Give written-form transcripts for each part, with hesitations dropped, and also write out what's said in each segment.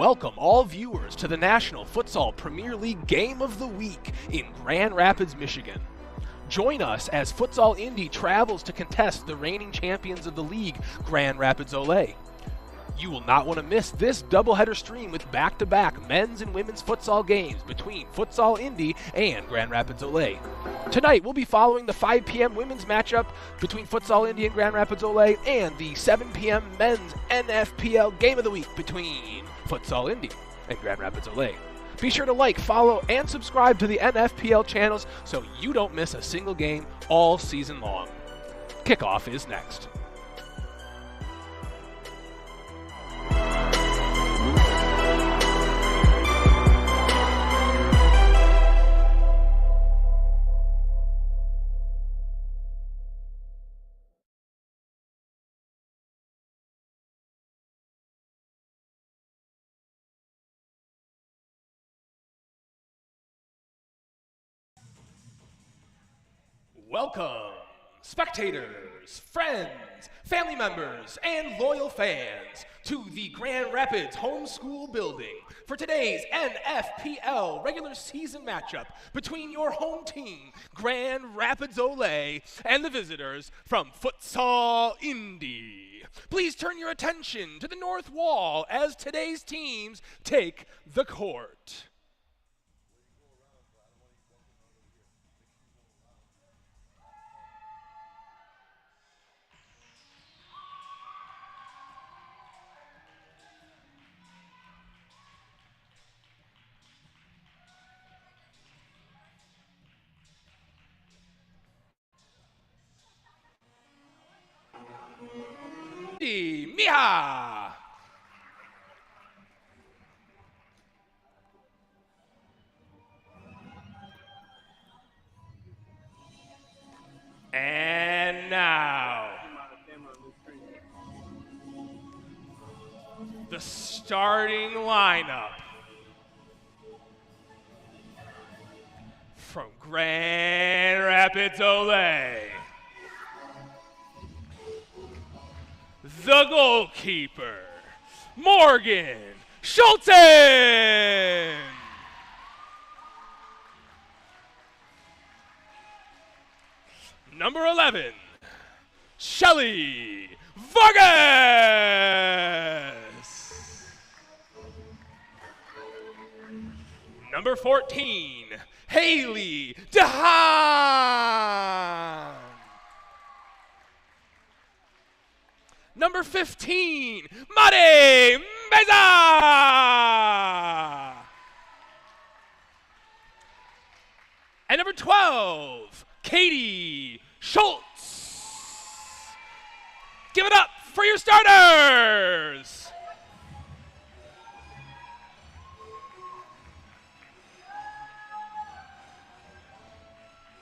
welcome all viewers to the National Futsal Premier League Game of the Week in Grand Rapids, Michigan. Join us as Futsal Indy travels to contest the reigning champions of the league, Grand Rapids Olay. You will not want to miss this doubleheader stream with back-to-back men's and women's futsal games between Futsal Indy and Grand Rapids Olay. Tonight, we'll be following the 5 p.m. women's matchup between Futsal Indy and Grand Rapids Olay and the 7 p.m. men's NFPL Game of the Week between Futsal Indy and Grand Rapids Olay. Be sure to like, follow, and subscribe to the NFPL channels so you don't miss a single game all season long. Kickoff is next. Welcome, spectators, friends, family members, and loyal fans to the Grand Rapids Home School building for today's NFPL regular season matchup between your home team, Grand Rapids Olay, and the visitors from Futsal Indy. Please turn your attention to the north wall as today's teams take the court. Mija. And now, the starting lineup from Grand Rapids Olay. The goalkeeper, Morgan Schulten. Number 11, Shelly Vargas. Number 14, Haley DeHaan. Number 15, Mari Meza. And number 12, Katie Schultz. Give it up for your starters.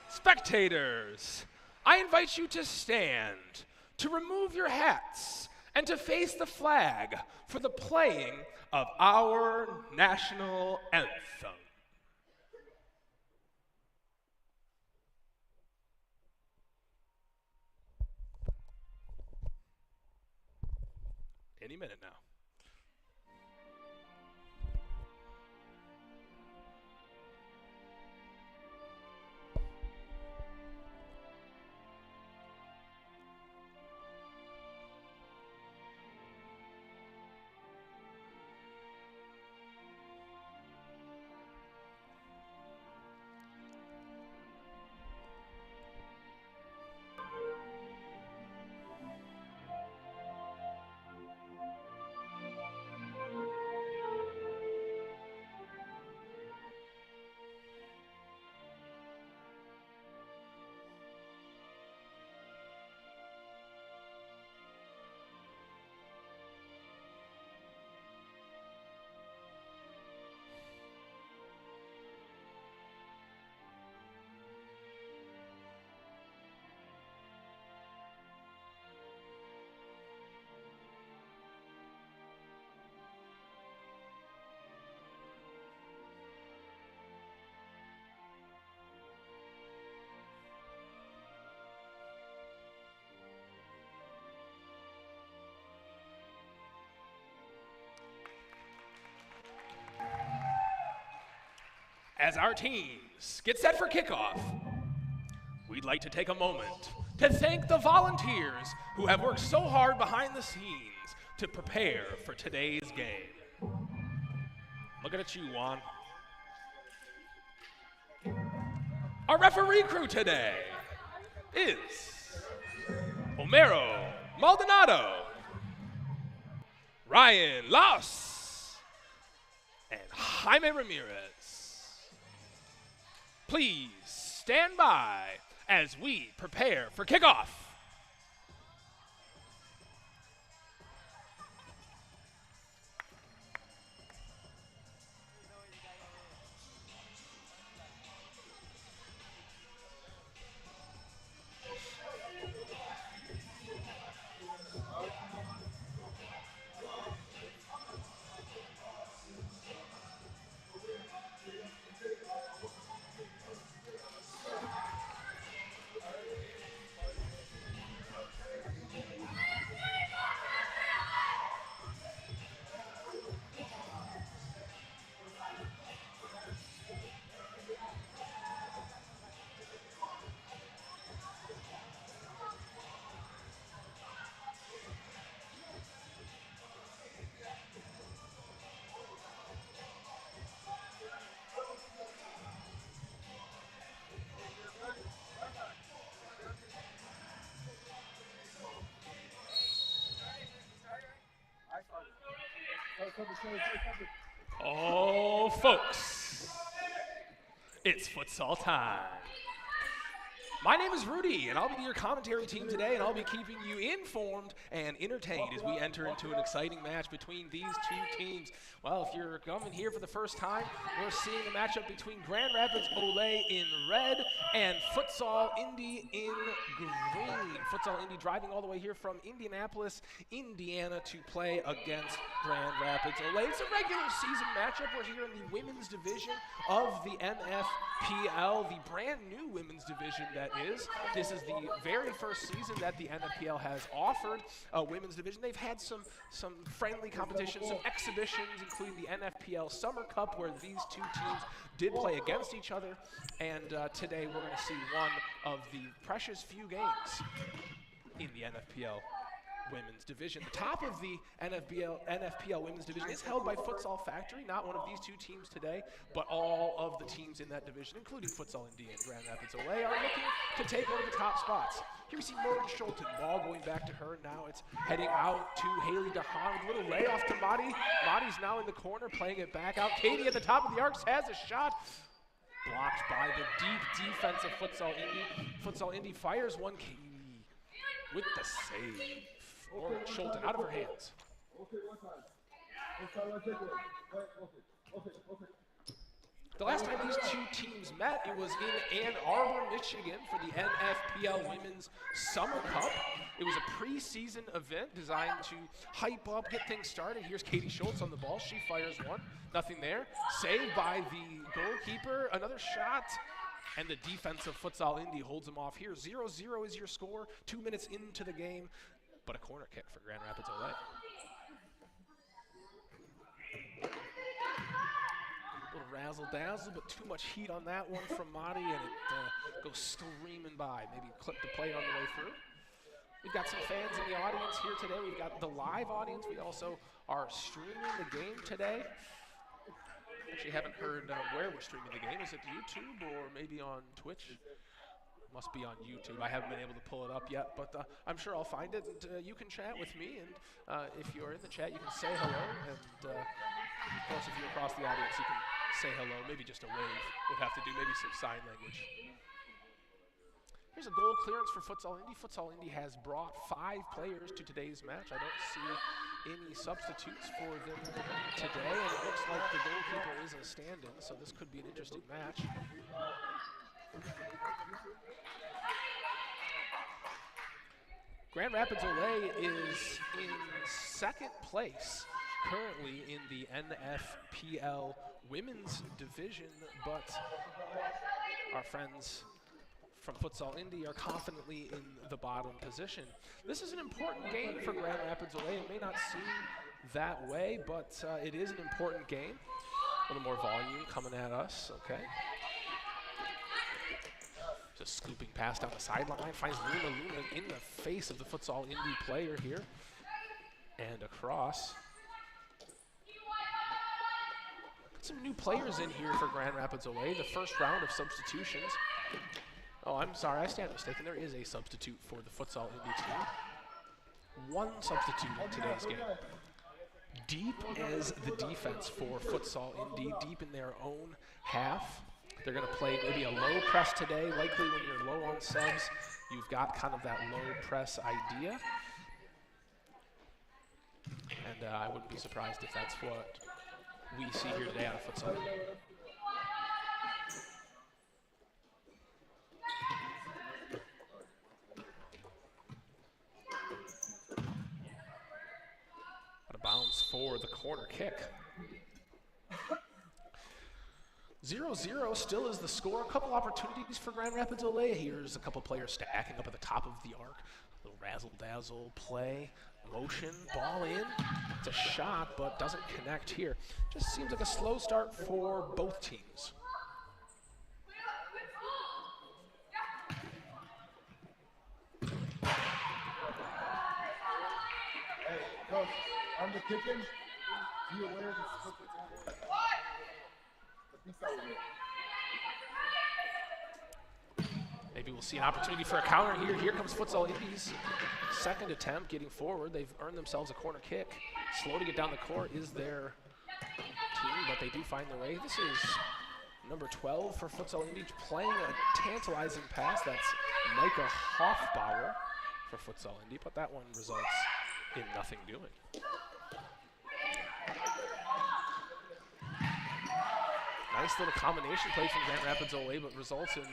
Spectators, I invite you to stand, to remove your hats, and to face the flag for the playing of our national anthem. Any minute now. As our teams get set for kickoff, we'd like to take a moment to thank the volunteers who have worked so hard behind the scenes to prepare for today's game. Looking at you, Juan. Our referee crew today is Homero Maldonado, Ryan Laos, and Jaime Ramirez. Please stand by as we prepare for kickoff. Oh, folks, it's futsal time. My name is Rudy, and I'll be your commentary team today, and I'll be keeping you informed and entertained as we enter into an exciting match between these two teams. Well, if you're coming here for the first time, we're seeing a matchup between Grand Rapids Olay in red and Futsal Indy in green. Futsal Indy driving all the way here from Indianapolis, Indiana to play against Grand Rapids Olay. It's a regular season matchup. We're here in the women's division of the NFPL, the brand new women's division that is. This is the very first season that the NFPL has offered a women's division. They've had some friendly competitions, some exhibitions, including the NFPL Summer Cup, where these two teams did play against each other. And today we're going to see one of the precious few games in the NFPL women's division. The top of the NFPL women's division is held by Futsal Factory, not one of these two teams today, but all of the teams in that division, including Futsal Indy and Grand Rapids Olay, are looking to take one of the top spots. Here we see Morgan Schulten, ball going back to her. Now it's heading out to Haley DeHaan. A little layoff to Madi. Madi's now in the corner, playing it back out. Katie at the top of the arcs has a shot. Blocked by the deep defense of Futsal Indy. Futsal Indy fires one. Katie with the save. Morgan Schulten out of her hands. The last time these two teams met, it was in Ann Arbor, Michigan for the NFPL Women's Summer Cup. It was a preseason event designed to hype up, get things started. Here's Katie Schultz on the ball. She fires one. Nothing there. Saved by the goalkeeper. Another shot. And the defense of Futsal Indy holds them off here. 0-0 is your score. 2 minutes into the game. But a corner kick for Grand Rapids Olay. A little razzle-dazzle, but too much heat on that one from Madi, and it goes screaming by. Maybe clip the plate on the way through. We've got some fans in the audience here today. We've got the live audience. We also are streaming the game today. Actually haven't heard where we're streaming the game. Is it YouTube or maybe on Twitch? Must be on YouTube. I haven't been able to pull it up yet, but I'm sure I'll find it. And you can chat with me, and if you're in the chat, you can say hello. And of course, if you're across the audience, you can say hello. Maybe just a wave would have to do, maybe some sign language. Here's a goal clearance for Futsal Indy. Futsal Indy has brought 5 players to today's match. I don't see any substitutes for them today, and it looks like the goalkeeper is a stand-in, so this could be an interesting match. Grand Rapids Olay is in second place currently in the NFPL women's division, but our friends from Futsal Indy are confidently in the bottom position. This is an important game for Grand Rapids Olay. It may not seem that way, but it is an important game. A little more volume coming at us, okay. Just scooping pass down the sideline, finds Luna in the face of the Futsal Indy player here. And across. Some new players in here for Grand Rapids away. The first round of substitutions. Oh, I'm sorry, I stand mistaken. There is a substitute for the Futsal Indy team. One substitute in today's game. Deep as the defense for Futsal Indy, deep in their own half. They're going to play maybe a low press today. Likely when you're low on subs, you've got kind of that low press idea. And I wouldn't be surprised if that's what we see here today out of Futsal. Out of bounds for the corner kick. 0-0 still is the score. A couple opportunities for Grand Rapids Olay. Here's a couple players stacking up at the top of the arc. A little razzle-dazzle play, motion, ball in. It's a shot, but doesn't connect here. Just seems like a slow start for both teams. Hey, Coach, on the kicking, be aware of the Maybe we'll see an opportunity for a counter here. Here comes Futsal Indy's second attempt getting forward. They've earned themselves a corner kick. Slow to get down the court is their team, but they do find their way. This is number 12 for Futsal Indy, playing a tantalizing pass. That's Micah Hoffbauer for Futsal Indy, but that one results in nothing doing. Nice little combination play from Grand Rapids Olay, but results in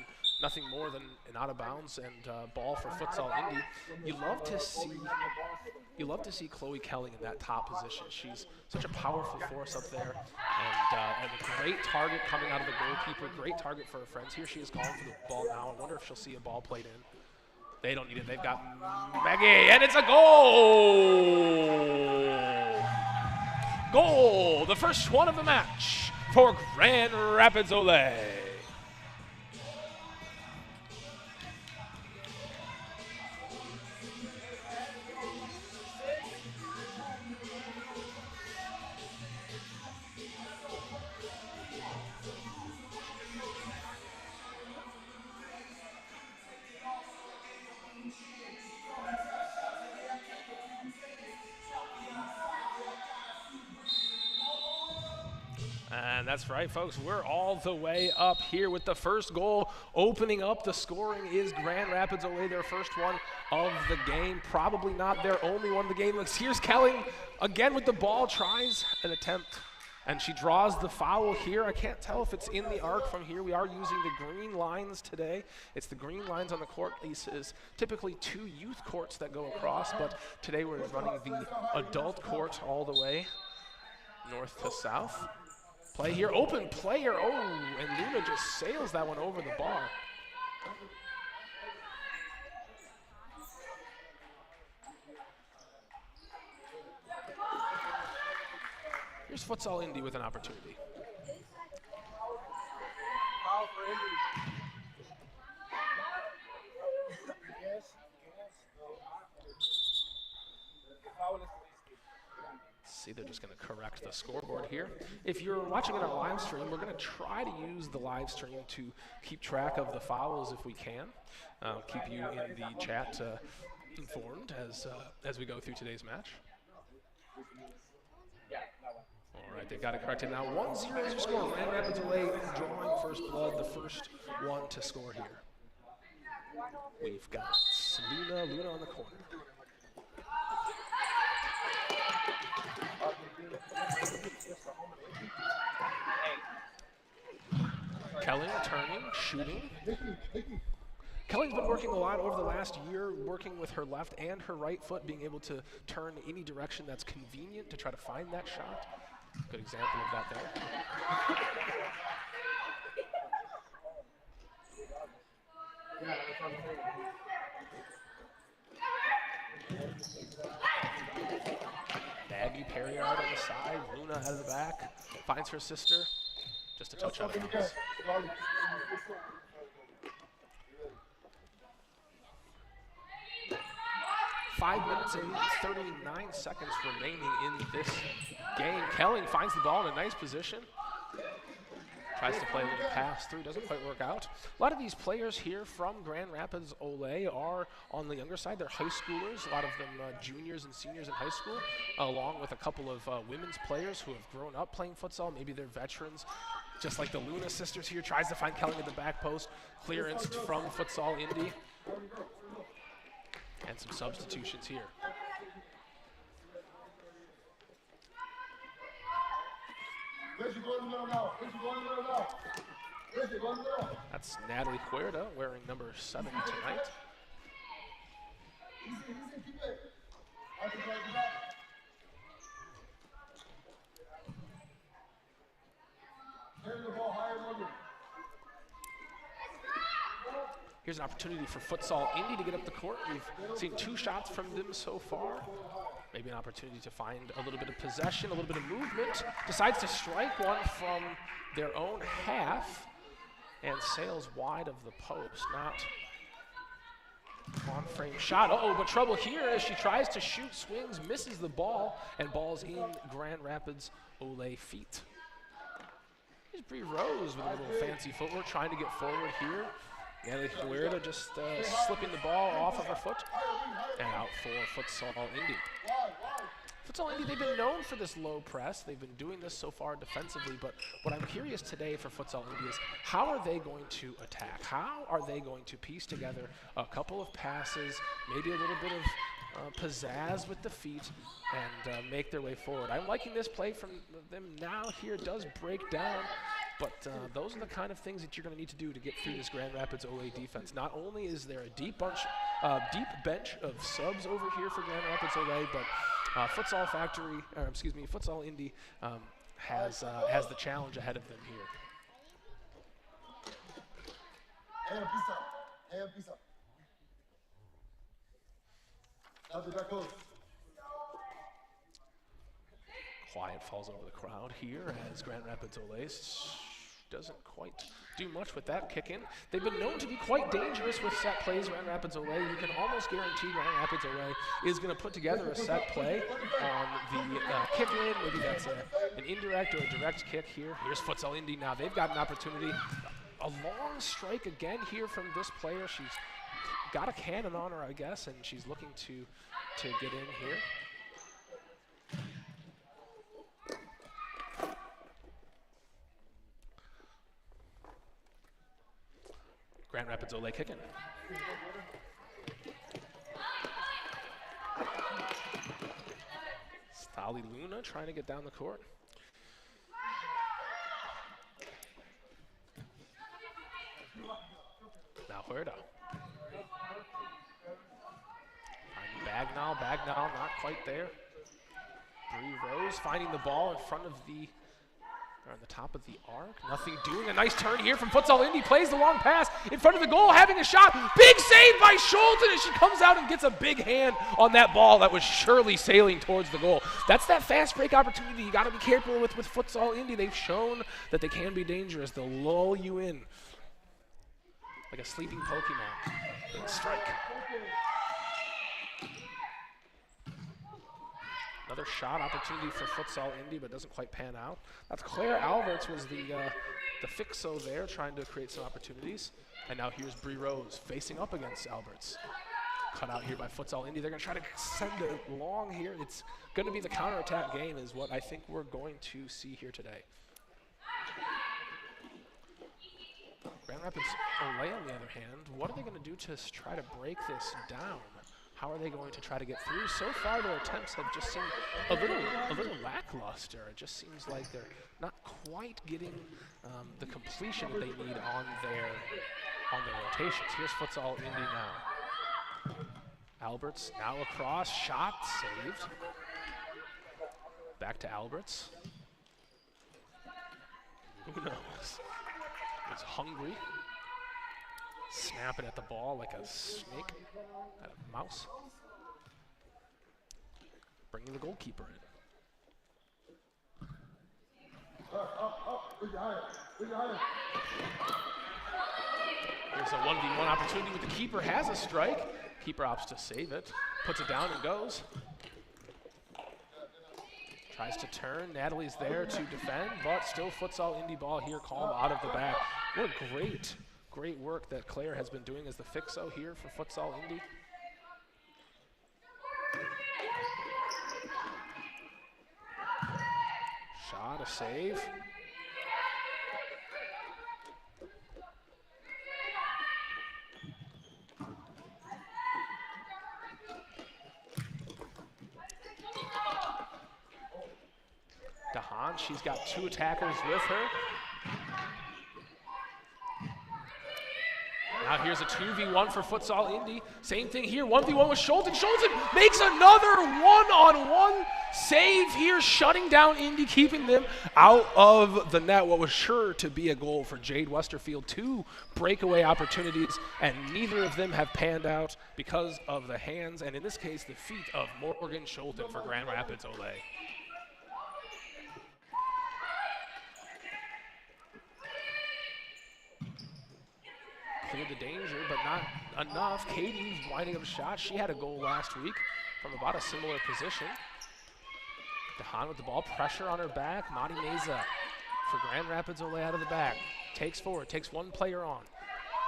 nothing more than an out of bounds and ball for Futsal Indy. You love to see Chloe Kelly in that top position. She's such a powerful force up there, and a great target coming out of the goalkeeper. Great target for her friends. Here she is calling for the ball now. I wonder if she'll see a ball played in. They don't need it. They've got Maggie, and it's a goal! Goal! The first one of the match for Grand Rapids Olay. And that's right, folks. We're all the way up here with the first goal. Opening up the scoring is Grand Rapids Olay, their first one of the game. Probably not their only one of the game. Looks, here's Kelly again with the ball, tries an attempt, and she draws the foul here. I can't tell if it's in the arc from here. We are using the green lines today. It's the green lines on the court. This is typically 2 youth courts that go across, but today we're running the adult court all the way north to south. Play here, open player, oh, and Luna just sails that one over the bar. Here's Futsal Indy with an opportunity. See, they're just going to correct the scoreboard here. If you're watching it on live stream, we're going to try to use the live stream to keep track of the fouls if we can. Keep you in the chat informed as we go through today's match. All right, they've got it corrected now. 1-0 is your score. Grand Rapids Olay drawing first blood, the first one to score here. We've got Luna on the corner. Kelly turning, shooting. Kelly's been working a lot over the last year, working with her left and her right foot, being able to turn any direction that's convenient to try to find that shot. Good example of that there. Maggie Perriard on the side, Luna out of the back, finds her sister. Just a touch out of bounds. 5 minutes and 39 seconds remaining in this game. Kelling finds the ball in a nice position. Tries to play a little pass through, doesn't quite work out. A lot of these players here from Grand Rapids Ole are on the younger side. They're high schoolers, a lot of them juniors and seniors in high school, along with a couple of women's players who have grown up playing futsal. Maybe they're veterans, just like the Luna sisters here. Tries to find Kelling at the back post. Clearance from Futsal Indy. And some substitutions here. That's Natalie Huerta wearing number 7 tonight. Here's an opportunity for Futsal Indy to get up the court. We've seen 2 shots from them so far. Maybe an opportunity to find a little bit of possession, a little bit of movement. Decides to strike one from their own half and sails wide of the post. Not on frame shot. Uh-oh, but trouble here as she tries to shoot, swings, misses the ball, and ball's in Grand Rapids Ole feet. Here's Bree Rose with a little fancy footwork, trying to get forward here. Natalie Huerta just slipping the ball off of her foot and out for Futsal Indy. Futsal Indy, they've been known for this low press. They've been doing this so far defensively, but what I'm curious today for Futsal Indy is how are they going to attack? How are they going to piece together a couple of passes, maybe a little bit of pizzazz with the feet, and make their way forward? I'm liking this play from them now here. It does break down. But those are the kind of things that you're going to need to do to get through this Grand Rapids Ole defense. Not only is there a deep bench of subs over here for Grand Rapids Ole, but Futsal Indy has the challenge ahead of them here. Quiet falls over the crowd here as Grand Rapids Ole doesn't quite do much with that kick in. They've been known to be quite dangerous with set plays, Grand Rapids Ole. You can almost guarantee Grand Rapids Ole is going to put together a set play on the kick in. Maybe that's an indirect or a direct kick here. Here's Futsal Indy now. They've got an opportunity. A long strike again here from this player. She's got a cannon on her, I guess, and she's looking to get in here. Grand Rapids Ole kicking. Stali Luna trying to get down the court. Now Huerta. Bagnall not quite there. Bree Rose finding the ball in front of on the top of the arc. Nothing doing. A nice turn here from Futsal Indy. Plays the long pass in front of the goal, having a shot. Big save by Schulten as she comes out and gets a big hand on that ball that was surely sailing towards the goal. That's that fast break opportunity you got to be careful with Futsal Indy. They've shown that they can be dangerous. They'll lull you in like a sleeping Pokemon. And strike. Another shot opportunity for Futsal Indy, but doesn't quite pan out. That's Claire Alberts was the fixo there, trying to create some opportunities. And now here's Bree Rose facing up against Alberts. Cut out here by Futsal Indy. They're going to try to send it long here. It's going to be the counterattack game is what I think we're going to see here today. Grand Rapids Ole, on the other hand, what are they going to do to try to break this down? How are they going to try to get through? So far, their attempts have just seemed a little lackluster. It just seems like they're not quite getting the completion that they need on their rotations. Here's Futsal Indy now. Alberts now across, shot saved. Back to Alberts. Who knows? It's hungry. Snapping at the ball like a snake, at a mouse. Bringing the goalkeeper in. Here's a 1v1 opportunity with the keeper, has a strike. Keeper opts to save it, puts it down and goes. Tries to turn, Natalie's there to defend, but still Futsal Indy ball here, called out of the back. What great work that Claire has been doing as the fixo here for Futsal Indy. Shot, a save. DeHaan, she's got 2 attackers with her. Now here's a 2v1 for Futsal Indy. Same thing here, 1v1 with Schulten. Schulten makes another one-on-one save here, shutting down Indy, keeping them out of the net. What was sure to be a goal for Jade Westerfield. 2 breakaway opportunities, and neither of them have panned out because of the hands, and in this case, the feet of Morgan Schulten for Grand Rapids Olay. Cleared the danger, but not enough. Katie's winding up a shot. She had a goal last week from about a similar position. DeHaan with the ball, pressure on her back. Madi Meza for Grand Rapids Olay out of the back. Takes forward, takes 1 player on.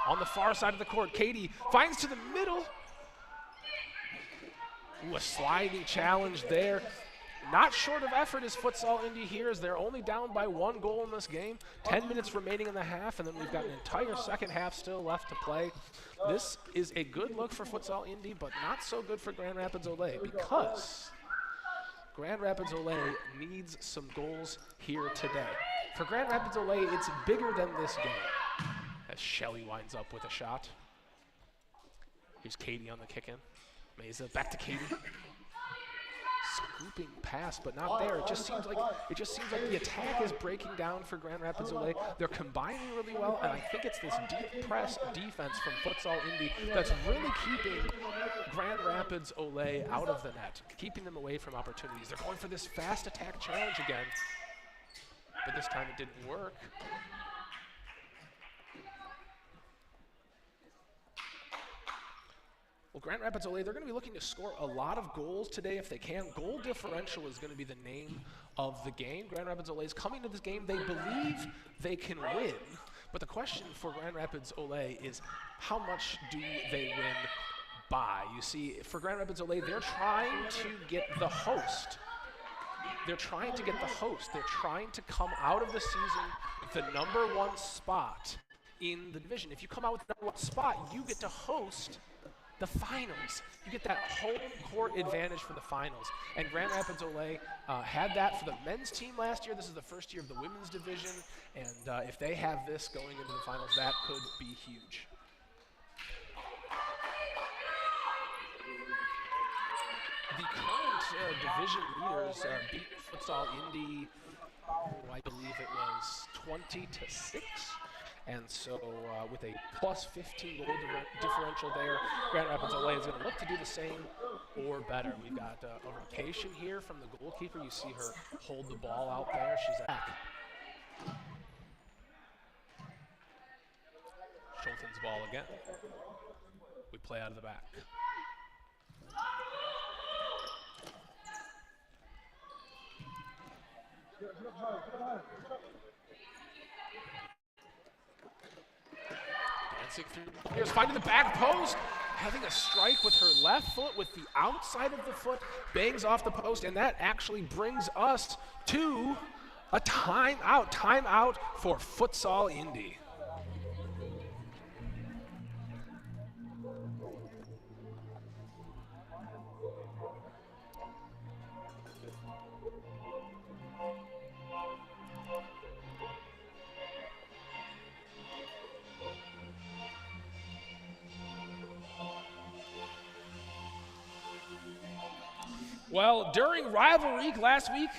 On the far side of the court, Katie finds to the middle. Ooh, a sliding challenge there. Not short of effort is Futsal Indy here, as they're only down by 1 goal in this game. 10 minutes remaining in the half, and then we've got an entire second half still left to play. This is a good look for Futsal Indy, but not so good for Grand Rapids Olay, because Grand Rapids Olay needs some goals here today. For Grand Rapids Olay, it's bigger than this game. As Shelly winds up with a shot. Here's Katie on the kick-in. Meza back to Katie. Scooping pass, but not there. It just seems like the attack is breaking down for Grand Rapids Olay. They're combining really well, and I think it's this deep press defense from Futsal Indy that's really keeping Grand Rapids Olay out of the net, keeping them away from opportunities. They're going for this fast attack challenge again, but this time it didn't work. Well, Grand Rapids Olay, they're going to be looking to score a lot of goals today if they can. Goal differential is going to be the name of the game. Grand Rapids Olay is coming to this game. They believe they can win. But the question for Grand Rapids Olay is, how much do they win by? You see, for Grand Rapids Olay, they're trying to get the host. They're trying to get the host. They're trying to come out of the season with the #1 spot in the division. If you come out with the #1 spot, you get to host the finals. You get that home court advantage for the finals. And Grand Rapids Olay had that for the men's team last year. This is the first year of the women's division. And if they have this going into the finals, that could be huge. The current division leaders beat Futsal Indy, I believe it was 20-6. And so with a plus 15 goal differential there, Grand Rapids Olay is going to look to do the same or better. We've got a rotation here from the goalkeeper. You see her hold the ball out there. She's back. Schulten's ball again. We play out of the back. Here's finding the back post, having a strike with her left foot with the outside of the foot, bangs off the post, and that actually brings us to a timeout for Futsal Indy. Well, during Rival Week last week,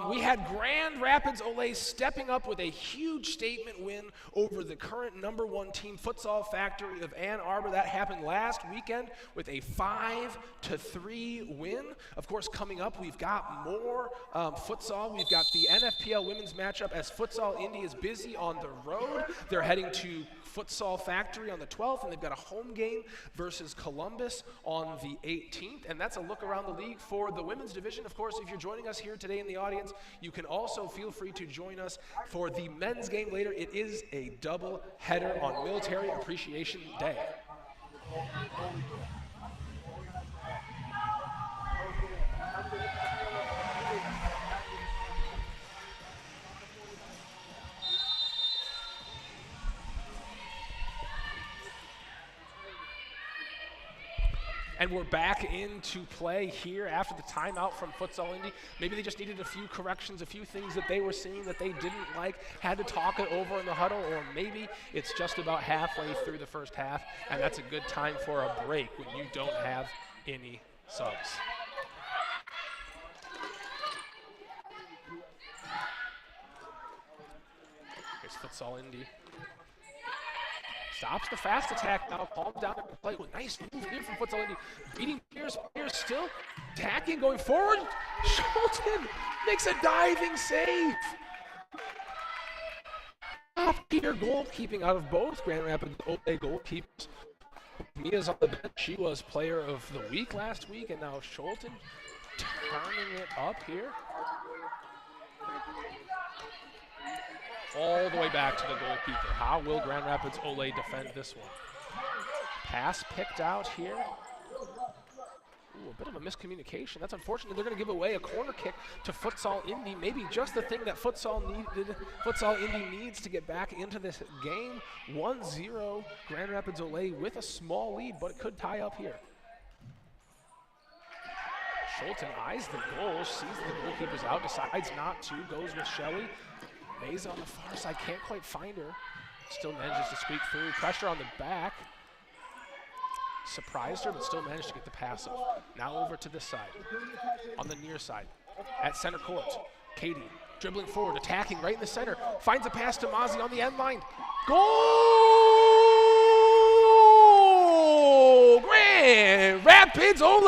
We had Grand Rapids Ole stepping up with a huge statement win over the current #1 team, Futsal Factory of Ann Arbor. That happened last weekend with a 5-3 win. Of course, coming up, we've got more futsal. We've got the NFPL women's matchup as Futsal Indy is busy on the road. They're heading to Futsal Factory on the 12th, and they've got a home game versus Columbus on the 18th. And that's a look around the league for the women's division. Of course, if you're joining us here today in the audience, you can also feel free to join us for the men's game later. It is a double header on Military Appreciation Day. And we're back into play here after the timeout from Futsal Indy. Maybe they just needed a few corrections, a few things that they were seeing that they didn't like, had to talk it over in the huddle, or maybe it's just about halfway through the first half, and that's a good time for a break when you don't have any subs. Here's Futsal Indy. Stops the fast attack now, calms down the play. Nice move here from Futsal Indy. Beating Pierce still attacking, going forward. Schulten makes a diving save. Top-tier goalkeeping out of both Grand Rapids Ole goalkeepers. Mia's on the bench. She was player of the week last week, and now Schulten turning it up here. All the way back to the goalkeeper. How will Grand Rapids Ole defend this one? Pass picked out here. Ooh, a bit of a miscommunication. That's unfortunate. They're going to give away a corner kick to Futsal Indy. Maybe just the thing that Futsal Indy needs to get back into this game. 1-0 Grand Rapids Ole with a small lead, but it could tie up here. Schulten eyes the goal, sees the goalkeeper's out, decides not to, goes with Shelley. Meza on the far side, can't quite find her. Still manages to squeak through. Pressure on the back. Surprised her, but still managed to get the pass off. Now over to this side. On the near side. At center court. Katie dribbling forward, attacking right in the center. Finds a pass to Mozzie on the end line. Goal! Grand Rapids Ole!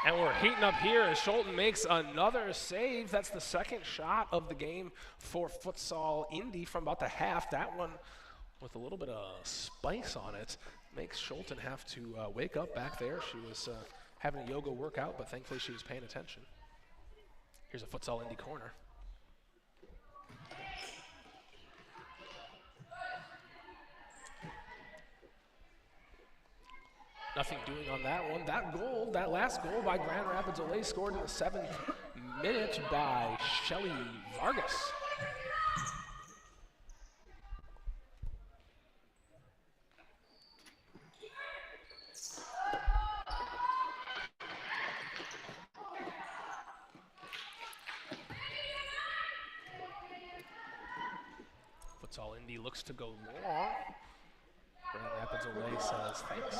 And we're heating up here as Schulten makes another save. That's the second shot of the game for Futsal Indy from about the half. That one with a little bit of spice on it makes Schulten have to wake up back there. She was having a yoga workout, but thankfully she was paying attention. Here's a Futsal Indy corner. Nothing doing on that one. That goal, that last goal by Grand Rapids Ole, scored in the 7th minute by Shelly Vargas. Futsal Indy looks to go long. Grand Rapids Ole says thanks.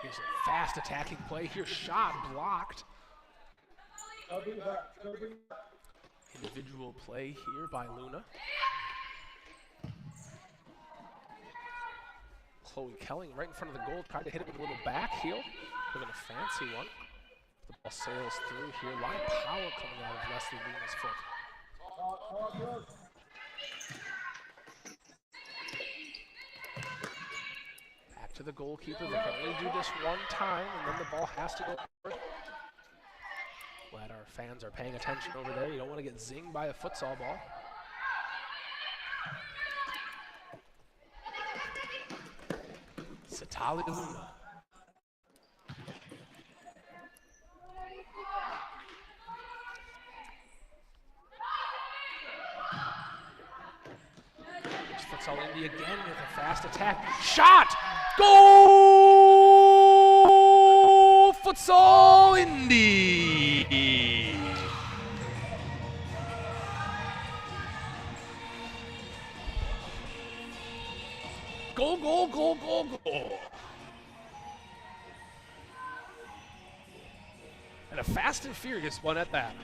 Here's a fast attacking play. Here's shot blocked. Individual play here by Luna. Chloe Kelling right in front of the goal, tried to hit it with a little back heel. Given a fancy one. The ball sails through here. A lot of power coming out of Leslie Luna's foot. Back to the goalkeeper. They can only do this one time, and then the ball has to go forward. Glad our fans are paying attention over there. You don't want to get zinged by a futsal ball. Satali Luna. Here's Futsal Indy again with a fast attack. Shot! Goal! Futsal Indy! Goal, goal, goal, goal, goal. And a fast and furious one at that.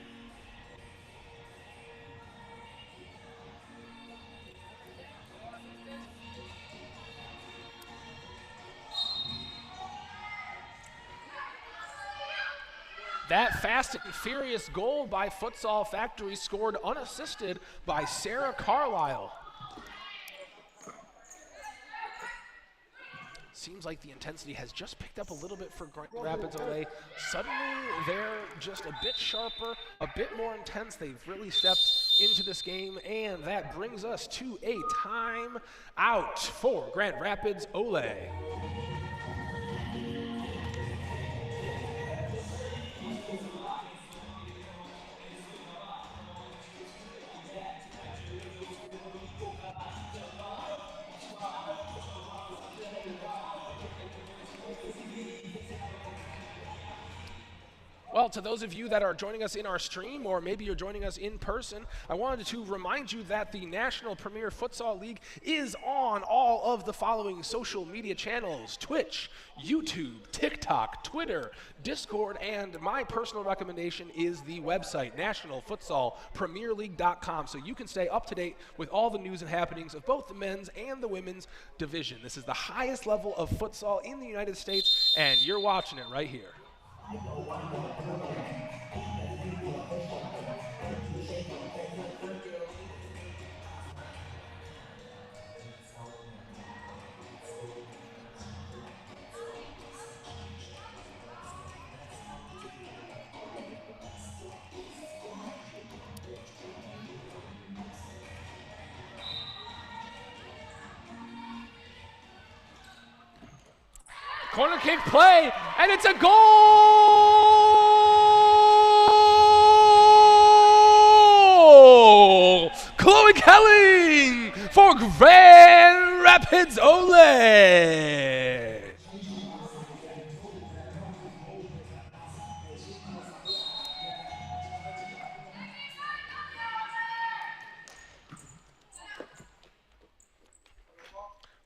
That fast and furious goal by Futsal Factory scored unassisted by Sarah Carlisle. Seems like the intensity has just picked up a little bit for Grand Rapids Olay. Suddenly, they're just a bit sharper, a bit more intense. They've really stepped into this game, and that brings us to a time out for Grand Rapids Olay. Well, to those of you that are joining us in our stream, or maybe you're joining us in person, I wanted to remind you that the National Premier Futsal League is on all of the following social media channels: Twitch, YouTube, TikTok, Twitter, Discord, and my personal recommendation is the website, nationalfutsalpremierleague.com, so you can stay up to date with all the news and happenings of both the men's and the women's division. This is the highest level of futsal in the United States, and you're watching it right here. Corner kick play, and it's a goal! Chloe Kelling for Grand Rapids Olay.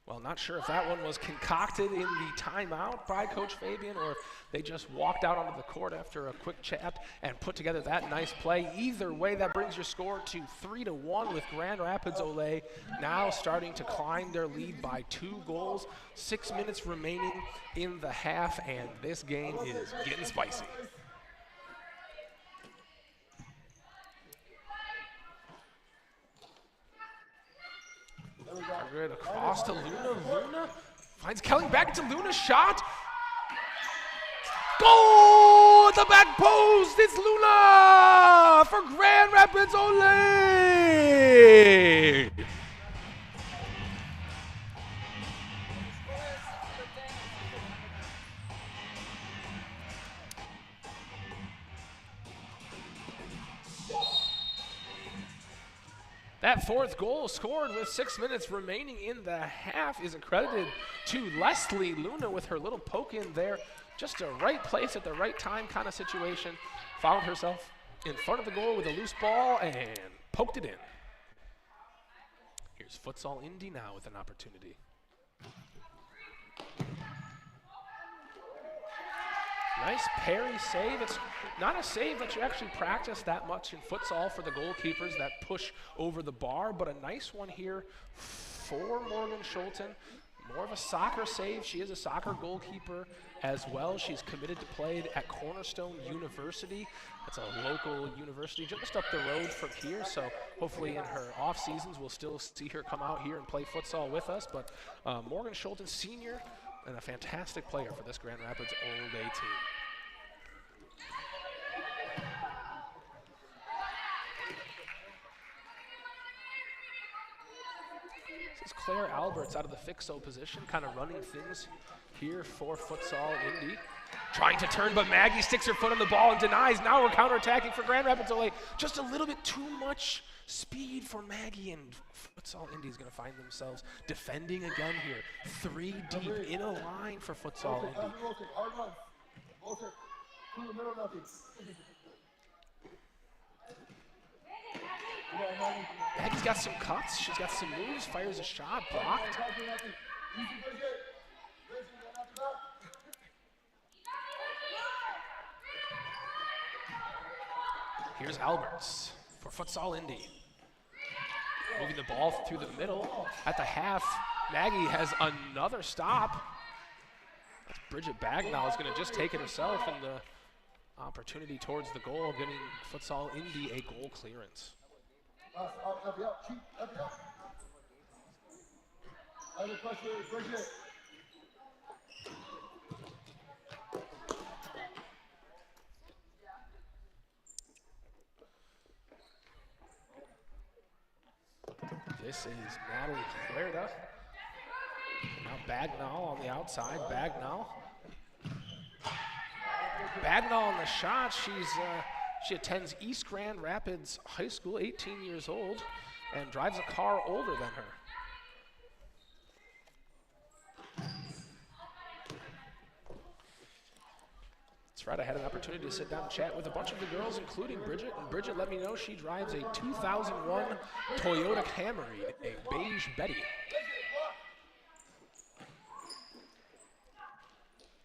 Well, not sure if that one was concocted in the timeout by Coach Fabian, or if they just walked out onto the court after a quick chat and put together that nice play. Either way, that brings your score to 3-1 with Grand Rapids Olay now starting to climb their lead by 2 goals. 6 minutes remaining in the half, and this game is getting spicy. Good across to Luna. Luna finds Kelly back into Luna's shot. Goal at the back post. It's Luna for Grand Rapids Olay. That 4th goal scored with 6 minutes remaining in the half is accredited to Leslie Luna with her little poke in there. Just a right place at the right time kind of situation. Found herself in front of the goal with a loose ball and poked it in. Here's Futsal Indy now with an opportunity. Nice parry save. It's not a save that you actually practice that much in futsal for the goalkeepers that push over the bar, but a nice one here for Morgan Schulten. More of a soccer save. She is a soccer goalkeeper as well. She's committed to play at Cornerstone University. That's a local university just up the road from here, so hopefully in her off seasons we'll still see her come out here and play futsal with us. But Morgan Schulten, senior, and a fantastic player for this Grand Rapids Olay team. This is Claire Alberts out of the fixo position, kind of running things here for Futsal Indy. Trying to turn, but Maggie sticks her foot on the ball and denies. Now we're counterattacking for Grand Rapids Olay. Just a little bit too much speed for Maggie, and Futsal Indy is going to find themselves defending again here. 3 deep in a line for Futsal Indy. Maggie's got some cuts. She's got some moves. Fires a shot. Blocked. Here's Alberts for Futsal Indy. Moving the ball through the middle. At the half, Maggie has another stop. That's Bridget Bagnall is going to just take it herself, and the opportunity towards the goal, giving Futsal Indy a goal clearance. This is Natalie Huerta. Now Bagnall on the outside. Bagnall on the shot. She attends East Grand Rapids High School, 18 years old, and drives a car older than her. That's right, I had an opportunity to sit down and chat with a bunch of the girls, including Bridget, and Bridget let me know she drives a 2001 Toyota Camry, a beige Betty.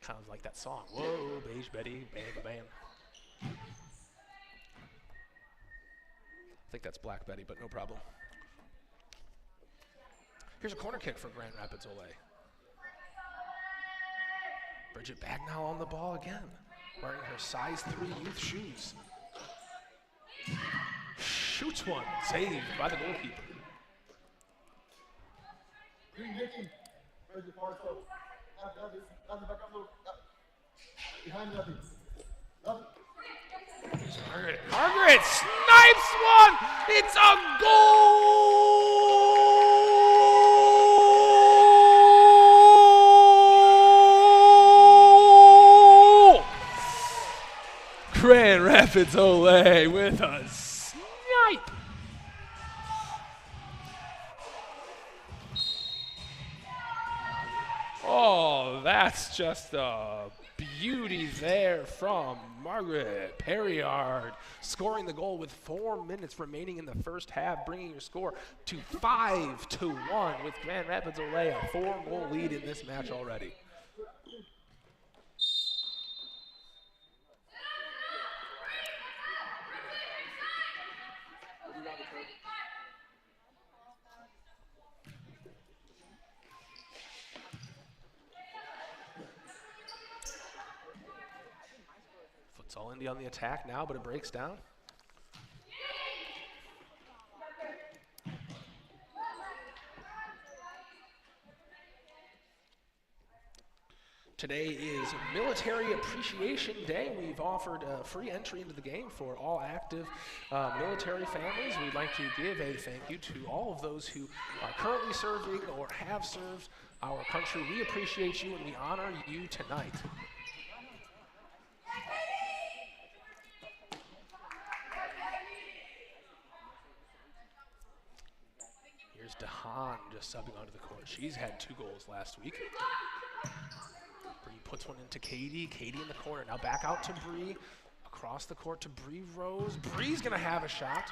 Kind of like that song, whoa, beige Betty, bam, bam. I think that's Black Betty, but no problem. Here's a corner kick for Grand Rapids Olay. Bridget Bagnall on the ball again, wearing her size 3 youth shoes. Shoots one, saved by the goalkeeper. Margaret snipes one! It's a goal! Grand Rapids Olay with a snipe! Oh, that's just a beauty there from Margaret Perriard, scoring the goal with 4 minutes remaining in the first half, bringing your score to 5-1 with Grand Rapids Olay, a 4-goal lead in this match already. Futsal Indy on the attack now, but it breaks down. Today is Military Appreciation Day. We've offered free entry into the game for all active military families. We'd like to give a thank you to all of those who are currently serving or have served our country. We appreciate you and we honor you tonight. Here's DeHaan just subbing onto the court. She's had 2 goals last week. Bree puts one into Katie. Katie in the corner. Now back out to Bree. Across the court to Bree Rose. Bree's going to have a shot.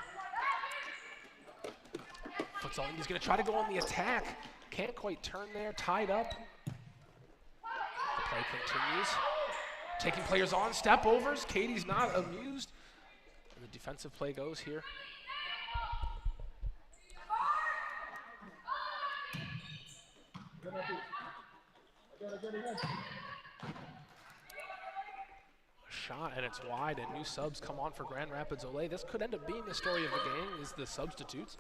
Futsal Indy's going to try to go on the attack. Can't quite turn there. Tied up. The play continues. Taking players on. Step overs. Katie's not amused. And the defensive play goes here. Shot and it's wide, and new subs come on for Grand Rapids Olay. This could end up being the story of the game, is the substitutes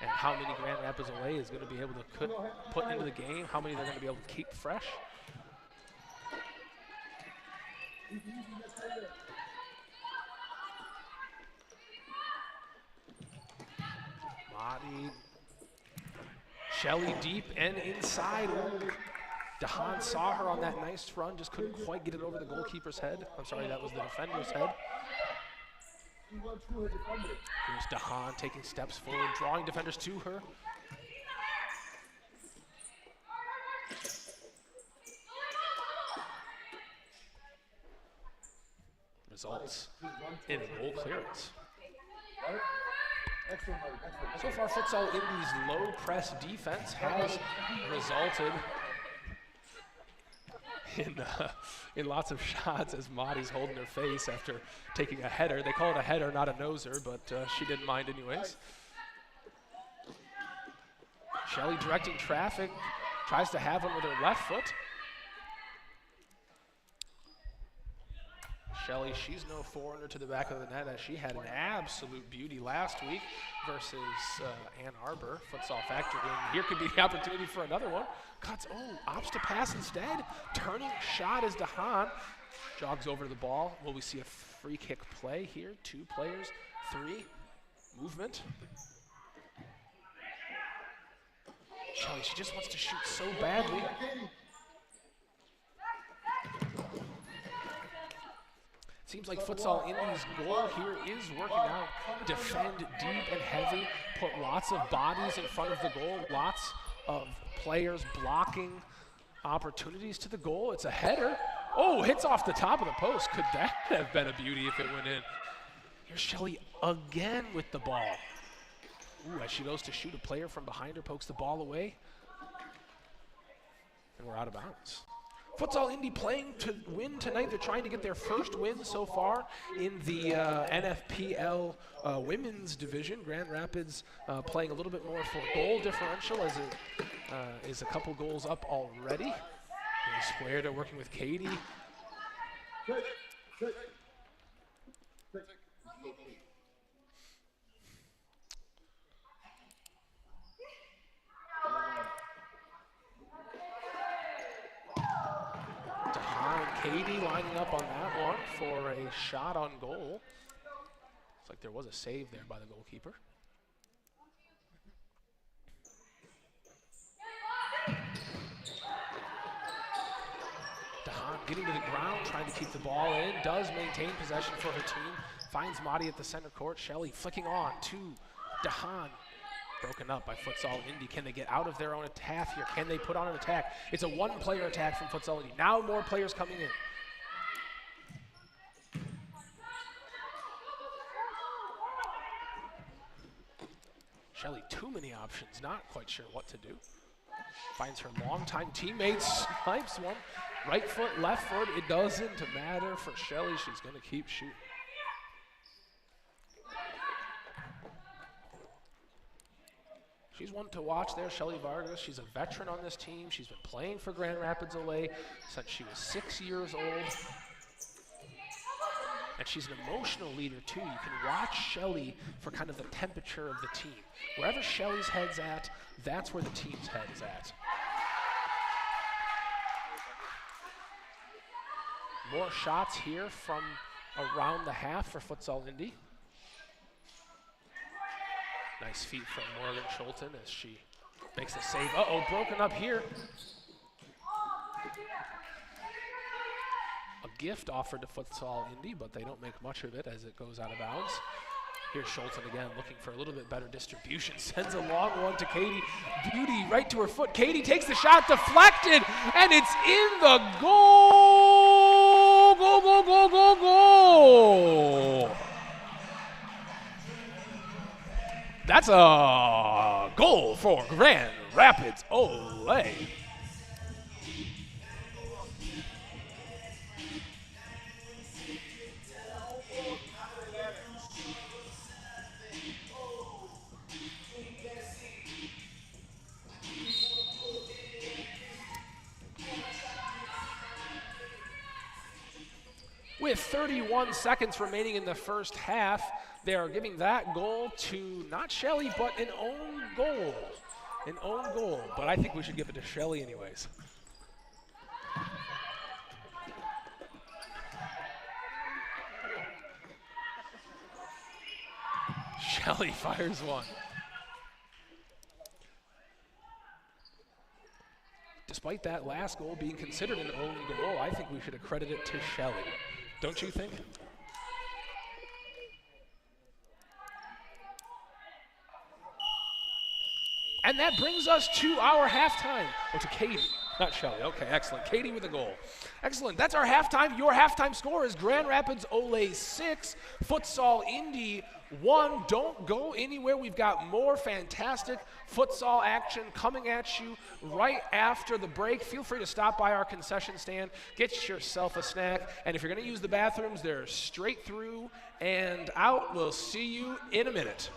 and how many Grand Rapids Olay is going to be able to put into the game, how many they're going to be able to keep fresh. Lottie, Shelly deep and inside. DeHaan saw her on that nice run, just couldn't quite get it over the goalkeeper's head. I'm sorry, that was the defender's head. Here's DeHaan taking steps forward, drawing defenders to her. Results in a goal clearance. So far, Futsal Indy's low press defense has resulted in lots of shots as Maddie's holding her face after taking a header. They call it a header, not a noser, but she didn't mind anyways. Shelley directing traffic, tries to have one with her left foot. Shelley, she's no foreigner to the back of the net, as she had an absolute beauty last week versus Ann Arbor. Futsal factored in. Here could be the opportunity for another one. Cuts, opts to pass instead. Turning shot as DeHaan jogs over the ball. Will we see a free kick play here? 2 players, 3. Movement. Shelley, she just wants to shoot so badly. Seems like Futsal Indy's goal here is working out. Defend deep and heavy, put lots of bodies in front of the goal, lots of players blocking opportunities to the goal. It's a header. Oh, hits off the top of the post. Could that have been a beauty if it went in? Here's Shelley again with the ball. Ooh, as she goes to shoot, a player from behind her pokes the ball away. And we're out of bounds. Futsal Indy playing to win tonight. They're trying to get their first win so far in the NFPL women's division. Grand Rapids playing a little bit more for goal differential, as it is a couple goals up already. Square to working with Katie. Katie lining up on that one for a shot on goal. Looks like there was a save there by the goalkeeper. DeHaan getting to the ground, trying to keep the ball in. Does maintain possession for her team. Finds Maddie at the center court. Shelley flicking on to DeHaan. Broken up by Futsal Indy. Can they get out of their own attack here? Can they put on an attack? It's a 1-player attack from Futsal Indy. Now more players coming in. Shelley, too many options. Not quite sure what to do. Finds her longtime teammate, snipes one. Right foot, left foot. It doesn't matter for Shelley. She's going to keep shooting. She's one to watch there, Shelley Vargas. She's a veteran on this team. She's been playing for Grand Rapids Olay since she was 6 years old. And she's an emotional leader, too. You can watch Shelley for kind of the temperature of the team. Wherever Shelley's head's at, that's where the team's head is at. More shots here from around the half for Futsal Indy. Nice feet from Morgan Schulten as she makes the save. Broken up here. A gift offered to Futsal Indy, but they don't make much of it as it goes out of bounds. Here's Schulten again, looking for a little bit better distribution. Sends a long one to Katie. Beauty right to her foot. Katie takes the shot, deflected, and it's in the goal! Goal, goal, goal, goal, goal! That's a goal for Grand Rapids Olay. With 31 seconds remaining in the first half, they are giving that goal to not Shelley, but an own goal. An own goal, but I think we should give it to Shelley anyways. Shelley fires one. despite that last goal being considered an own goal, I think we should accredit it to Shelley. Don't you think? And that brings us to our halftime. Oh, to Katie, not Shelley. Okay, excellent. Katie with a goal. Excellent. That's our halftime. Your halftime score is Grand Rapids Ole 6, Futsal Indy 1. Don't go anywhere. We've got more fantastic futsal action coming at you right after the break. Feel free to stop by our concession stand, get yourself a snack, and if you're going to use the bathrooms, they're straight through and out. We'll see you in a minute.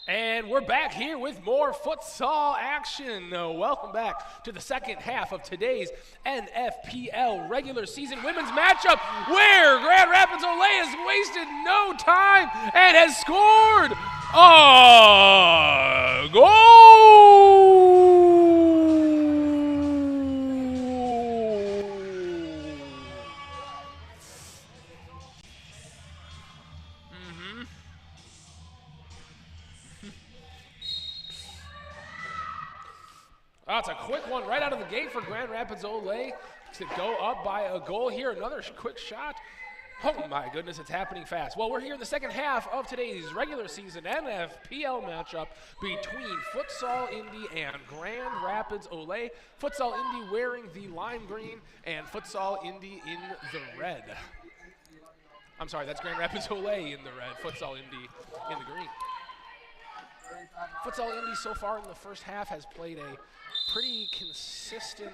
And we're back here with more futsal action. Welcome back to the second half of today's NFPL regular season women's matchup, where Grand Rapids Olay has wasted no time and has scored a goal. That's a quick one right out of the gate for Grand Rapids Olay to go up by a goal here. Another quick shot. Oh my goodness, it's happening fast. Well, we're here in the second half of today's regular season NFPL matchup between Futsal Indy and Grand Rapids Olay. Futsal Indy wearing the lime green and Futsal Indy in the red. I'm sorry, that's Grand Rapids Olay in the red, Futsal Indy in the green. Futsal Indy so far in the first half has played a pretty consistent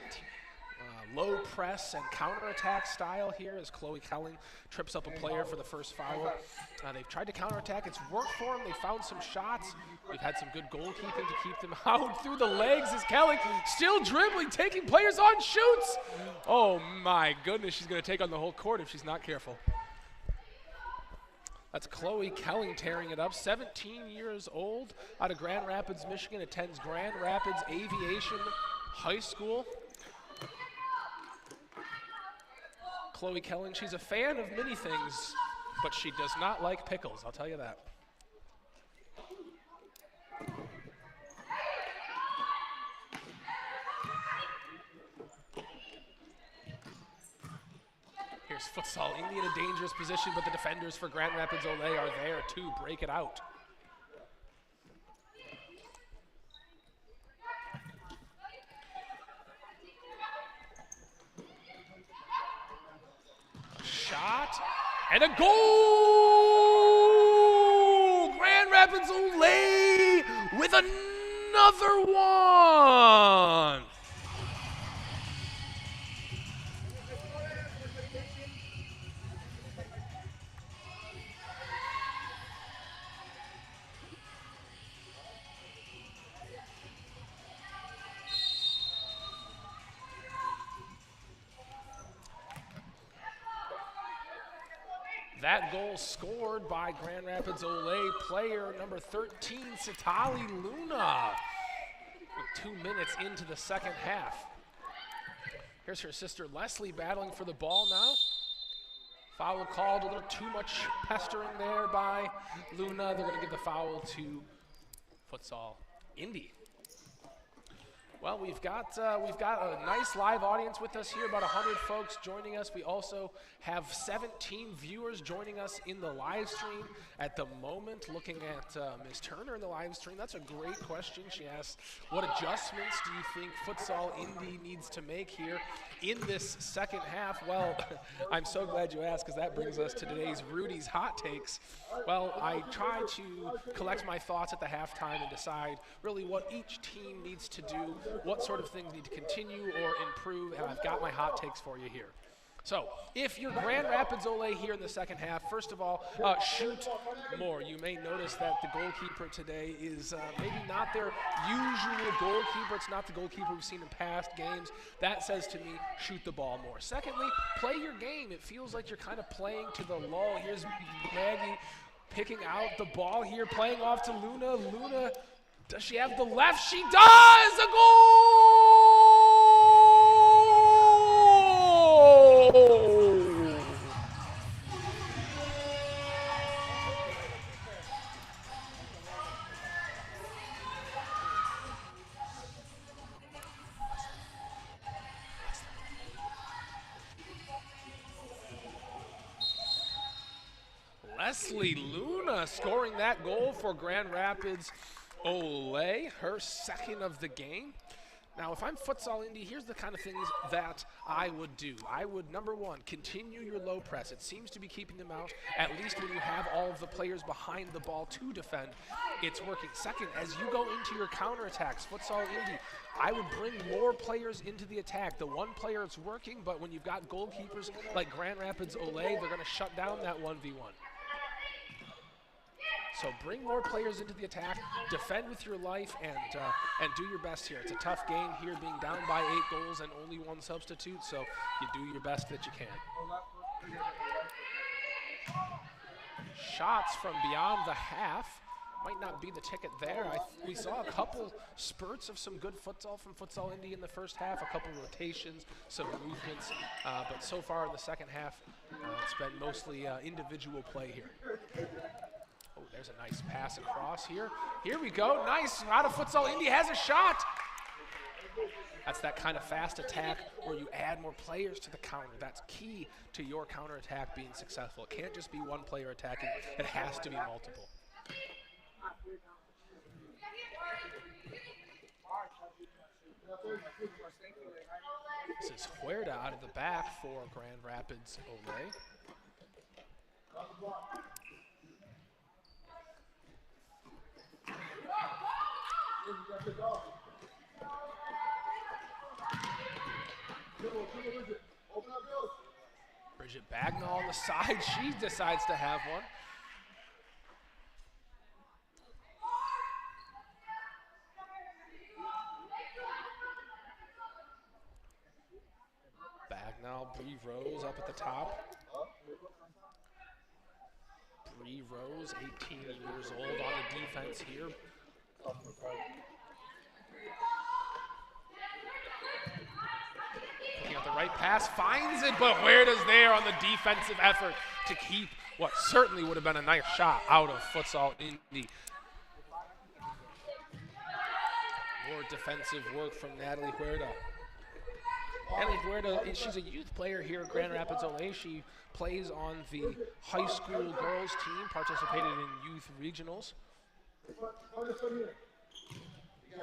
low press and counterattack style here as Chloe Kelling trips up a player for the first foul. They've tried to counterattack. It's worked for them. They found some shots. We've had some good goalkeeping to keep them out through the legs as Kelling still dribbling, taking players on shoots. Oh my goodness, she's going to take on the whole court if she's not careful. That's Chloe Kelling tearing it up, 17 years old, out of Grand Rapids, Michigan, attends Grand Rapids Aviation High School. Chloe Kelling, she's a fan of many things, but she does not like pickles, I'll tell you that. Here's Futsal Indy in a dangerous position, but the defenders for Grand Rapids Olay are there to break it out. A shot and a goal! Grand Rapids Olay with another one! That goal scored by Grand Rapids Olay player number 13, Satali Luna, with 2 minutes into the second half. Here's her sister Leslie battling for the ball now. Foul called, a little too much pestering there by Luna. They're going to give the foul to Futsal Indy. Well, we've got a nice live audience with us here, about 100 folks joining us. We also have 17 viewers joining us in the live stream at the moment. Looking at Ms. Turner in the live stream, that's a great question. She asks, what adjustments do you think Futsal Indy needs to make here in this second half? Well, I'm so glad you asked, because that brings us to today's Rudy's Hot Takes. Well, I try to collect my thoughts at the halftime and decide really what each team needs to do, what sort of things need to continue or improve, and I've got my hot takes for you here. So, if you're Grand Rapids Olay here in the second half, first of all, shoot more. You may notice that the goalkeeper today is maybe not their usual goalkeeper. It's not the goalkeeper we've seen in past games. That says to me, shoot the ball more. Secondly, play your game. It feels like you're kind of playing to the lull. Here's Maggie picking out the ball here, playing off to Luna. Luna, does she have the left? She does! A goal! Leslie Luna scoring that goal for Grand Rapids Olay, her second of the game. Now, if I'm Futsal Indy, here's the kind of things that I would do. I would, number one, continue your low press. It seems to be keeping them out, at least when you have all of the players behind the ball to defend. It's working. Second, as you go into your counterattacks, Futsal Indy, I would bring more players into the attack. The one player it's working, but when you've got goalkeepers like Grand Rapids Olay, they're going to shut down that 1v1. So bring more players into the attack, defend with your life, and do your best here. It's a tough game here, being down by 8 goals and only 1 substitute, so you do your best that you can. Shots from beyond the half. Might not be the ticket there. We saw a couple spurts of some good futsal from Futsal Indy in the first half, a couple rotations, some movements, but so far in the second half, it's been mostly individual play here. Oh, there's a nice pass across here. Here we go, nice, out of Futsal Indy has a shot. That's that kind of fast attack where you add more players to the counter. That's key to your counter attack being successful. It can't just be one player attacking, it has to be multiple. This is Huerta out of the back for Grand Rapids Olay. Bridget Bagnall on the side, she decides to have one. Bagnall, Bree Rose up at the top. Bree Rose, 18 years old on the defense here. Picking out the right pass, finds it, but Huerta's there on the defensive effort to keep what certainly would have been a nice shot out of Futsal Indy. More defensive work from Natalie Huerta. Natalie Huerta, she's a youth player here at Grand Rapids Olay. She plays on the high school girls team, participated in youth regionals.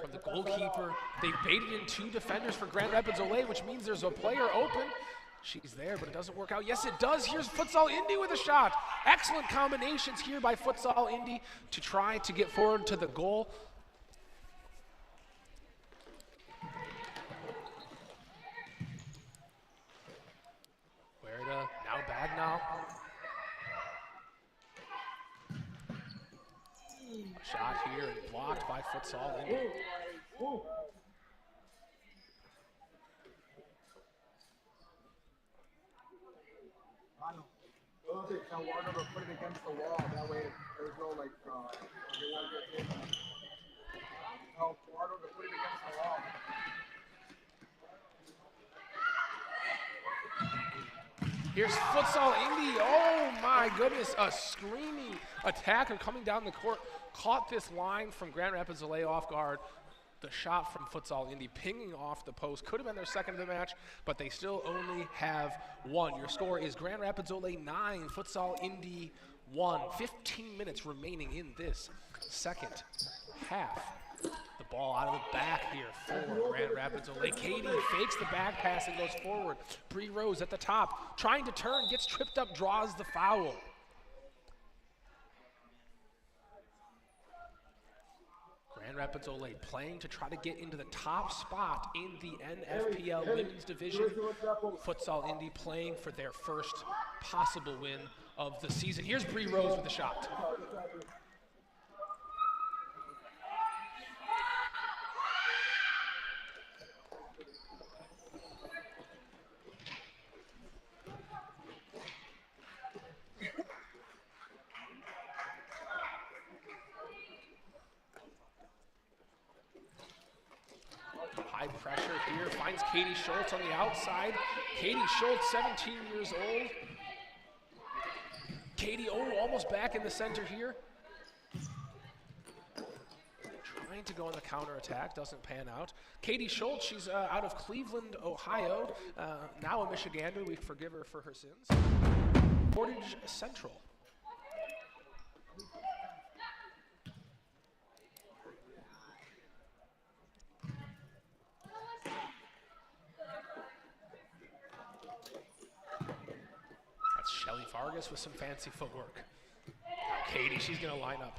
From the goalkeeper, they baited in 2 defenders for Grand Rapids Olay, which means there's a player open. She's there, but it doesn't work out. Yes, it does. Here's Futsal Indy with a shot. Excellent combinations here by Futsal Indy to try to get forward to the goal. Huerta, now Bagnall. A shot here and blocked by Futsal Indy. Tell Warner to put it against the wall. That way there's no like they won't get hit. Tell Warner to put it against the wall. Here's Futsal Indy. Oh my goodness, a screaming attacker coming down the court. Caught this line from Grand Rapids Olay off guard. The shot from Futsal Indy pinging off the post. Could have been their second of the match, but they still only have 1. Your score is Grand Rapids Olay 9, Futsal Indy 1. 15 minutes remaining in this second half. The ball out of the back here for Grand Rapids Olay. Katie fakes the back pass and goes forward. Bree Rose at the top, trying to turn, gets tripped up, draws the foul. Grand Rapids Olay playing to try to get into the top spot in the NFPL Women's Division. Futsal Indy playing for their first possible win of the season. Here's Bree Rose with a shot. High pressure here, finds Katie Schultz on the outside. Katie Schultz, 17 years old. Katie, almost back in the center here. Trying to go on the counterattack, doesn't pan out. Katie Schultz, she's out of Cleveland, Ohio. Now a Michigander, we forgive her for her sins. Portage Central. Shelly Vargas with some fancy footwork. Katie, she's going to line up.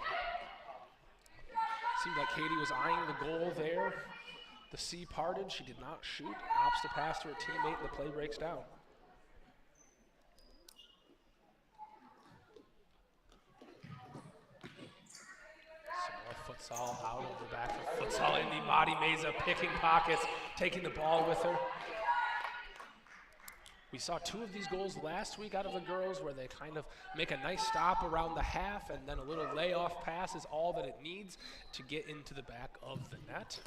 Seemed like Katie was eyeing the goal there. The C parted. She did not shoot. Opts to pass to her teammate, and the play breaks down. Futsal out of the back for Futsal Indy. Madi Meza picking pockets, taking the ball with her. We saw 2 of these goals last week out of the girls where they kind of make a nice stop around the half and then a little layoff pass is all that it needs to get into the back of the net.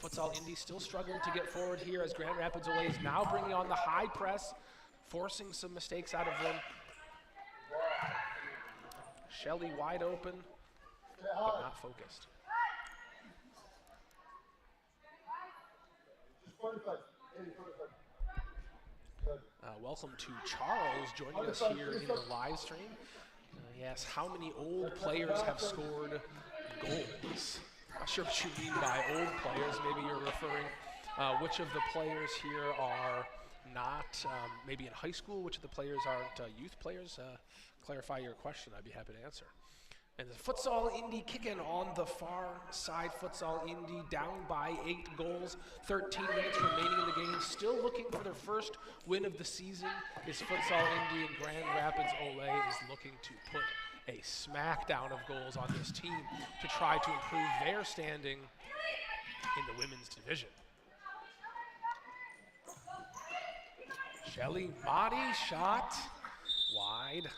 Futsal Indy still struggling to get forward here as Grand Rapids Olay is now bringing on the high press, forcing some mistakes out of them. Shelley wide open, but not focused. Welcome to Charles joining us here in the live stream. He asks, how many old players have scored goals? Not sure what you mean by old players. Maybe you're referring which of the players here are not maybe in high school, which of the players aren't youth players. Clarify your question, I'd be happy to answer. And the Futsal Indy kicking on the far side. Futsal Indy down by 8 goals, 13 minutes remaining in the game. Still looking for their first win of the season is Futsal Indy, and Grand Rapids Olay is looking to put a smackdown of goals on this team to try to improve their standing in the women's division. Shelley Madi shot wide.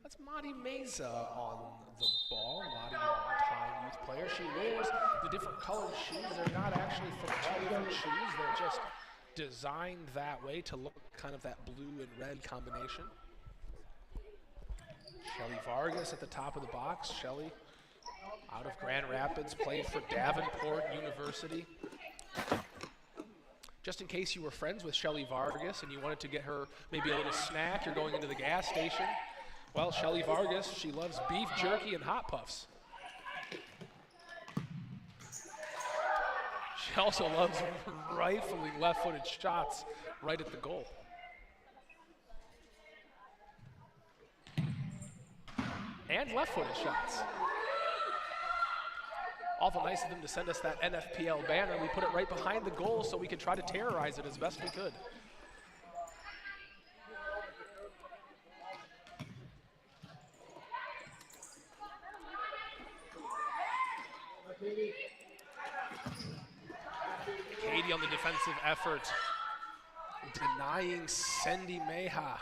That's Madi Meza on the ball. Madi, longtime youth player. She wears the different colored shoes. They're not actually from 2 different shoes. They're just designed that way to look kind of that blue and red combination. Shelley Vargas at the top of the box. Shelley out of Grand Rapids, played for Davenport University. Just in case you were friends with Shelley Vargas and you wanted to get her maybe a little snack, you're going into the gas station. Well, Shelley Vargas, she loves beef jerky and hot puffs. She also loves rifling left-footed shots right at the goal. And left-footed shots. Awful nice of them to send us that NFPL banner. We put it right behind the goal so we could try to terrorize it as best we could. Katie on the defensive effort, denying Cindy Meha.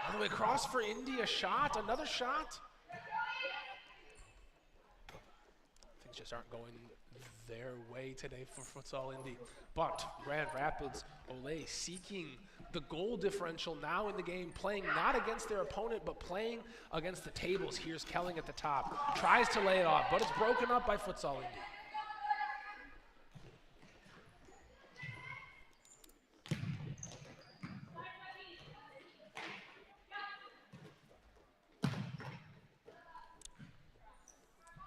All the way across for Indy, a shot, another shot. Things just aren't going their way today for Futsal Indy. But Grand Rapids Olay seeking the goal differential now in the game, playing not against their opponent, but playing against the tables. Here's Kelling at the top. Tries to lay it off, but it's broken up by Futsal Indy.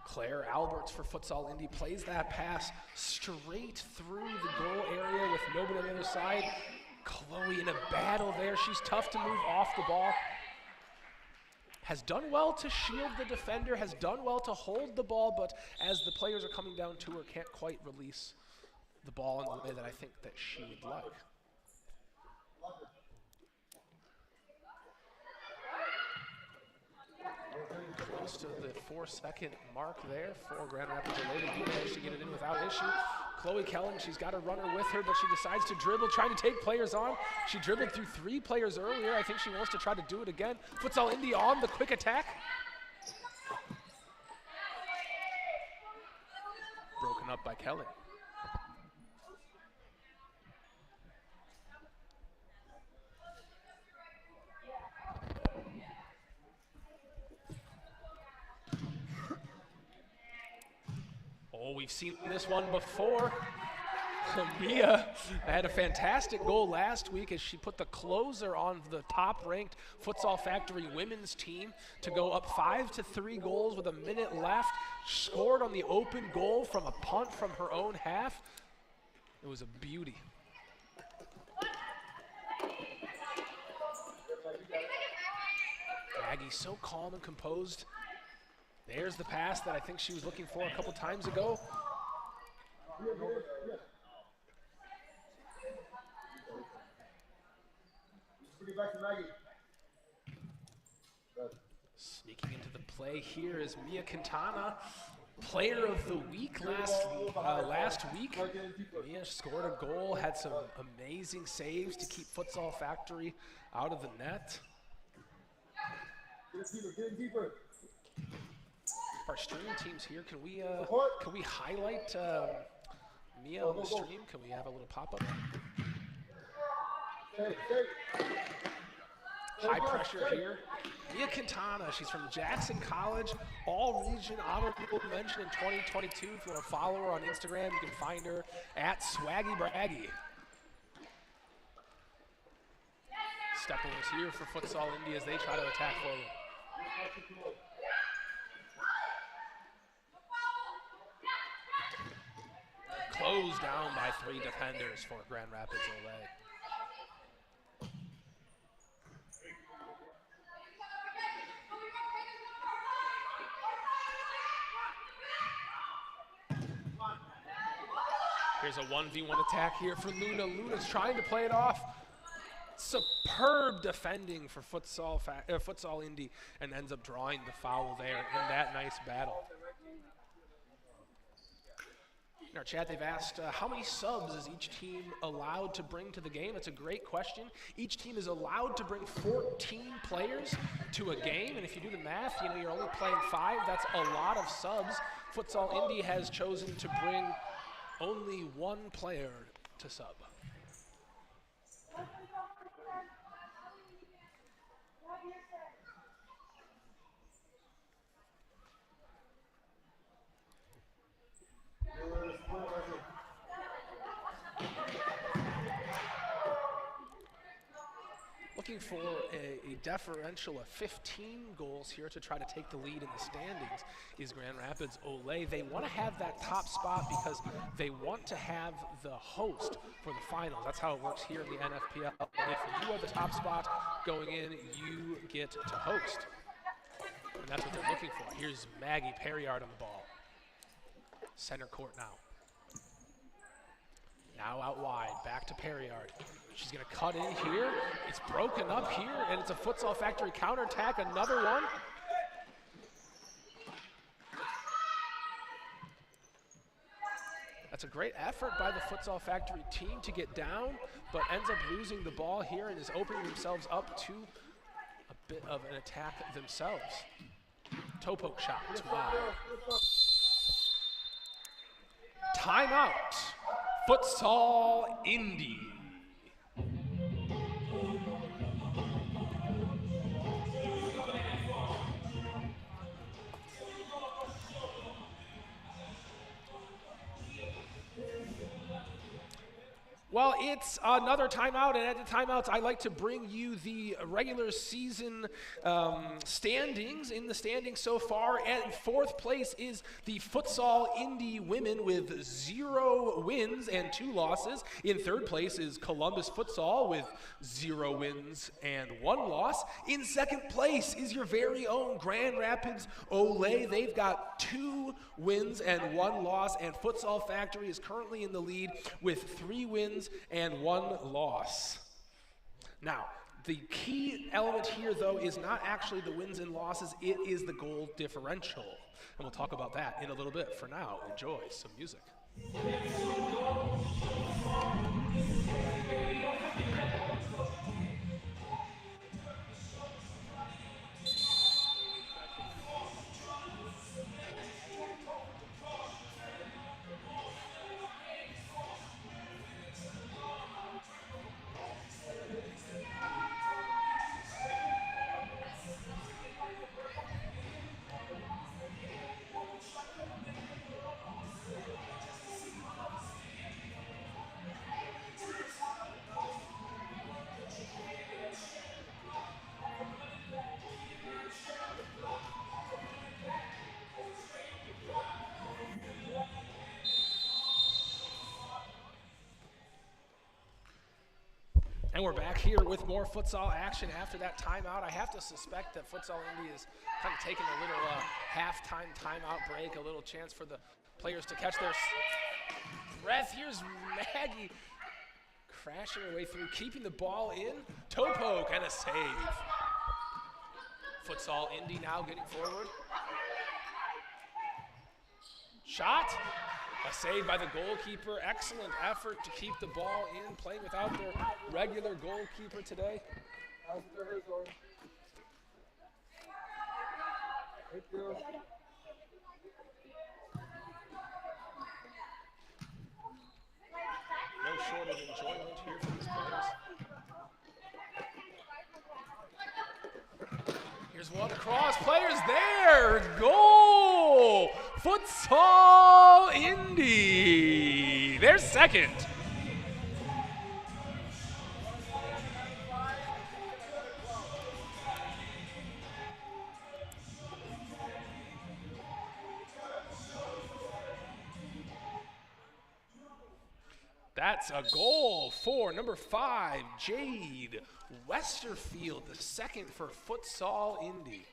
Claire Alberts for Futsal Indy plays that pass straight through the goal area with nobody on the other side. Chloe in a battle there. She's tough to move off the ball. Has done well to shield the defender, has done well to hold the ball, but as the players are coming down to her, can't quite release the ball in the way that I think that she would like. Close to the 4-second mark there for Grand Rapids Olay. They managed to get it in without issue. Chloe Kelling, she's got a runner with her, but she decides to dribble, trying to take players on. She dribbled through 3 players earlier. I think she wants to try to do it again. Futsal Indy on the quick attack. Broken up by Kelling. Oh, we've seen this one before. Mia had a fantastic goal last week as she put the closer on the top-ranked Futsal Factory women's team to go up 5-3 goals with a minute left. Scored on the open goal from a punt from her own half. It was a beauty. Maggie so calm and composed. There's the pass that I think she was looking for a couple times ago. Put it back to Maggie. Good. Sneaking into the play here is Mia Quintana, player of the week last week. Mia scored a goal, had some amazing saves to keep Futsal Factory out of the net. Get deeper. Our stream teams here, can we highlight Mia on the stream? Can we have a little pop-up? High pressure here. Mia Quintana, she's from Jackson College, all-region honorable mention in 2022. If you want to follow her on Instagram, you can find her at Swaggy Braggy. Step-overs here for Futsal Indy as they try to attack forward. Closed down by 3 defenders for Grand Rapids Olay. Here's a 1v1 attack here for Luna. Luna's trying to play it off. Superb defending for Futsal Indy, and ends up drawing the foul there in that nice battle. In our chat, they've asked how many subs is each team allowed to bring to the game? It's a great question. Each team is allowed to bring 14 players to a game, and if you do the math, you're only playing 5. That's a lot of subs. Futsal Indy has chosen to bring only 1 player to sub. Looking for a differential of 15 goals here to try to take the lead in the standings is Grand Rapids Olay. They want to have that top spot because they want to have the host for the finals. That's how it works here in the NFPL. If you are the top spot going in, you get to host. And that's what they're looking for. Here's Maggie Perriard on the ball. Center court now. Now out wide, back to Perriard. She's going to cut in here. It's broken up here, and it's a Futsal Factory counterattack. Another one. That's a great effort by the Futsal Factory team to get down, but ends up losing the ball here and is opening themselves up to a bit of an attack themselves. Toe poke shot. It's wide. Timeout. Futsal Indy. Well, it's another timeout, and at the timeouts, I like to bring you the regular season standings. In the standings so far, at 4th place is the Futsal Indy women with 0 wins and 2 losses. In 3rd place is Columbus Futsal with 0 wins and 1 loss. In 2nd place is your very own Grand Rapids Olay. They've got 2 wins and 1 loss, and Futsal Factory is currently in the lead with 3 wins and 1 loss. Now, the key element here, though, is not actually the wins and losses, it is the goal differential. And we'll talk about that in a little bit. For now, enjoy some music. And we're back here with more futsal action after that timeout. I have to suspect that Futsal Indy is kind of taking a little halftime timeout break, a little chance for the players to catch their breath. Here's Maggie crashing her way through, keeping the ball in. Toe poke and a save. Futsal Indy now getting forward. Shot. A save by the goalkeeper. Excellent effort to keep the ball in, playing without their regular goalkeeper today. Thank you. No short of enjoyment here for these players. Here's one across. Players there. Goal! Futsal Indy. They're second. That's a goal for number 5, Jade Westerfield, the second for Futsal Indy.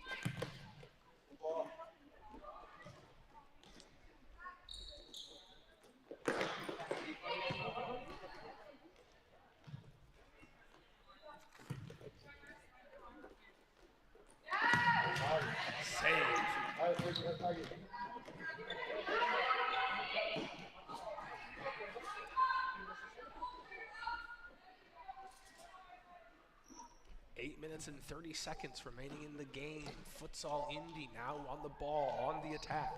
Save. 8 minutes and 30 seconds remaining in the game. Futsal Indy now on the ball, on the attack.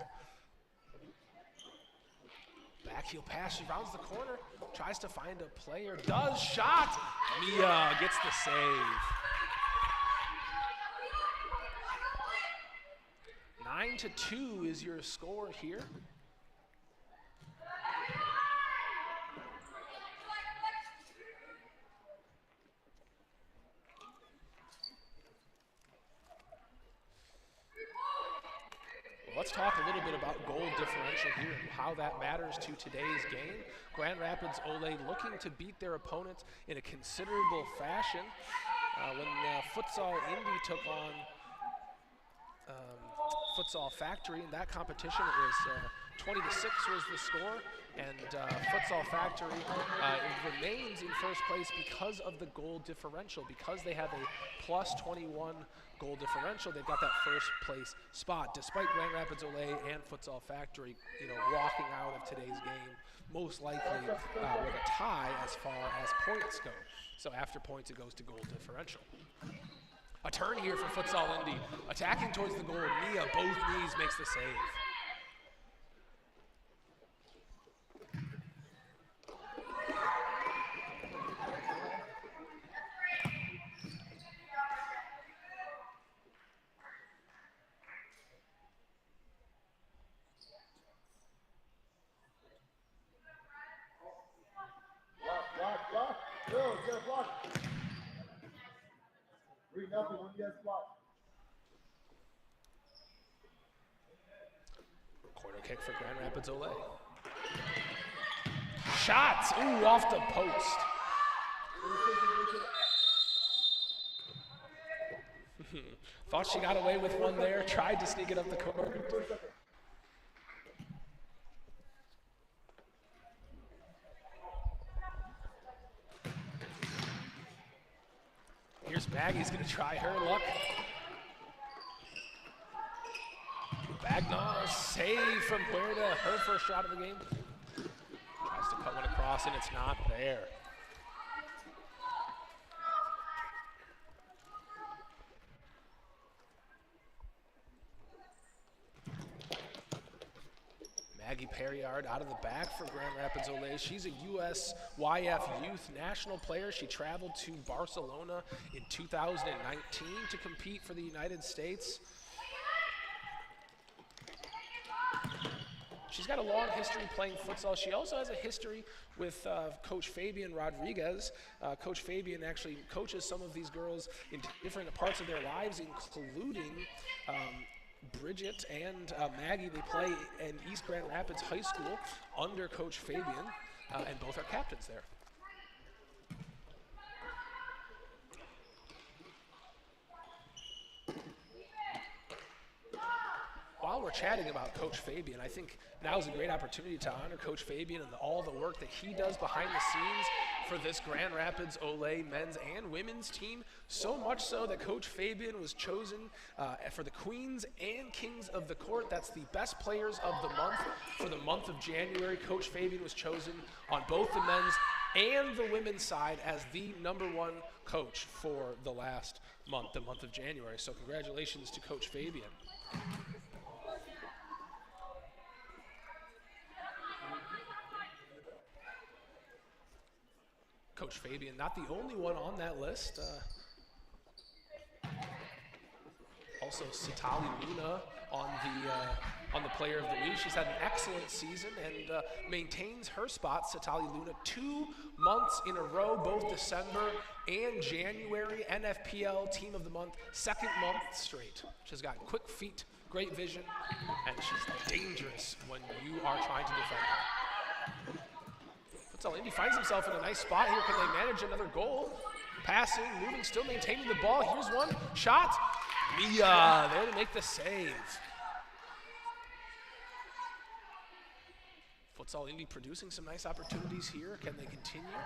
Backheel pass, she rounds the corner, tries to find a player, does, shot! Mia gets the save. 9-2 is your score here. Let's talk a little bit about goal differential here and how that matters to today's game. Grand Rapids Ole looking to beat their opponents in a considerable fashion. When Futsal Indy took on Futsal Factory in that competition, it was 20-6 was the score, and Futsal Factory remains in first place because of the goal differential. Because they have a plus 21 goal differential, they've got that first place spot, despite Grand Rapids Ole and Futsal Factory, walking out of today's game most likely with a tie as far as points go. So after points, it goes to goal differential. A turn here for Futsal Indy, attacking towards the goal. Mia, both knees, makes the save. Corner kick for Grand Rapids Ole. Shots! Ooh, off the post. Thought she got away with one there, tried to sneak it up the court. Here's Maggie's gonna try her luck. Bagnaw, save from Huerta, her first shot of the game. Tries to cut one across and it's not there. Maggie Perriard out of the back for Grand Rapids Ole. She's a USYF Youth National player. She traveled to Barcelona in 2019 to compete for the United States. She's got a long history playing futsal. She also has a history with Coach Fabian Rodriguez. Coach Fabian actually coaches some of these girls in different parts of their lives, including Bridget and Maggie. They play in East Grand Rapids High School under Coach Fabian, and both are captains there. While we're chatting about Coach Fabian, I think now is a great opportunity to honor Coach Fabian and all the work that he does behind the scenes for this Grand Rapids Olay men's and women's team. So much so that Coach Fabian was chosen for the Queens and Kings of the Court. That's the best players of the month for the month of January. Coach Fabian was chosen on both the men's and the women's side as the #1 coach for the last month, the month of January. So congratulations to Coach Fabian. Coach Fabian, not the only one on that list. Also, Satali Luna on the Player of the Week. She's had an excellent season and maintains her spot. Satali Luna, 2 months in a row, both December and January. NFPL Team of the Month, 2nd month straight. She's got quick feet, great vision, and she's dangerous when you are trying to defend her. Futsal Indy finds himself in a nice spot here. Can they manage another goal? Passing, moving, still maintaining the ball. Here's one shot. Mia there to make the save. Futsal Indy producing some nice opportunities here. Can they continue? No.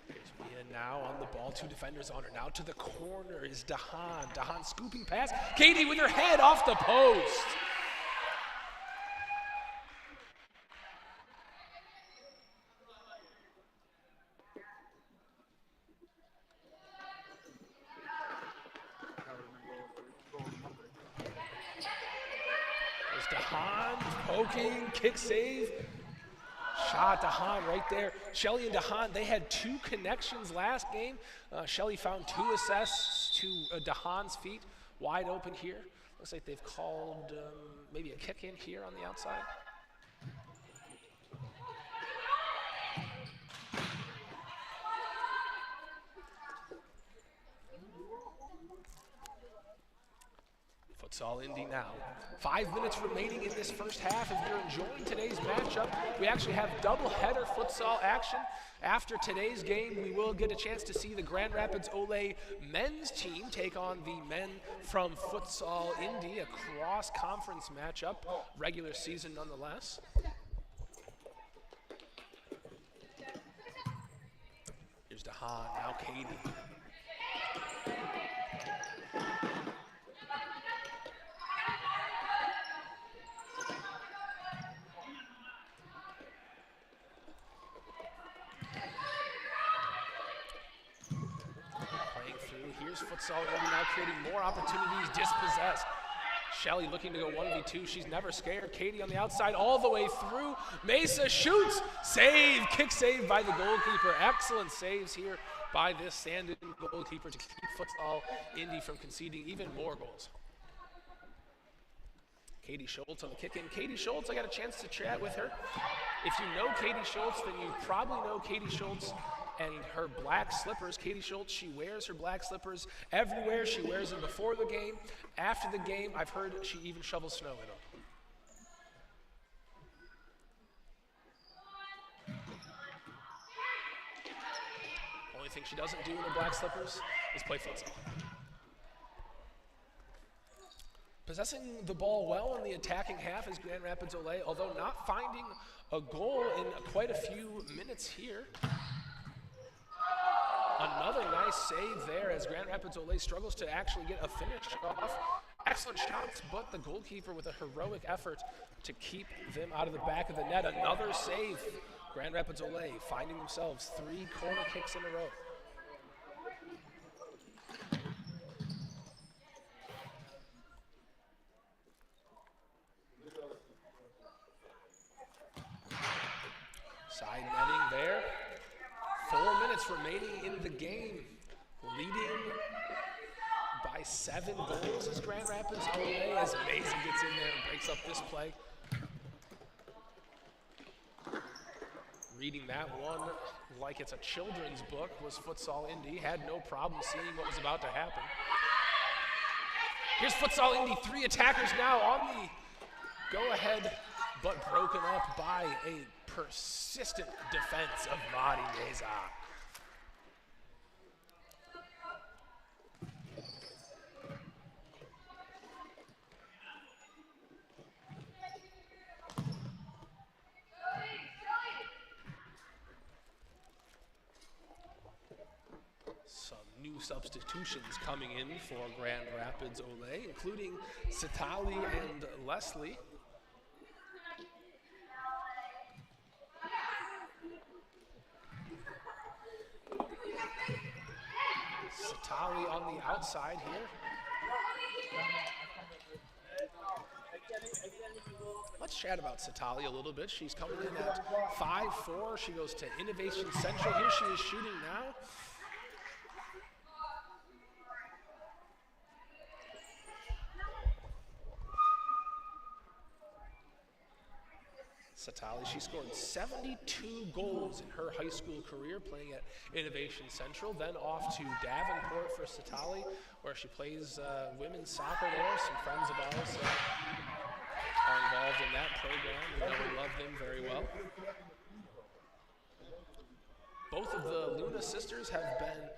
Here's Mia now on the ball. 2 defenders on her. Now to the corner is Dahan. Dahan scooping pass. Katie with her head off the post. Poking, kick save, shot. Dahan right there. Shelly and Dahan, they had 2 connections last game. Shelly found 2 assists to Dahan's feet, wide open here. Looks like they've called maybe a kick in here on the outside. Futsal Indy now. 5 minutes remaining in this first half. If you're enjoying today's matchup, we actually have double-header futsal action. After today's game, we will get a chance to see the Grand Rapids Olay men's team take on the men from Futsal Indy, a cross-conference matchup, regular season nonetheless. Here's Dahan, now Katie. Futsal Indy now creating more opportunities, dispossessed. Shelly looking to go 1v2. She's never scared. Katie on the outside all the way through. Mesa shoots. Save. Kick save by the goalkeeper. Excellent saves here by this Sandon goalkeeper to keep Futsal Indy from conceding even more goals. Katie Schultz on the kick in. Katie Schultz, I got a chance to chat with her. If you know Katie Schultz, then you probably know Katie Schultz and her black slippers. Katie Schultz, she wears her black slippers everywhere. She wears them before the game, after the game. I've heard she even shovels snow in them. Only thing she doesn't do in the black slippers is play futsal. Possessing the ball well in the attacking half is Grand Rapids Olay, although not finding a goal in quite a few minutes here. Another nice save there as Grand Rapids Olay struggles to actually get a finish off. Excellent shots, but the goalkeeper with a heroic effort to keep them out of the back of the net. Another save. Grand Rapids Olay finding themselves 3 corner kicks in a row. Side netting there. 4 minutes remaining in the game. Leading by 7 goals is Grand Rapids Olay as Mason gets in there and breaks up this play. Reading that one like it's a children's book was Futsal Indy. Had no problem seeing what was about to happen. Here's Futsal Indy, 3 attackers now on the go ahead, but broken up by a persistent defense of Madi Meza. Some new substitutions coming in for Grand Rapids Olay, including Satali and Leslie. Satali on the outside here. Let's chat about Satali a little bit. She's coming in at 5'4". She goes to Innovation Central. Here she is shooting now. Satali, she scored 72 goals in her high school career playing at Innovation Central, then off to Davenport for Satali, where she plays women's soccer there. Some friends of ours are involved in that program. We know and love them very well. Both of the Luna sisters have been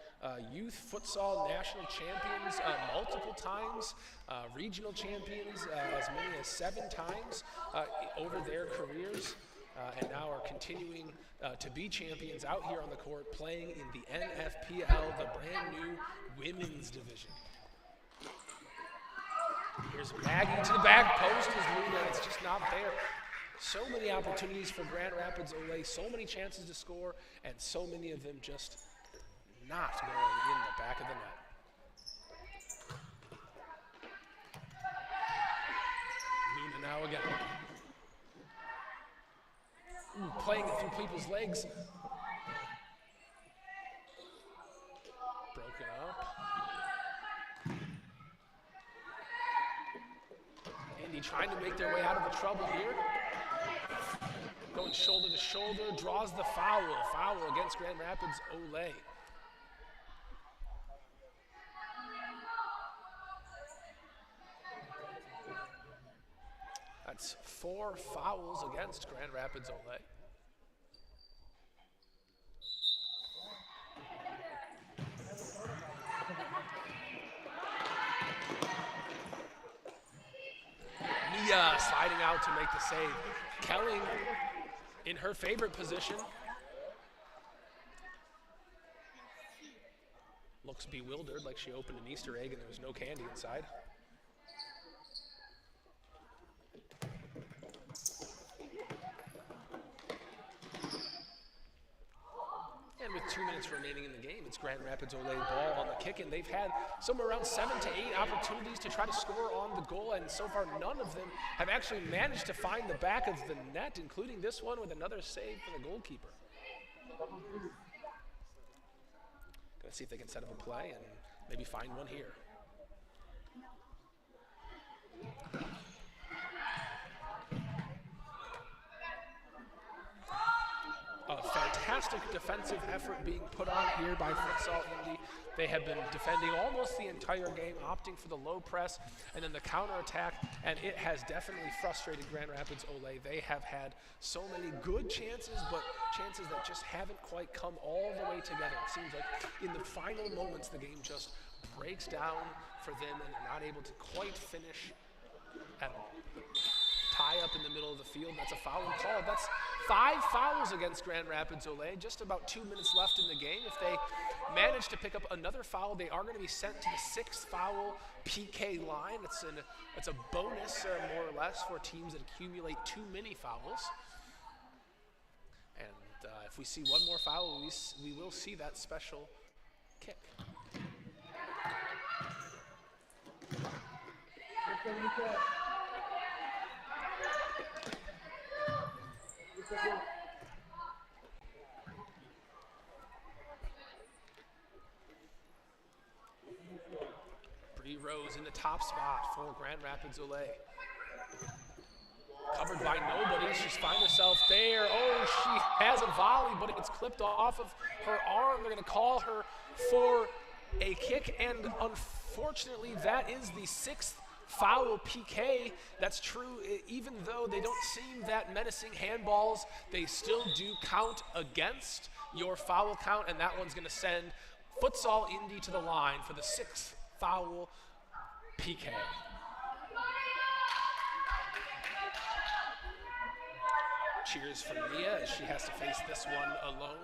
youth futsal national champions multiple times, regional champions as many as 7 times over their careers, and now are continuing to be champions out here on the court playing in the NFPL, the brand new women's division. Here's Maggie to the back post as Luna, it's just not there. So many opportunities for Grand Rapids Olay, so many chances to score, and so many of them just not going in the back of the net. Luna now again. Ooh, playing it through people's legs. Broken up. Indy trying to make their way out of the trouble here. Going shoulder to shoulder, draws the foul. Foul against Grand Rapids Olay. That's 4 fouls against Grand Rapids Olay. Mia sliding out to make the save. Kelling in her favorite position. Looks bewildered, like she opened an Easter egg and there was no candy inside. And with 2 minutes remaining in the game, it's Grand Rapids Olay ball on the kick, and they've had somewhere around 7 to 8 opportunities to try to score on the goal, and so far none of them have actually managed to find the back of the net, including this one with another save for the goalkeeper. Gonna see if they can set up a play and maybe find one here. A fantastic defensive effort being put on here by Futsal Indy. They have been defending almost the entire game, opting for the low press and then the counterattack, and it has definitely frustrated Grand Rapids Olay. They have had so many good chances, but chances that just haven't quite come all the way together. It seems like in the final moments, the game just breaks down for them, and they're not able to quite finish at all. Tie up in the middle of the field. That's a foul call. That's 5 fouls against Grand Rapids Olay. Just about 2 minutes left in the game. If they manage to pick up another foul, they are going to be sent to the 6th foul PK line. It's a bonus, more or less, for teams that accumulate too many fouls. And if we see one more foul, we will see that special kick. Bree Rose in the top spot for Grand Rapids Olay. Covered by nobody. She's found herself there. Oh, she has a volley, but it's clipped off of her arm. They're going to call her for a kick, and unfortunately, that is the 6th foul PK. That's true, even though they don't seem that menacing handballs, they still do count against your foul count, and that one's going to send Futsal Indy to the line for the 6th foul PK. Cheers for Mia as she has to face this one alone.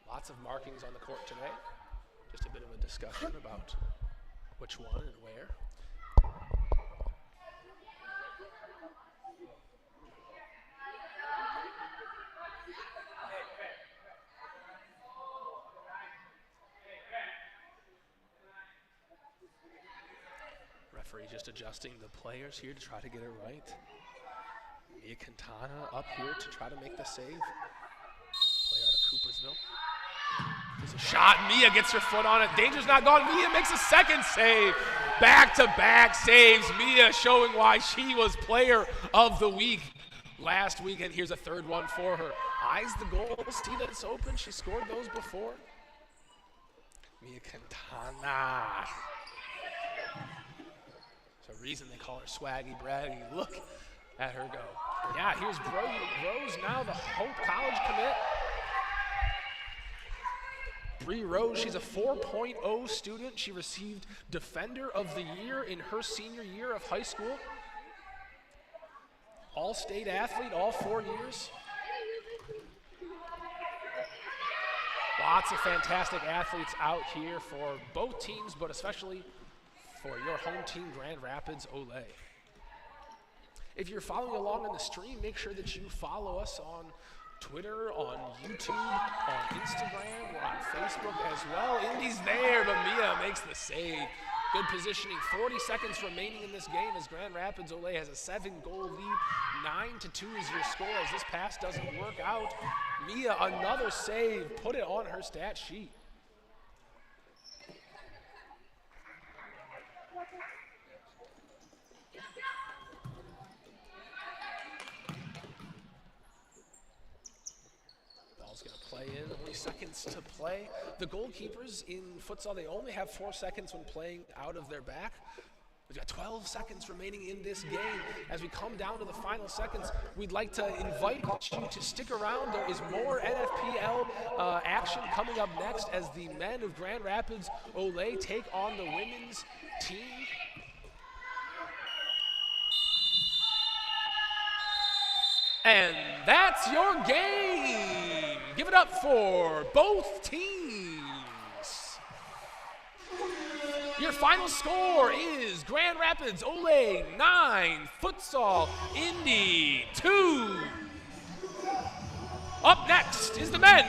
Lots of markings on the court today. Just a bit of a discussion about which one and where. Referee just adjusting the players here to try to get it right. Mia Quintana up here to try to make the save. Player out of Coopersville. There's a shot. Mia gets her foot on it. Danger's not gone. Mia makes a second save. Back-to-back saves. Mia showing why she was player of the week last week. And here's a third one for her. Eyes the goal. See that it's open. She scored those before. Mia Quintana. There's a reason they call her Swaggy Braggy. Look at her go. Yeah, here's Rose now, the Hope College commit. Bree Rose, she's a 4.0 student. She received Defender of the Year in her senior year of high school. All-state athlete, all 4 years. Lots of fantastic athletes out here for both teams, but especially for your home team, Grand Rapids Olay. If you're following along on the stream, make sure that you follow us on Twitter, on YouTube, on Instagram, we're on Facebook as well. Indy's there, but Mia makes the save. Good positioning. 40 seconds remaining in this game as Grand Rapids Olay has a 7-goal lead. 9-2 is your score as this pass doesn't work out. Mia, another save. Put it on her stat sheet. Only seconds to play. The goalkeepers in futsal, they only have 4 seconds when playing out of their back. We've got 12 seconds remaining in this game. As we come down to the final seconds, we'd like to invite you to stick around. There is more NFPL action coming up next as the men of Grand Rapids Olay take on the women's team. And that's your game. Give it up for both teams. Your final score is Grand Rapids Olay 9, Futsal Indy 2. Up next is the men.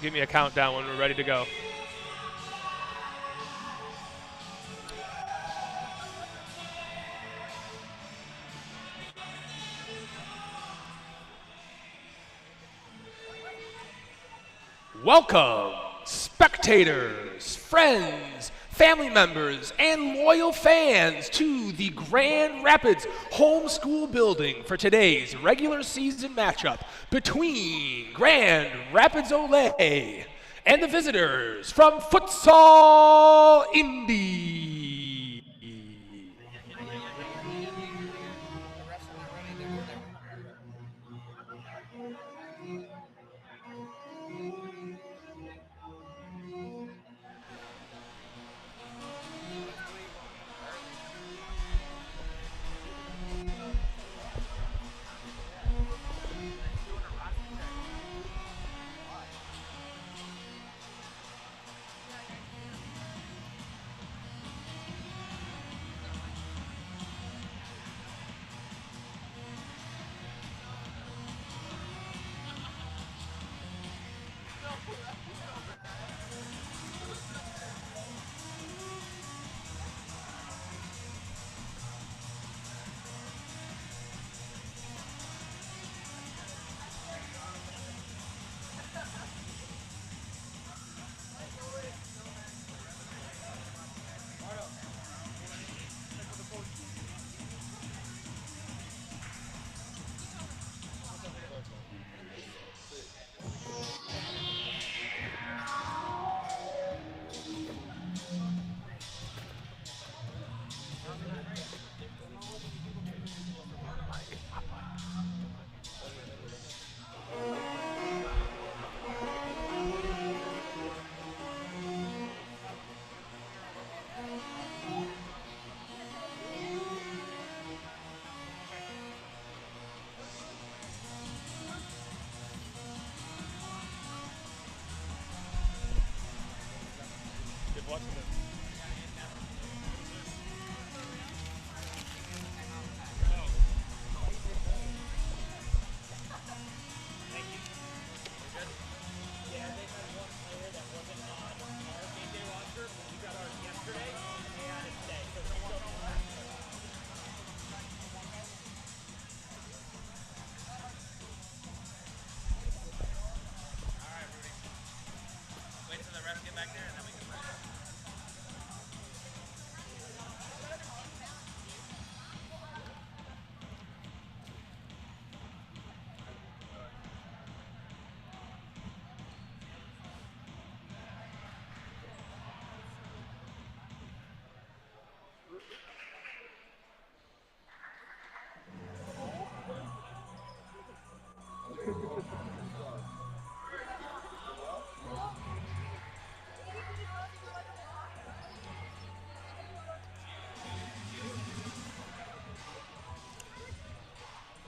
give me a countdown when we're ready to go. Welcome, spectators, friends, family members, and loyal fans to the Grand Rapids Homeschool Building for today's regular season matchup between Grand Rapids Olay and the visitors from Futsal Indy.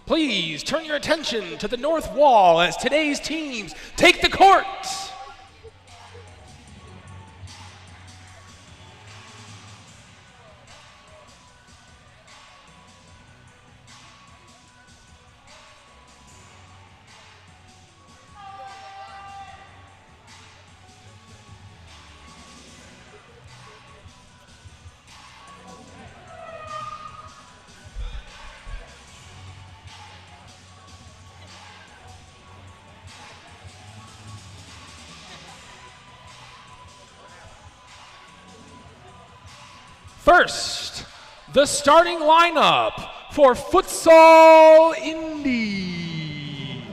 Please turn your attention to the north wall as today's teams take the court. First, the starting lineup for Futsal Indy.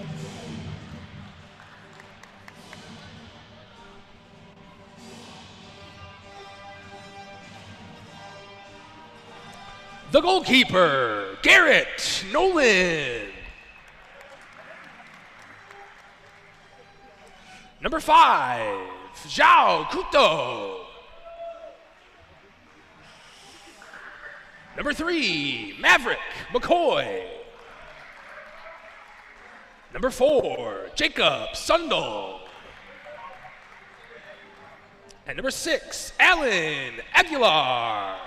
The goalkeeper, Garrett Nolan. Number 5, Zhao Kuto. Number 3, Maverick McCoy. Number 4, Jacob Sundal. And number 6, Alan Aguilar.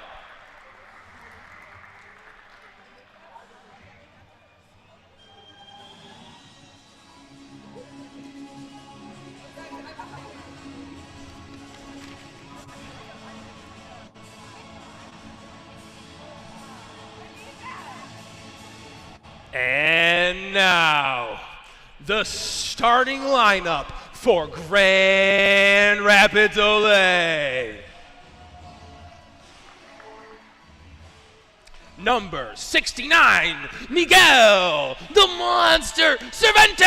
And now, the starting lineup for Grand Rapids Ole. Number 69, Miguel, the Monster Cervantes.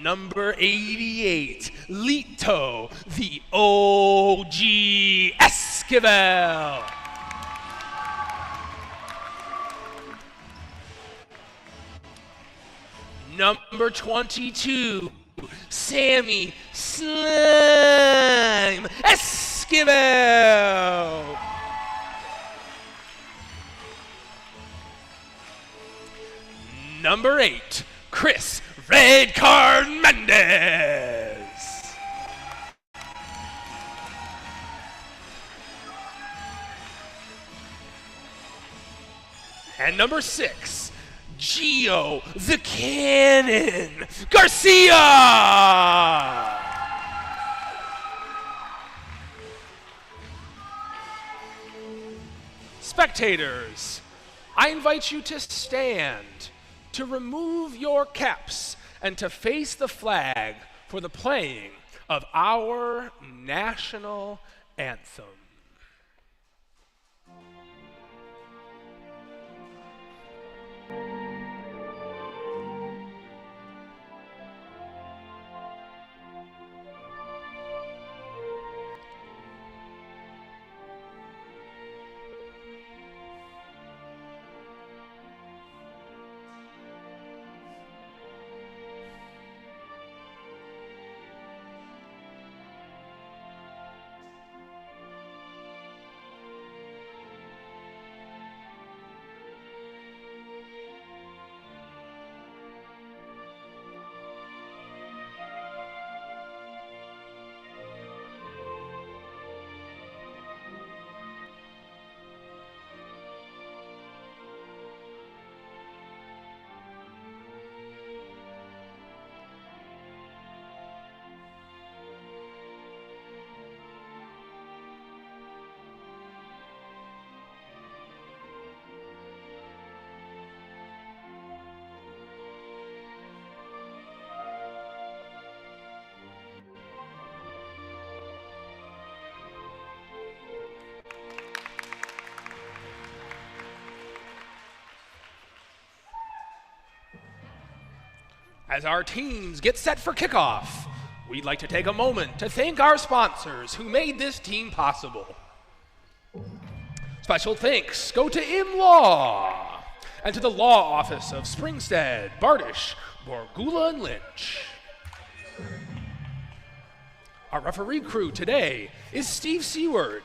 Number 88, Lito, the OG Esquivel. Number 22, Sammy Slime Esquivel. Number 8, Chris Red Card Mendez. And number 6, Gio the Cannon Garcia. Spectators, I invite you to stand, to remove your caps, and to face the flag for the playing of our national anthem. As our teams get set for kickoff, we'd like to take a moment to thank our sponsors who made this team possible. Special thanks go to ImLaw and to the law office of Springstead, Bardish, Borgula, and Lynch. Our referee crew today is Steve Seward,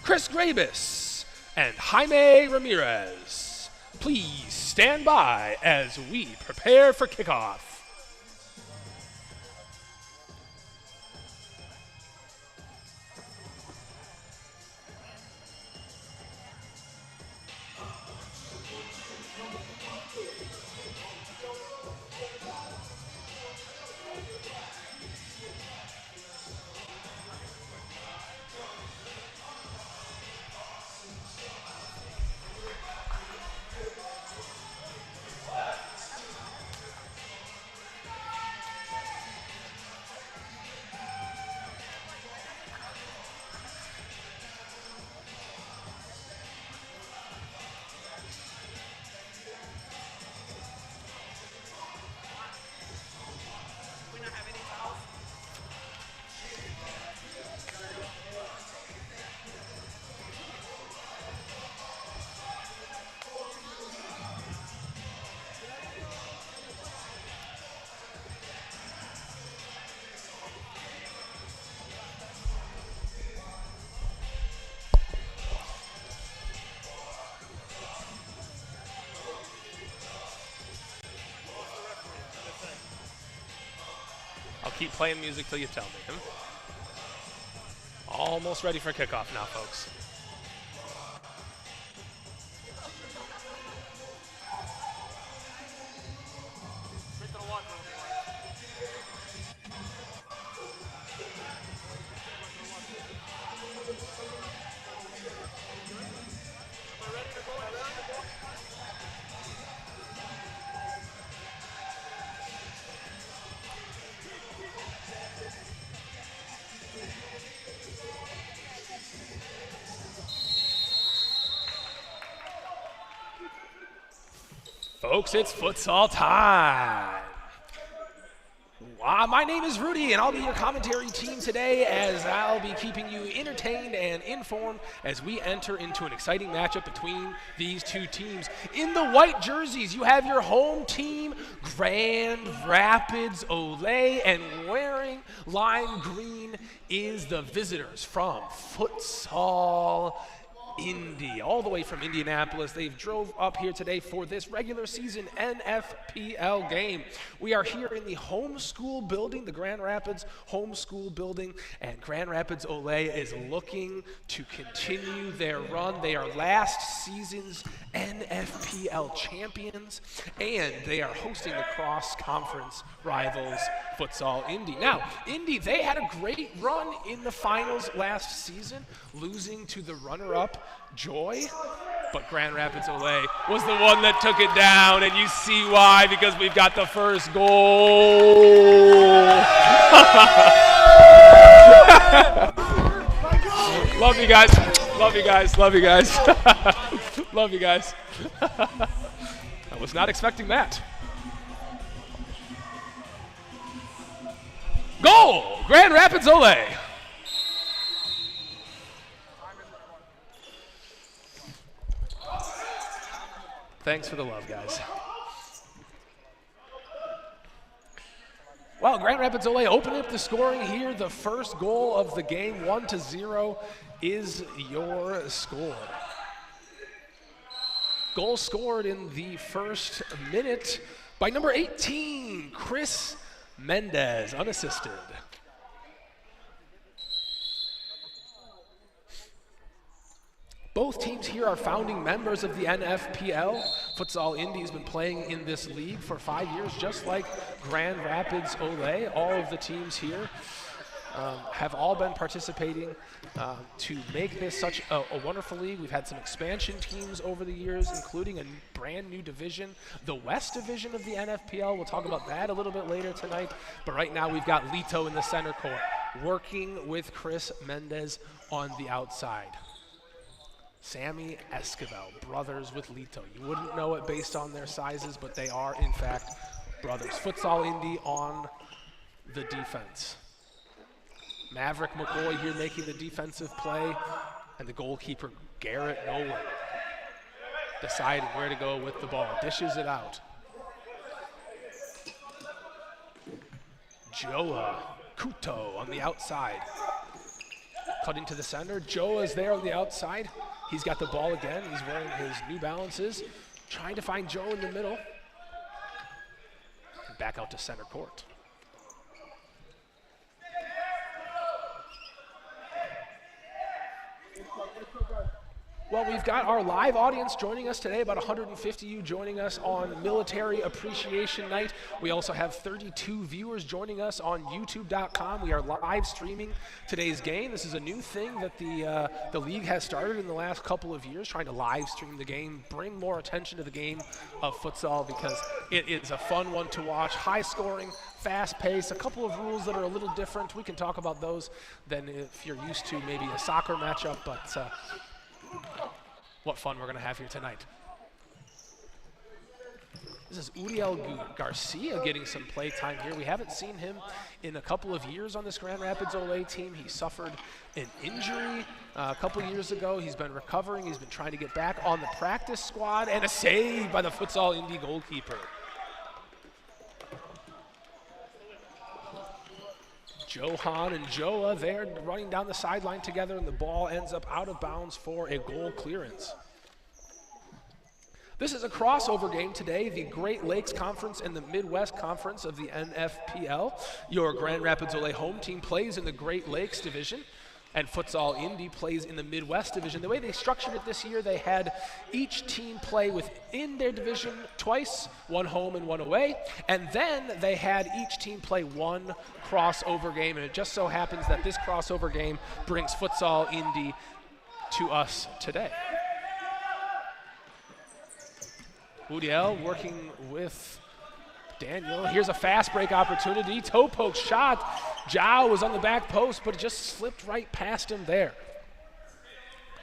Chris Grabus, and Jaime Ramirez. Please stand by as we prepare for kickoff. I'll keep playing music till you tell me. Almost ready for kickoff now, folks. folks, it's futsal time. My name is Rudy, and I'll be your commentary team today as I'll be keeping you entertained and informed as we enter into an exciting matchup between these two teams. In the white jerseys, you have your home team, Grand Rapids Olay, and wearing lime green is the visitors from Futsal Indy, all the way from Indianapolis. They've drove up here today for this regular season NFPL game. We are here in the home school building, the Grand Rapids home school building, and Grand Rapids Olay is looking to continue their run. They are last season's NFPL champions, and they are hosting the cross-conference rivals Futsal Indy. Now, Indy, they had a great run in the finals last season, losing to the runner-up Joy, but Grand Rapids Olay was the one that took it down, and you see why, because we've got the first goal. Love you guys. Love you guys. Love you guys. Love you guys. I was not expecting that. Goal! Grand Rapids Olay. Thanks for the love, guys. Well, Grand Rapids Olay opening up the scoring here. The first goal of the game, 1-0, is your score. Goal scored in the first minute by number 18, Chris Mendez, unassisted. Both teams here are founding members of the NFPL. Futsal Indy has been playing in this league for 5 years, just like Grand Rapids Olay. All of the teams here have all been participating to make this such a wonderful league. We've had some expansion teams over the years, including a brand new division, the West Division of the NFPL. We'll talk about that a little bit later tonight. But right now we've got Lito in the center court, working with Chris Mendez on the outside. Sammy Esquivel, brothers with Lito. You wouldn't know it based on their sizes, but they are, in fact, brothers. Futsal Indy on the defense. Maverick McCoy here making the defensive play, and the goalkeeper, Garrett Nolan, deciding where to go with the ball. Dishes it out. Joa Kuto on the outside. Cutting to the center. Joa is there on the outside. He's got the ball again. He's wearing his New Balances. Trying to find Joe in the middle. And back out to center court. Well, we've got our live audience joining us today, about 150 of you joining us on Military Appreciation Night. We also have 32 viewers joining us on YouTube.com. We are live streaming today's game. This is a new thing that the league has started in the last couple of years, trying to live stream the game, bring more attention to the game of futsal, because it is a fun one to watch. High scoring, fast pace, a couple of rules that are a little different. We can talk about those than if you're used to maybe a soccer matchup, but what fun we're going to have here tonight. This is Uriel Garcia getting some play time here. We haven't seen him in a couple of years on this Grand Rapids Olay team. He suffered an injury a couple years ago. He's been recovering. He's been trying to get back on the practice squad, and a save by the Futsal Indy goalkeeper. Johan and Joa, they're running down the sideline together, and the ball ends up out of bounds for a goal clearance. This is a crossover game today, the Great Lakes Conference and the Midwest Conference of the NFPL. Your Grand Rapids Olay home team plays in the Great Lakes Division, and Futsal Indy plays in the Midwest Division. The way they structured it this year, they had each team play within their division twice, one home and one away, and then they had each team play one crossover game, and it just so happens that this crossover game brings Futsal Indy to us today. Udiel working with Daniel. Here's a fast break opportunity. Toe poke shot. Zhao was on the back post, but it just slipped right past him there.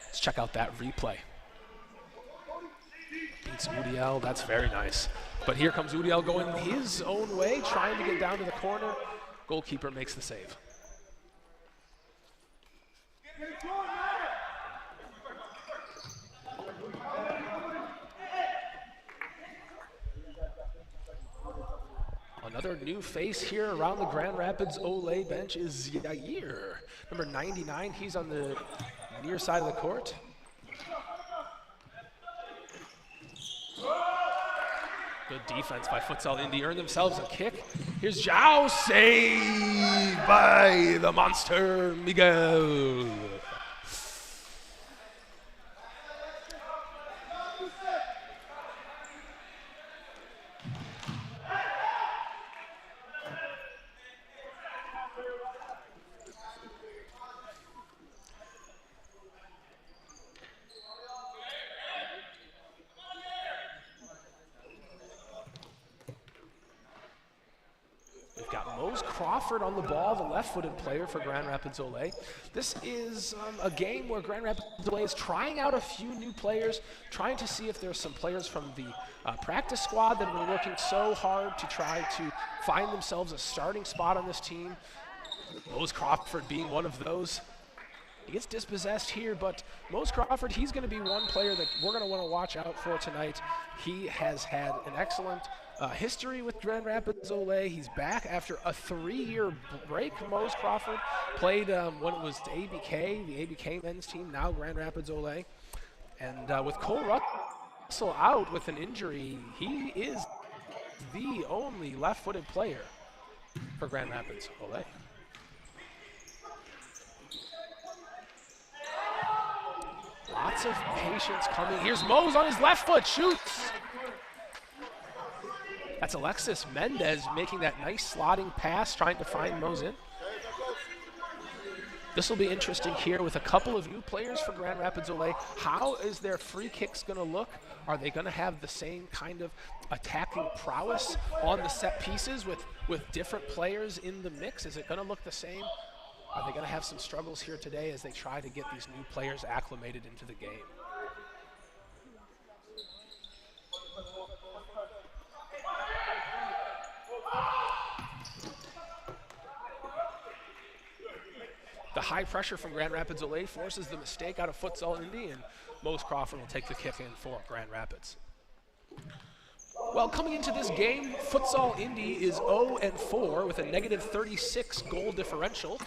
Let's check out that replay. defense. Udiel, that's very nice. But here comes Udiel going his own way, trying to get down to the corner. Goalkeeper makes the save. Another new face here around the Grand Rapids Olay bench is Yair, number 99. He's on the near side of the court. Good defense by Futsal Indy. Earn themselves a kick. Here's Zhao, saved by the monster Miguel. On the ball, the left-footed player for Grand Rapids Olay. This is a game where Grand Rapids Olay is trying out a few new players, trying to see if there's some players from the practice squad that have been working so hard to try to find themselves a starting spot on this team. Mose Crawford being one of those. He gets dispossessed here, but Mose Crawford, he's going to be one player that we're going to want to watch out for tonight. He has had an excellent history with Grand Rapids Olay. He's back after a 3-year break. Mose Crawford played when it was ABK, the ABK men's team, now Grand Rapids Olay. And with Cole Russell out with an injury, he is the only left-footed player for Grand Rapids Olay. Lots of patience coming. Here's Mose on his left foot, shoots. That's Alexis Mendez making that nice slotting pass, trying to find Mose in. This will be interesting here with a couple of new players for Grand Rapids Olay. How is their free kicks going to look? Are they going to have the same kind of attacking prowess on the set pieces with different players in the mix? Is it going to look the same? Are they going to have some struggles here today as they try to get these new players acclimated into the game? The high pressure from Grand Rapids Olay forces the mistake out of Futsal Indy, and Mose Crawford will take the kick in for Grand Rapids. Well, coming into this game, Futsal Indy is 0-4 with a negative 36 goal differential.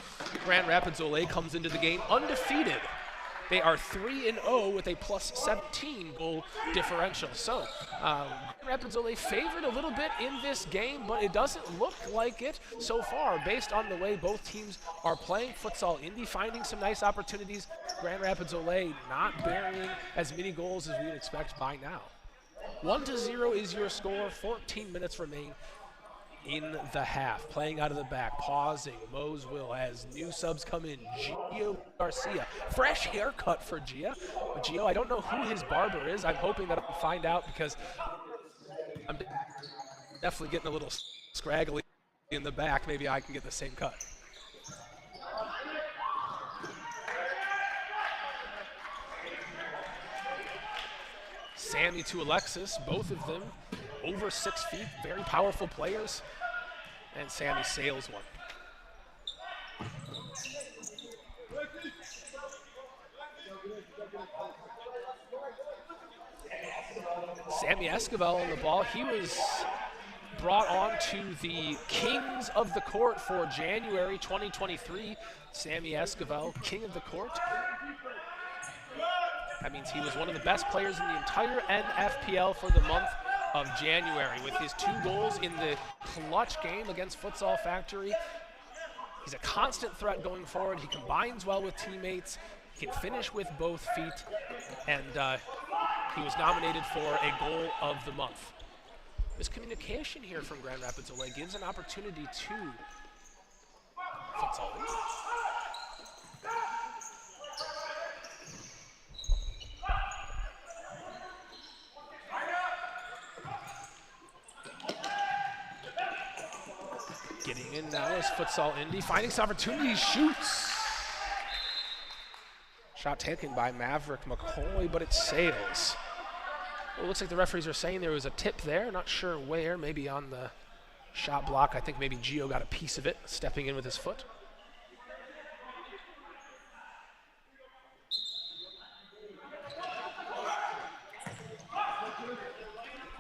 Grand Rapids Olay comes into the game undefeated. They are 3-0 with a plus 17 goal differential. So, Grand Rapids Olay favored a little bit in this game, but it doesn't look like it so far based on the way both teams are playing. Futsal Indy finding some nice opportunities. Grand Rapids Olay not burying as many goals as we would expect by now. 1-0 is your score. 14 minutes remain in the half. Playing out of the back, pausing. Mose will as new subs come in. Gio Garcia. Fresh haircut for Gio. I don't know who his barber is. I'm hoping that I'll find out because I'm definitely getting a little scraggly in the back. Maybe I can get the same cut. Sammy to Alexis, both of them over 6 feet, very powerful players, and Sammy sails one. Sammy Esquivel on the ball. He was brought on to the Kings of the Court for January 2023. Sammy Esquivel, King of the Court. That means he was one of the best players in the entire NFPL for the month of January with his 2 goals in the clutch game against Futsal Factory. He's a constant threat going forward. He combines well with teammates. He can finish with both feet. And he was nominated for a goal of the month. This communication here from Grand Rapids Olay gives an opportunity to Futsal. Getting in now is Futsal Indy, finding some opportunities, shoots. Shot taken by Maverick McCoy, but it sails. Well, it looks like the referees are saying there was a tip there. Not sure where. Maybe on the shot block. I think maybe Gio got a piece of it, stepping in with his foot.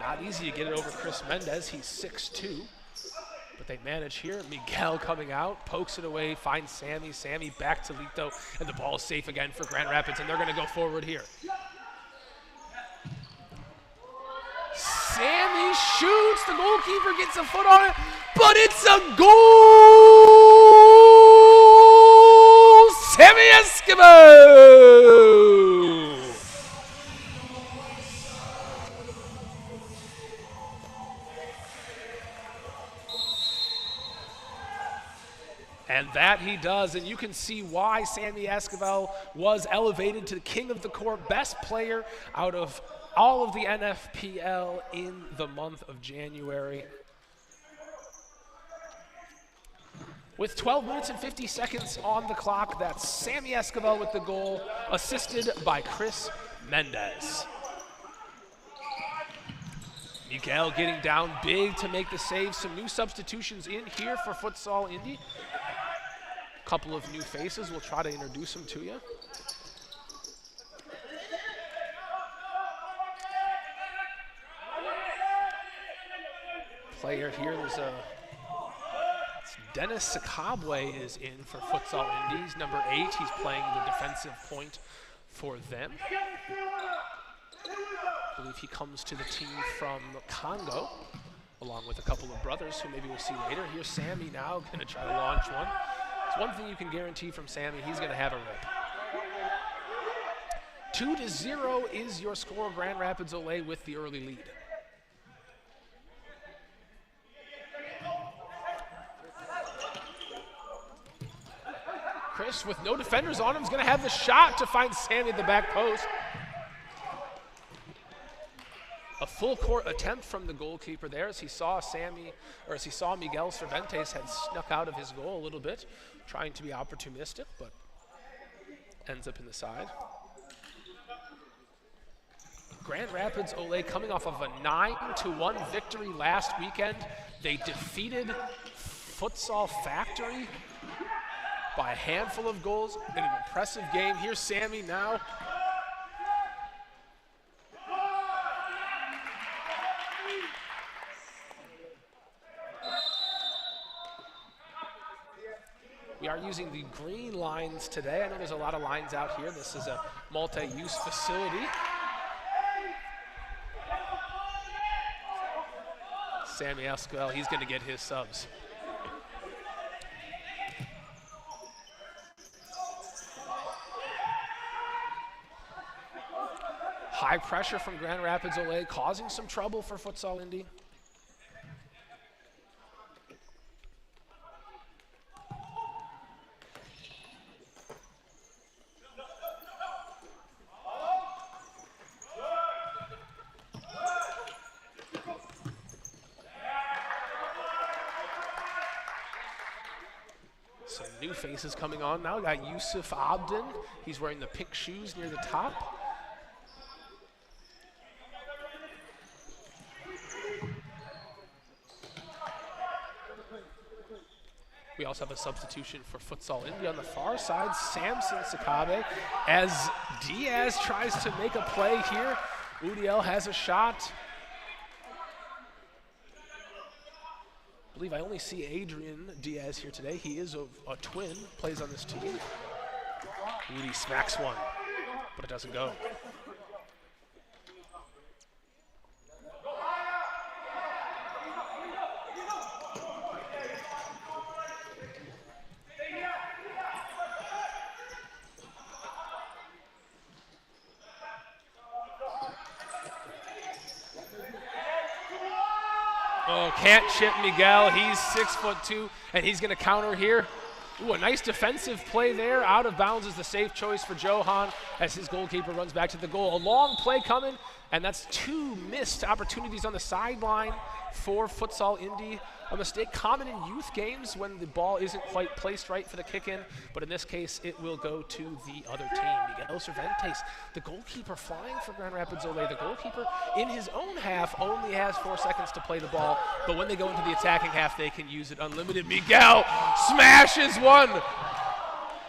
Not easy to get it over Chris Mendez. He's 6'2". But they manage here. Miguel coming out, pokes it away, finds Sammy. Sammy back to Lito, and the ball is safe again for Grand Rapids, and they're going to go forward here. Sammy shoots. The goalkeeper gets a foot on it, but it's a goal! Sammy Escobar! And that he does, and you can see why Sammy Escobar was elevated to the king of the court, best player out of all of the NFPL in the month of January. With 12 minutes and 50 seconds on the clock, that's Sammy Escobar with the goal, assisted by Chris Mendez. Miguel getting down big to make the save. Some new substitutions in here for Futsal Indy. Couple of new faces. We'll try to introduce them to you. Player here, there's Dennis Sakabwe is in for Futsal Indy. He's number 8. He's playing the defensive point for them. I believe he comes to the team from Congo, along with a couple of brothers who maybe we'll see later. Here's Sammy now, going to try to launch one. It's one thing you can guarantee from Sammy, he's going to have a rip. 2-0 is your score. Grand Rapids Olay with the early lead. Chris, with no defenders on him, is going to have the shot to find Sammy at the back post. A full court attempt from the goalkeeper there as he saw Miguel Cervantes had snuck out of his goal a little bit, trying to be opportunistic, but ends up in the side. Grand Rapids Olay coming off of a 9-1 victory last weekend. They defeated Futsal Factory by a handful of goals in an impressive game. Here's Sammy now. We are using the green lines today. I know there's a lot of lines out here. This is a multi-use facility. Sammy Escobar, he's going to get his subs. High pressure from Grand Rapids Olay, causing some trouble for Futsal Indy. Some new faces coming on now. We got Yusuf Abdin. He's wearing the pink shoes near the top. We also have a substitution for Futsal Indy on the far side, Samson Sakabe, as Diaz tries to make a play here. Udiel has a shot. I believe I only see Adrian Diaz here today. He is a twin, plays on this team. Udi smacks one, but it doesn't go. Oh, can't chip Miguel. He's 6'2", and he's going to counter here. Ooh, a nice defensive play there. Out of bounds is the safe choice for Johan as his goalkeeper runs back to the goal. A long play coming, and that's 2 missed opportunities on the sideline for Futsal Indy. A mistake common in youth games when the ball isn't quite placed right for the kick-in, but in this case, it will go to the other team. Miguel Cervantes, the goalkeeper flying for Grand Rapids Ole. The goalkeeper in his own half only has 4 seconds to play the ball, but when they go into the attacking half, they can use it unlimited. Miguel smashes one.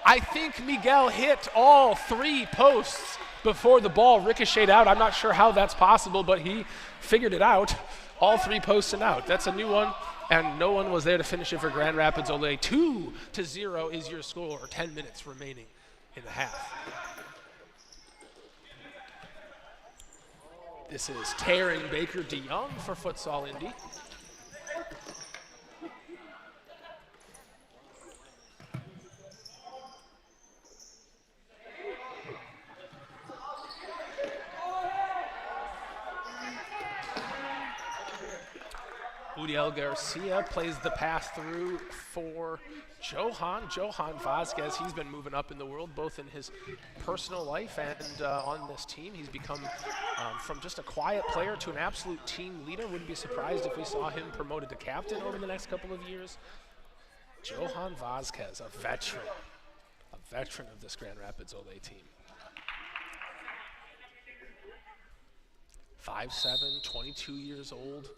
I think Miguel hit all 3 posts before the ball ricocheted out. I'm not sure how that's possible, but he figured it out. All 3 posts and out. That's a new one. And no one was there to finish it for Grand Rapids Ole. 2-0 is your score, 10 minutes remaining in the half. This is Taryn Baker DeYoung for Futsal Indy. Uriel Garcia plays the pass through for Johan Vasquez. He's been moving up in the world, both in his personal life and on this team. He's become from just a quiet player to an absolute team leader. Wouldn't be surprised if we saw him promoted to captain over the next couple of years. Johan Vasquez, a veteran of this Grand Rapids Ole team. 5'7", 22 years old.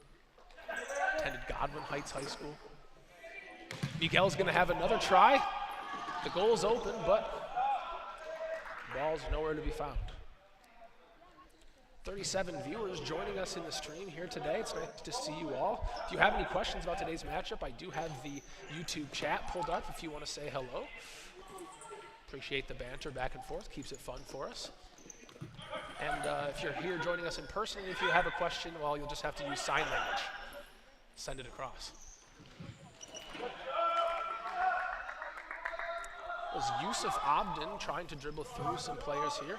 Attended Godwin Heights High School. Miguel's going to have another try. The goal's open, but the ball's nowhere to be found. 37 viewers joining us in the stream here today. It's nice to see you all. If you have any questions about today's matchup, I do have the YouTube chat pulled up if you want to say hello. Appreciate the banter back and forth. Keeps it fun for us. And if you're here joining us in person, if you have a question, well, you'll just have to use sign language. Send it across. It was Yusuf Abdin trying to dribble through some players here.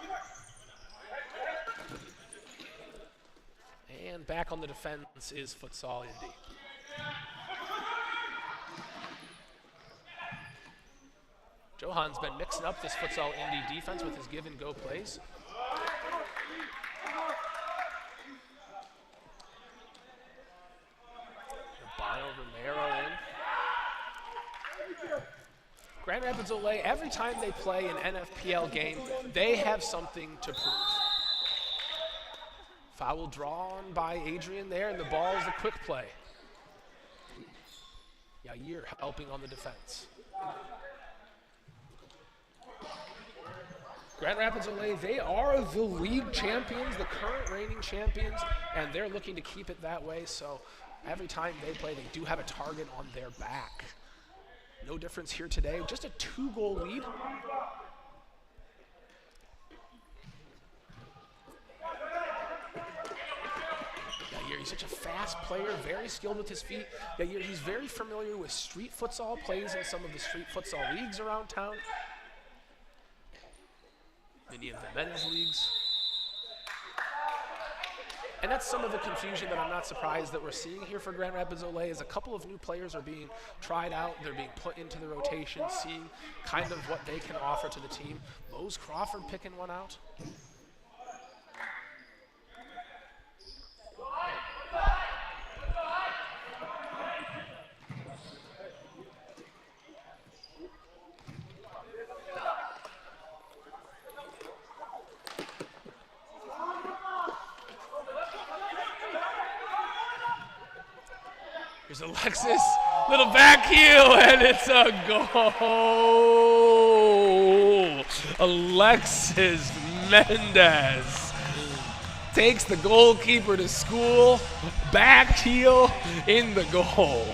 And back on the defense is Futsal Indy. Johan's been mixing up this Futsal Indy defense with his give-and-go plays. Grand Rapids Ole, every time they play an NFPL game, they have something to prove. Foul drawn by Adrian there, and the ball is a quick play. Yair helping on the defense. Grand Rapids Ole, they are the league champions, the current reigning champions, and they're looking to keep it that way, so every time they play, they do have a target on their back. No difference here today, just a 2-goal lead. Yair, he's such a fast player, very skilled with his feet. Yair, he's very familiar with street futsal, plays in some of the street futsal leagues around town. Many of the men's leagues. And that's some of the confusion that I'm not surprised that we're seeing here for Grand Rapids Ole, is a couple of new players are being tried out, they're being put into the rotation, seeing kind of what they can offer to the team. Mose Crawford picking one out. Here's Alexis, little back heel, and it's a goal. Alexis Mendez takes the goalkeeper to school, back heel in the goal.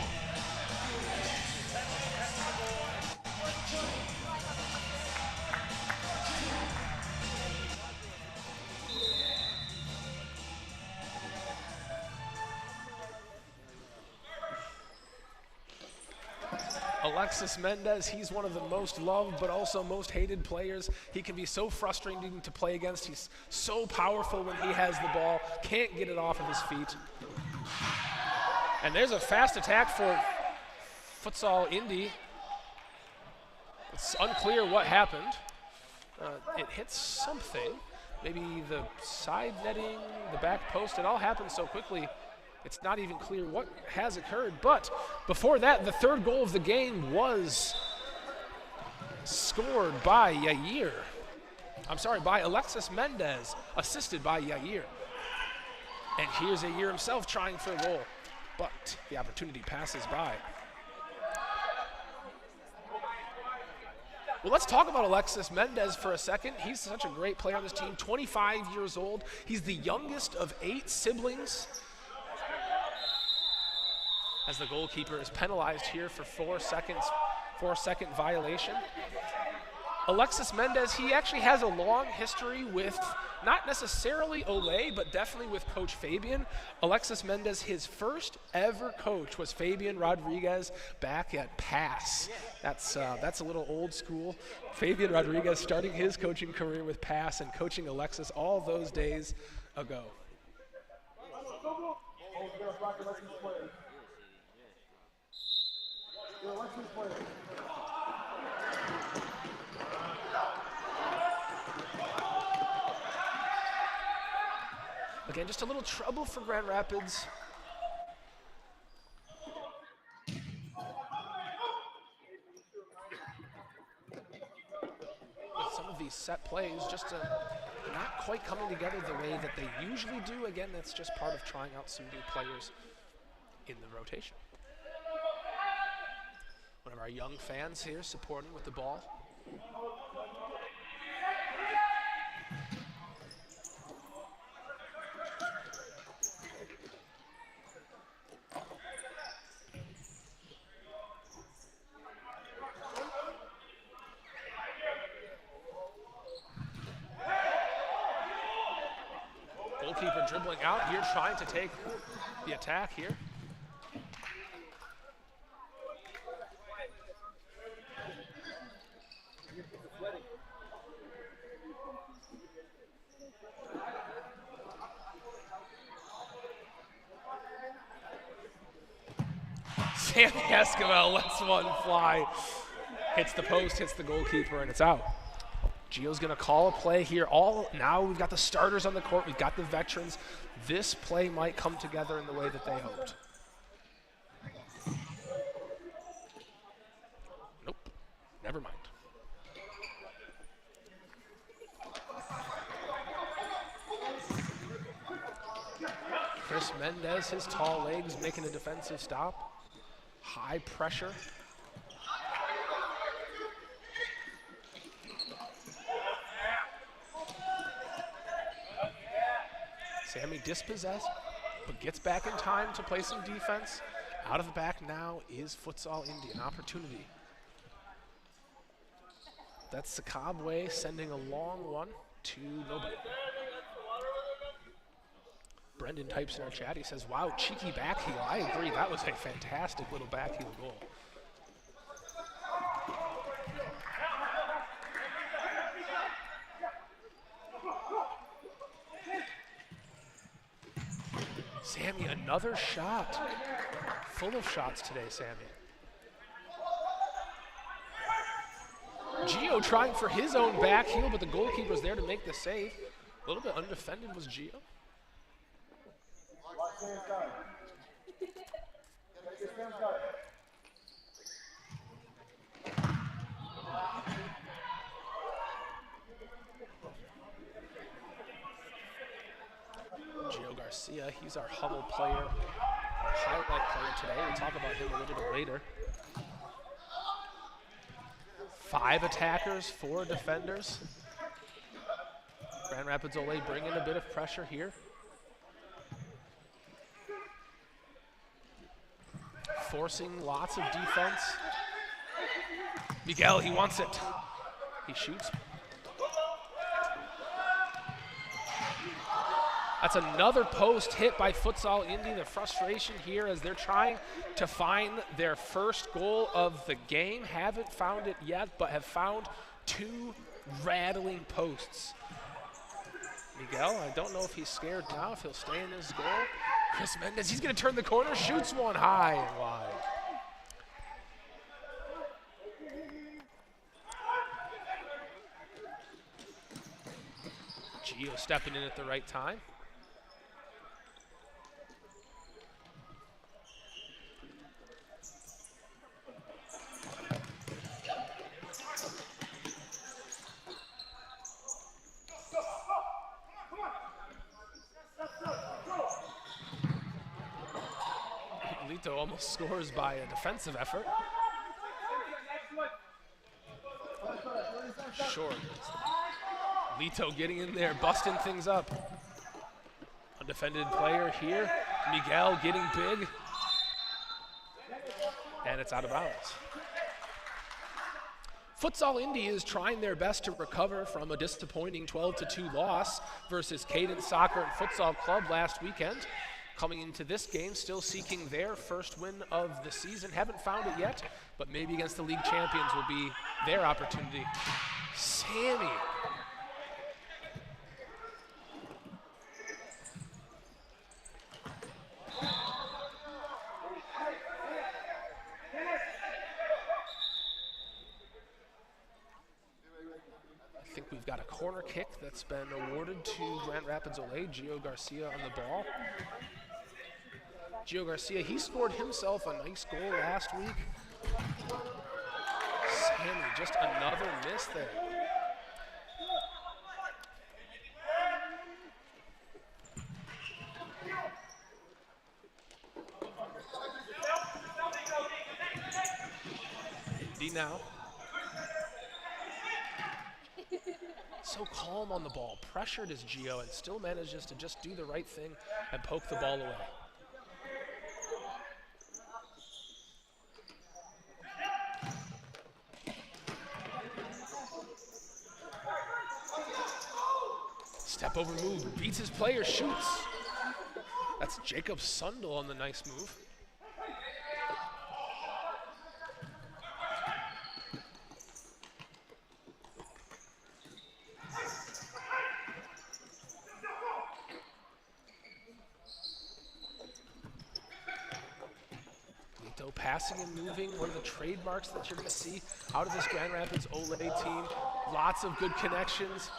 Alexis Mendez, he's one of the most loved but also most hated players. He can be so frustrating to play against. He's so powerful when he has the ball, can't get it off of his feet. And there's a fast attack for Futsal Indy. It's unclear what happened. It hits something. Maybe the side netting, the back post. It all happened so quickly. It's not even clear what has occurred, but before that, the third goal of the game was scored by Yair. I'm sorry, by Alexis Mendez, assisted by Yair. And here's Yair himself trying for a goal, but the opportunity passes by. Well, let's talk about Alexis Mendez for a second. He's such a great player on this team, 25 years old. He's the youngest of 8 siblings. As the goalkeeper is penalized here for 4-second violation. Alexis Mendez, he actually has a long history with not necessarily Olay, but definitely with Coach Fabian. Alexis Mendez, his first ever coach was Fabian Rodriguez back at PASS. That's a little old school. Fabian Rodriguez starting his coaching career with PASS and coaching Alexis all those days ago. Again, just a little trouble for Grand Rapids. With some of these set plays, just not quite coming together the way that they usually do. Again, that's just part of trying out some new players in the rotation. One of our young fans here supporting with the ball. Goalkeeper dribbling out here, trying to take the attack here. Sammy Esquivel lets one fly. Hits the post, hits the goalkeeper, and it's out. Gio's going to call a play here. Now we've got the starters on the court. We've got the veterans. This play might come together in the way that they hoped. Nope. Never mind. Chris Mendez, his tall legs, making a defensive stop. High pressure. Sammy dispossessed, but gets back in time to play some defense. Out of the back now is Futsal Indy, an opportunity. That's Sakabwe sending a long one to nobody. Brendan types in our chat, he says, wow, cheeky backheel. I agree, that was a fantastic little backheel goal. Sammy, another shot. Full of shots today, Sammy. Gio trying for his own back heel, but the goalkeeper's there to make the save. A little bit undefended was Gio. Gio Garcia, he's our Hummel player, highlight player today. We'll talk about him a little bit later. 5 attackers, 4 defenders. Grand Rapids Olay bringing a bit of pressure here. Forcing lots of defense. Miguel, he wants it. He shoots. That's another post hit by Futsal Indy. The frustration here as they're trying to find their first goal of the game. Haven't found it yet, but have found 2 rattling posts. Miguel, I don't know if he's scared now, if he'll stay in his goal. Chris Mendez, he's going to turn the corner, shoots one high and wide. Gio stepping in at the right time. Lito almost scores by a defensive effort. Short. Lito getting in there, busting things up. Undefended player here. Miguel getting big. And it's out of bounds. Futsal Indy is trying their best to recover from a disappointing 12-2 loss versus Cadence Soccer and Futsal Club last weekend. Coming into this game, still seeking their first win of the season. Haven't found it yet, but maybe against the league champions will be their opportunity. Sammy. I think we've got a corner kick that's been awarded to Grand Rapids Olay. Gio Garcia on the ball. Gio Garcia, he scored himself a nice goal last week. Sammy, just another miss there. Indy now. So calm on the ball, pressured as Gio, and still manages to just do the right thing and poke the ball away. Step over move, beats his player, shoots. That's Jacob Sundel on the nice move. Passing and moving, one of the trademarks that you're going to see out of this Grand Rapids Olay team. Lots of good connections.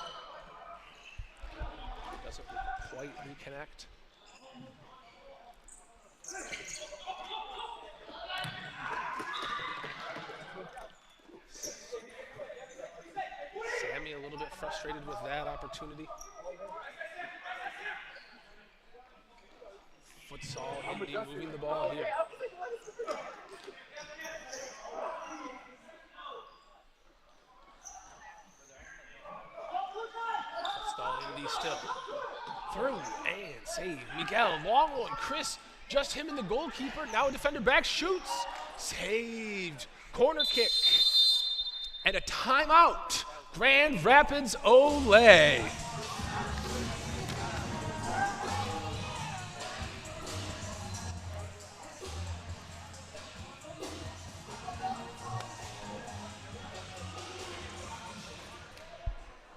Doesn't quite reconnect. Sammy a little bit frustrated with that opportunity. Futsal, Indy moving the ball here. Indy still. Through and save. Miguel, long one. Chris, just him and the goalkeeper. Now a defender back, shoots. Saved. Corner kick. And a timeout. Grand Rapids Olay.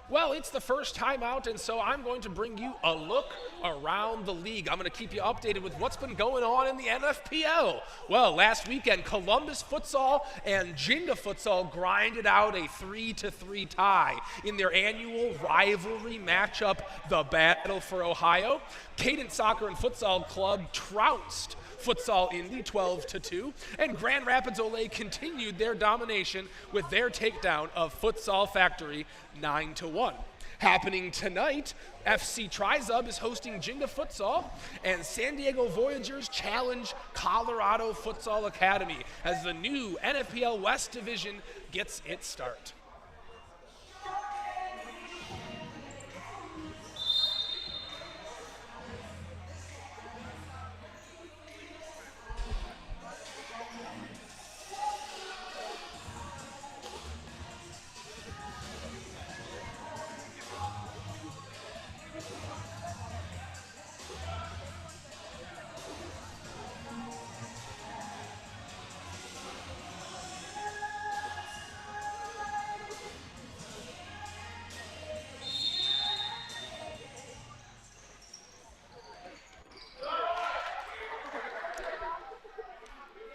Well, it's the first time out, and so I'm going to bring you a look around the league. I'm going to keep you updated with what's been going on in the NFPL. Well, last weekend, Columbus Futsal and Jinga Futsal grinded out a 3-3 tie in their annual rivalry matchup, the Battle for Ohio. Cadence Soccer and Futsal Club trounced Futsal Indy 12-2, and Grand Rapids Olay continued their domination with their takedown of Futsal Factory 9-1. Happening tonight, FC Trizub is hosting Jinga Futsal, and San Diego Voyagers challenge Colorado Futsal Academy as the new NFPL West Division gets its start.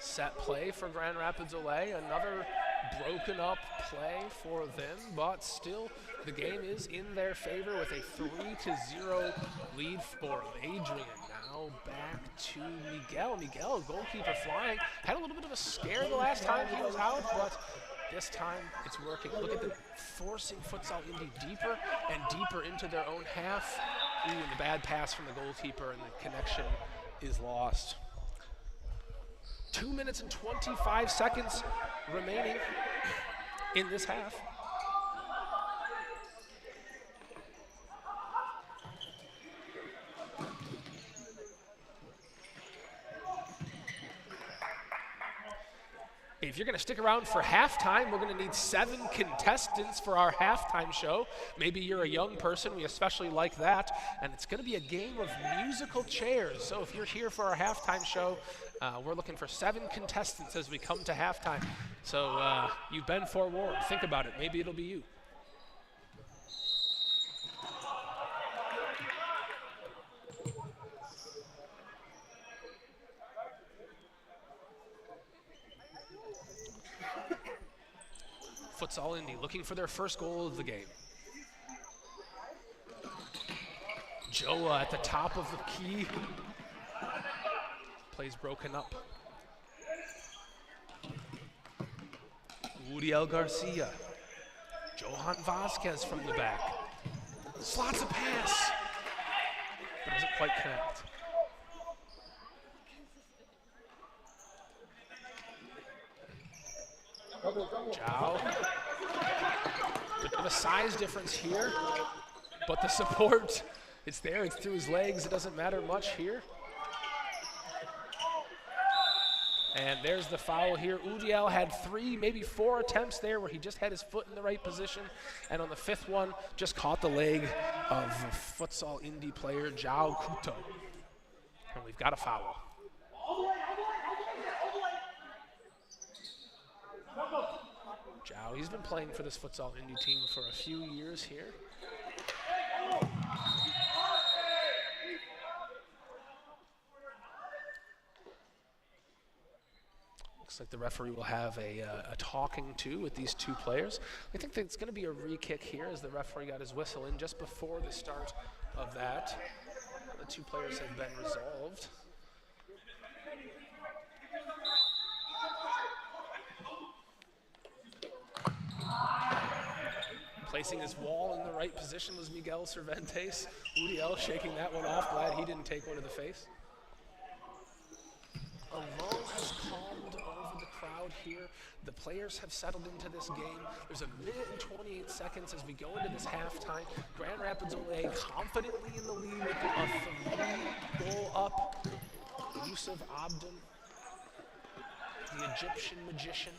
Set play for Grand Rapids Olay, another broken up play for them, but still the game is in their favor with a 3-0 lead for Adrian. Now back to Miguel. Miguel, goalkeeper flying, had a little bit of a scare the last time he was out, but this time it's working. Look at them forcing Futsal Indy deeper and deeper into their own half. Ooh, and the bad pass from the goalkeeper, and the connection is lost. 2 minutes and 25 seconds remaining in this half. If you're going to stick around for halftime, we're going to need 7 contestants for our halftime show. Maybe you're a young person. We especially like that. And it's going to be a game of musical chairs. So if you're here for our halftime show, we're looking for 7 contestants as we come to halftime. So you've been forewarned. Think about it. Maybe it'll be you. Futsal Indy looking for their first goal of the game. Joa at the top of the key. Plays broken up. Uriel Garcia. Johan Vasquez from the back. Slots a pass. But doesn't quite connect. Chow. Bit of a size difference here, but the support, it's there, it's through his legs, it doesn't matter much here. And there's the foul here. Uriel had 3, maybe 4 attempts there where he just had his foot in the right position, and on the 5th one, just caught the leg of Futsal Indy player Jao Kuto. And we've got a foul. Jao, he's been playing for this Futsal Indy team for a few years here. Looks like the referee will have a talking to with these 2 players. I think that it's going to be a re-kick here as the referee got his whistle in just before the start of that. The 2 players have been resolved. Placing his wall in the right position was Miguel Cervantes. Uriel shaking that one off, glad he didn't take one to the face. A lull has calmed over the crowd here. The players have settled into this game. There's 1 minute and 28 seconds as we go into this halftime. Grand Rapids Ole confidently in the lead with a 3-goal up. Yusuf Abdin, the Egyptian magician.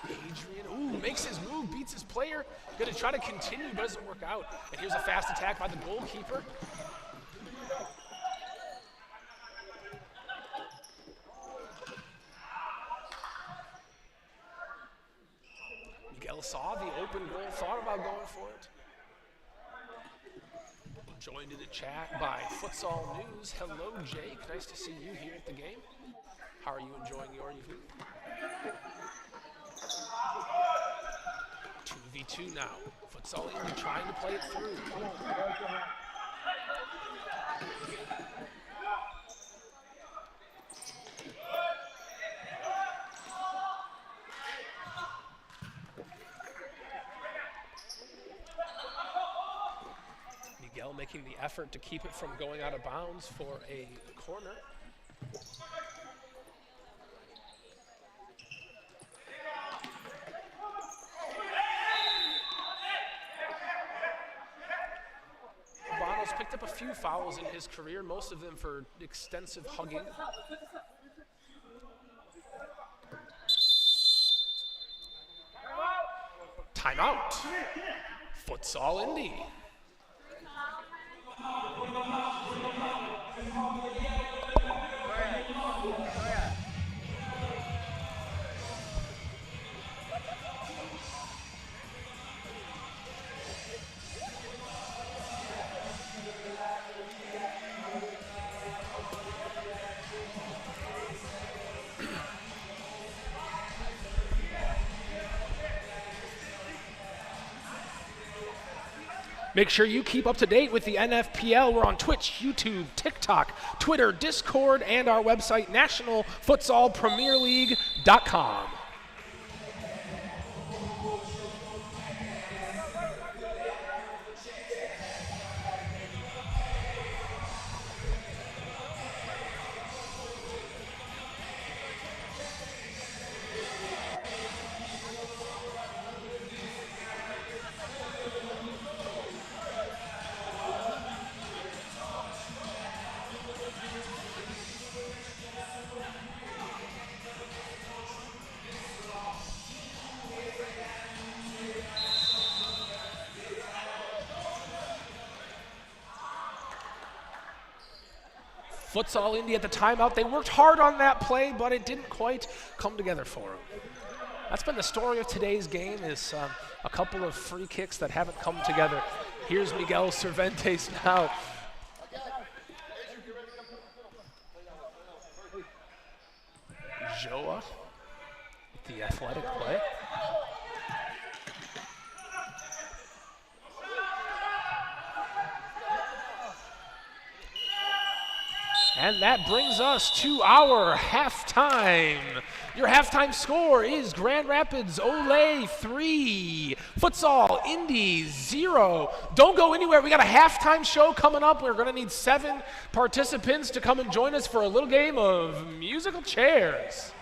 Adrian, makes his move, beats his player. Gonna try to continue, but doesn't work out. And here's a fast attack by the goalkeeper. Miguel saw the open goal, thought about going for it. Joined in the chat by Futsal News. Hello, Jake. Nice to see you here at the game. How are you enjoying your evening? 2v2 now. Futsal Indy trying to play it through. Miguel making the effort to keep it from going out of bounds for a corner. Picked up a few fouls in his career, most of them for extensive hugging. Timeout. Futsal Indy. Make sure you keep up to date with the NFPL. We're on Twitch, YouTube, TikTok, Twitter, Discord, and our website, nationalfutsalpremierleague.com. Futsal Indy at the timeout. They worked hard on that play, but it didn't quite come together for them. That's been the story of today's game, is a couple of free kicks that haven't come together. Here's Miguel Cervantes now. Joa with the athletic play. And that brings us to our halftime. Your halftime score is Grand Rapids Ole 3, Futsal Indy 0. Don't go anywhere. We got a halftime show coming up. We're going to need 7 participants to come and join us for a little game of musical chairs.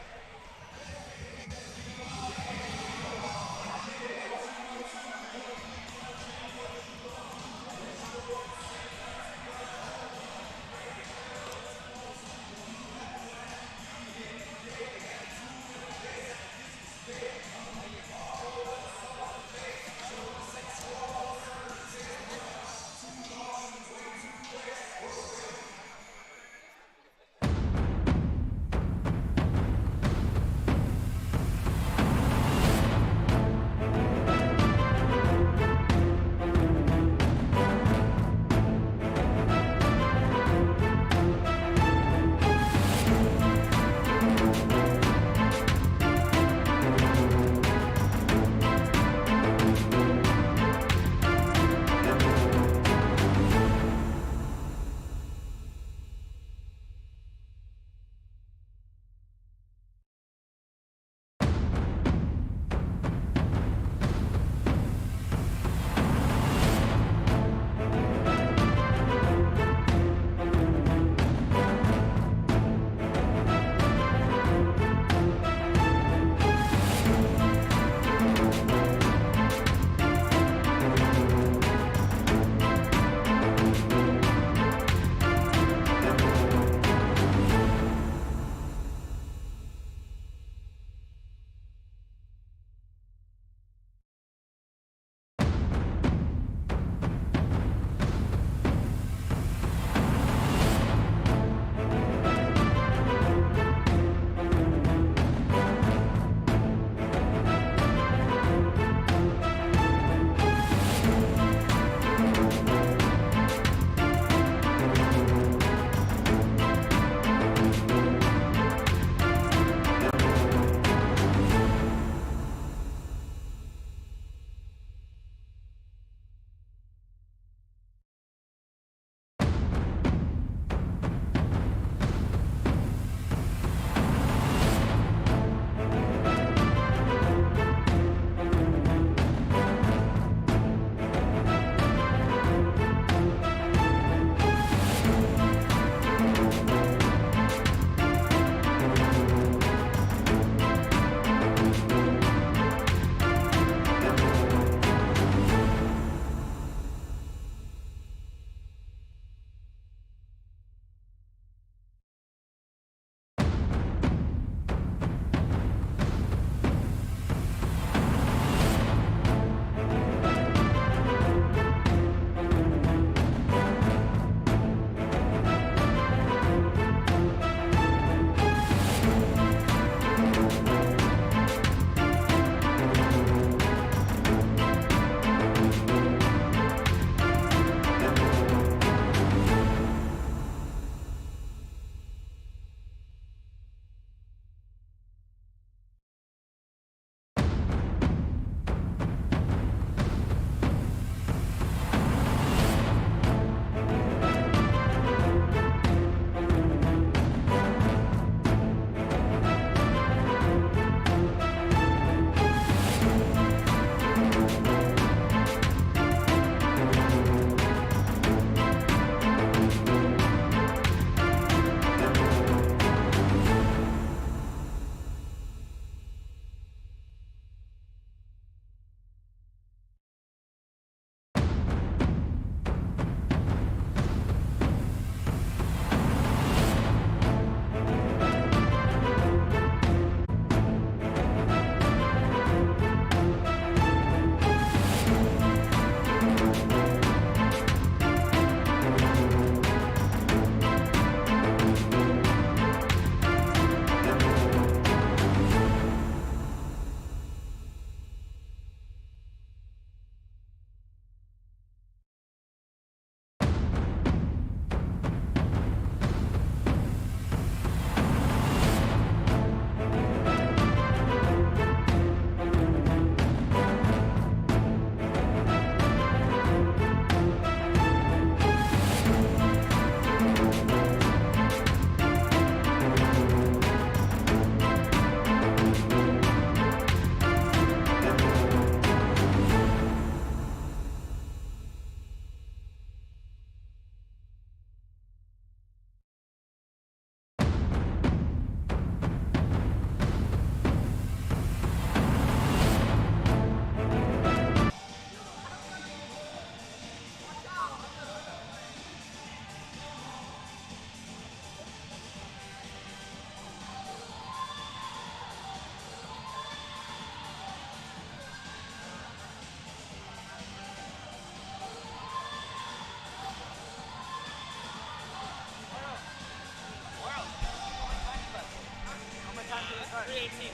318.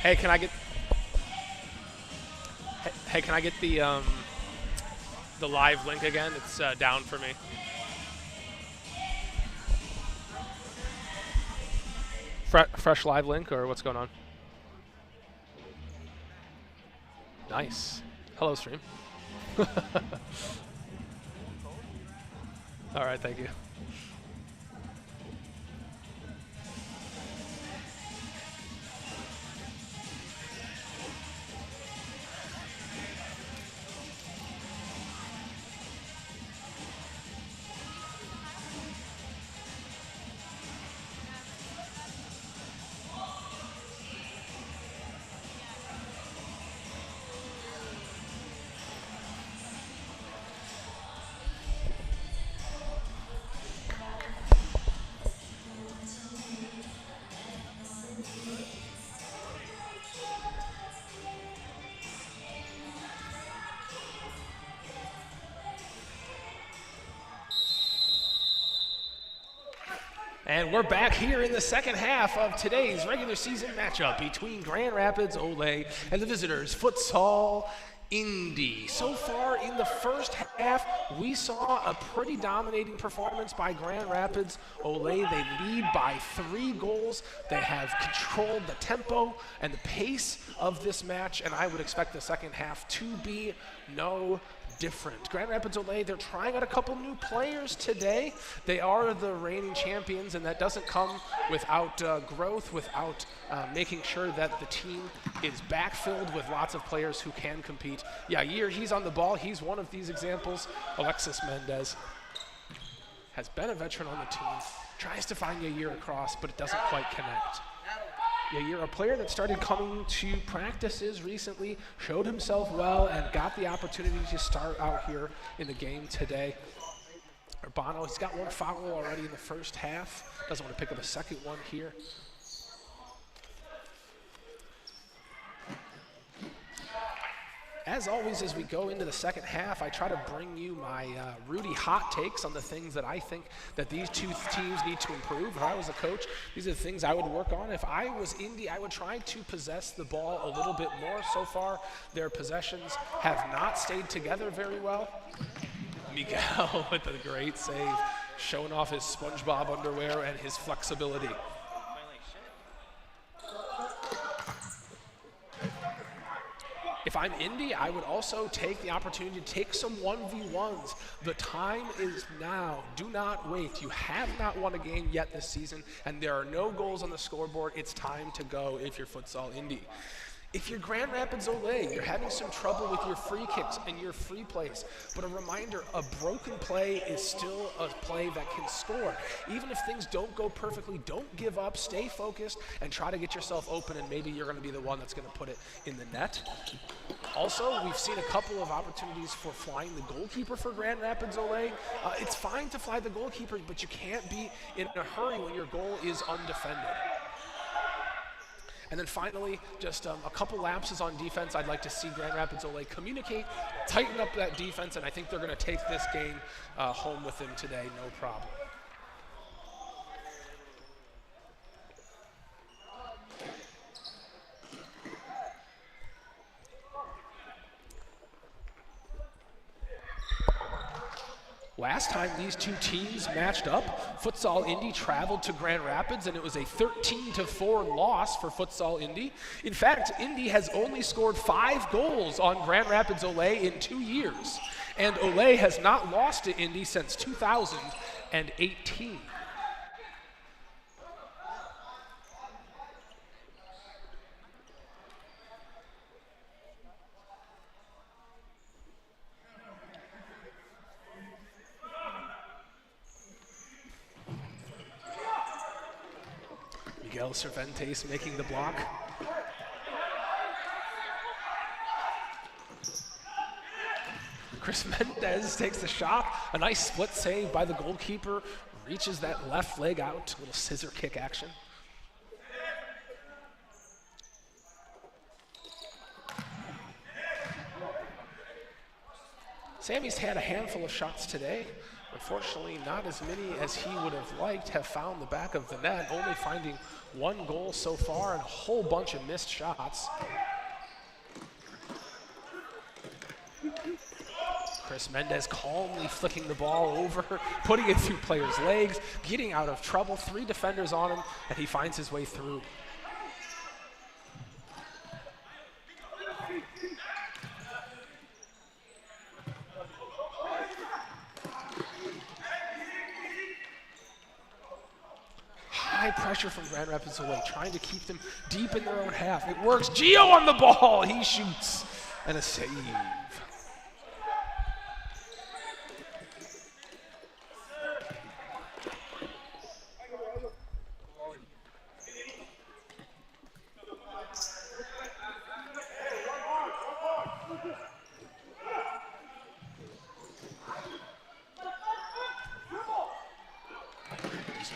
Hey, can I get? Hey, can I get the live link again? It's down for me. Fresh live link, or what's going on? Nice. Hello, stream. All right, thank you. And we're back here in the second half of today's regular season matchup between Grand Rapids Ole and the visitors Futsal Indy. So far in the first half, we saw a pretty dominating performance by Grand Rapids Ole. They lead by 3 goals. They have controlled the tempo and the pace of this match, and I would expect the second half to be no different. Grand Rapids Ole, they're trying out a couple new players today. They are the reigning champions, and that doesn't come without growth, without making sure that the team is backfilled with lots of players who can compete. Yeah, he's on the ball. He's one of these examples. Alexis Mendez has been a veteran on the team, tries to find Yair across, but it doesn't quite connect. Yair, a player that started coming to practices recently, showed himself well and got the opportunity to start out here in the game today. Urbano, he's got 1 foul already in the first half. Doesn't want to pick up a second one here. As always, as we go into the second half, I try to bring you my Rudy hot takes on the things that I think that these two teams need to improve. If I was a coach, these are the things I would work on. If I was Indy, I would try to possess the ball a little bit more. So far, their possessions have not stayed together very well. Miguel with a great save, showing off his SpongeBob underwear and his flexibility. If I'm Indy, I would also take the opportunity to take some 1v1s. The time is now. Do not wait. You have not won a game yet this season, and there are no goals on the scoreboard. It's time to go if you're Futsal Indy. If you're Grand Rapids Ole, you're having some trouble with your free kicks and your free plays. But a reminder, a broken play is still a play that can score. Even if things don't go perfectly, don't give up, stay focused, and try to get yourself open, and maybe you're going to be the one that's going to put it in the net. Also, we've seen a couple of opportunities for flying the goalkeeper for Grand Rapids Ole. It's fine to fly the goalkeeper, but you can't be in a hurry when your goal is undefended. And then finally, just a couple lapses on defense. I'd like to see Grand Rapids Ole communicate, tighten up that defense, and I think they're going to take this game home with them today, no problem. Last time these two teams matched up, Futsal Indy traveled to Grand Rapids, and it was a 13-4 loss for Futsal Indy. In fact, Indy has only scored 5 goals on Grand Rapids Ole in 2 years, and Ole has not lost to Indy since 2018. Miguel Cervantes making the block. Chris Mendez takes the shot. A nice split save by the goalkeeper. Reaches that left leg out. A little scissor kick action. Sammy's had a handful of shots today. Unfortunately, not as many as he would have liked have found the back of the net, only finding 1 goal so far and a whole bunch of missed shots. Chris Mendez calmly flicking the ball over, putting it through players' legs, getting out of trouble. 3 defenders on him, and he finds his way through. High pressure from Grand Rapids Ole, trying to keep them deep in their own half. It works. Gio on the ball. He shoots. And a save.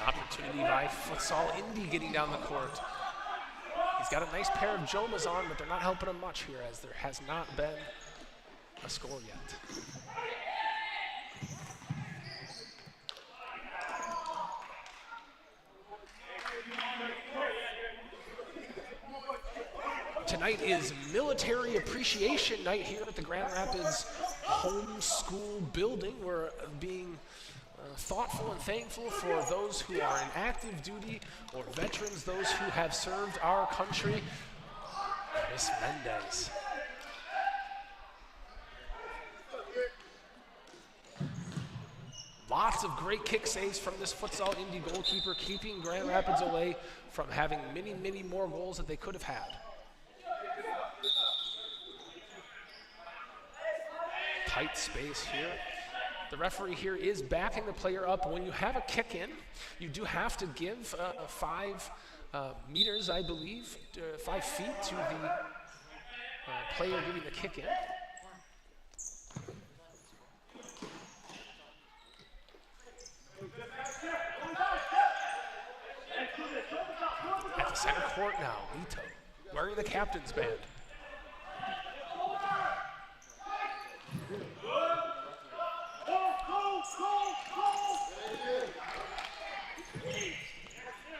Opportunity by Futsal Indy getting down the court. He's got a nice pair of Jomas on, but they're not helping him much here as there has not been a score yet. Tonight is Military Appreciation Night here at the Grand Rapids Home School building. We're being thoughtful and thankful for those who are in active duty or veterans, those who have served our country. Chris Mendez. Lots of great kick saves from this Futsal Indy goalkeeper, keeping Grand Rapids away from having many, many more goals that they could have had. Tight space here. The referee here is backing the player up. When you have a kick in, you do have to give 5 meters, I believe, 5 feet to the player giving the kick in. At the center court now, Lito wearing the captain's band.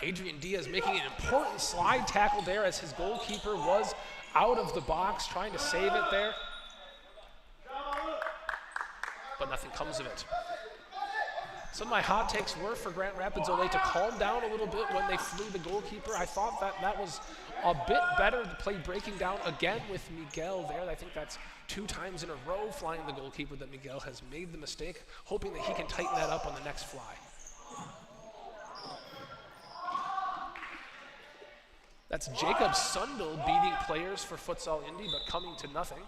Adrian Diaz making an important slide tackle there as his goalkeeper was out of the box trying to save it there. But nothing comes of it. Some of my hot takes were for Grand Rapids Olay to calm down a little bit when they flew the goalkeeper. I thought that was a bit better to play breaking down again with Miguel there. I think that's 2 times in a row flying the goalkeeper that Miguel has made the mistake, hoping that he can tighten that up on the next fly. That's Jacob Sundel beating players for Futsal Indy, but coming to nothing.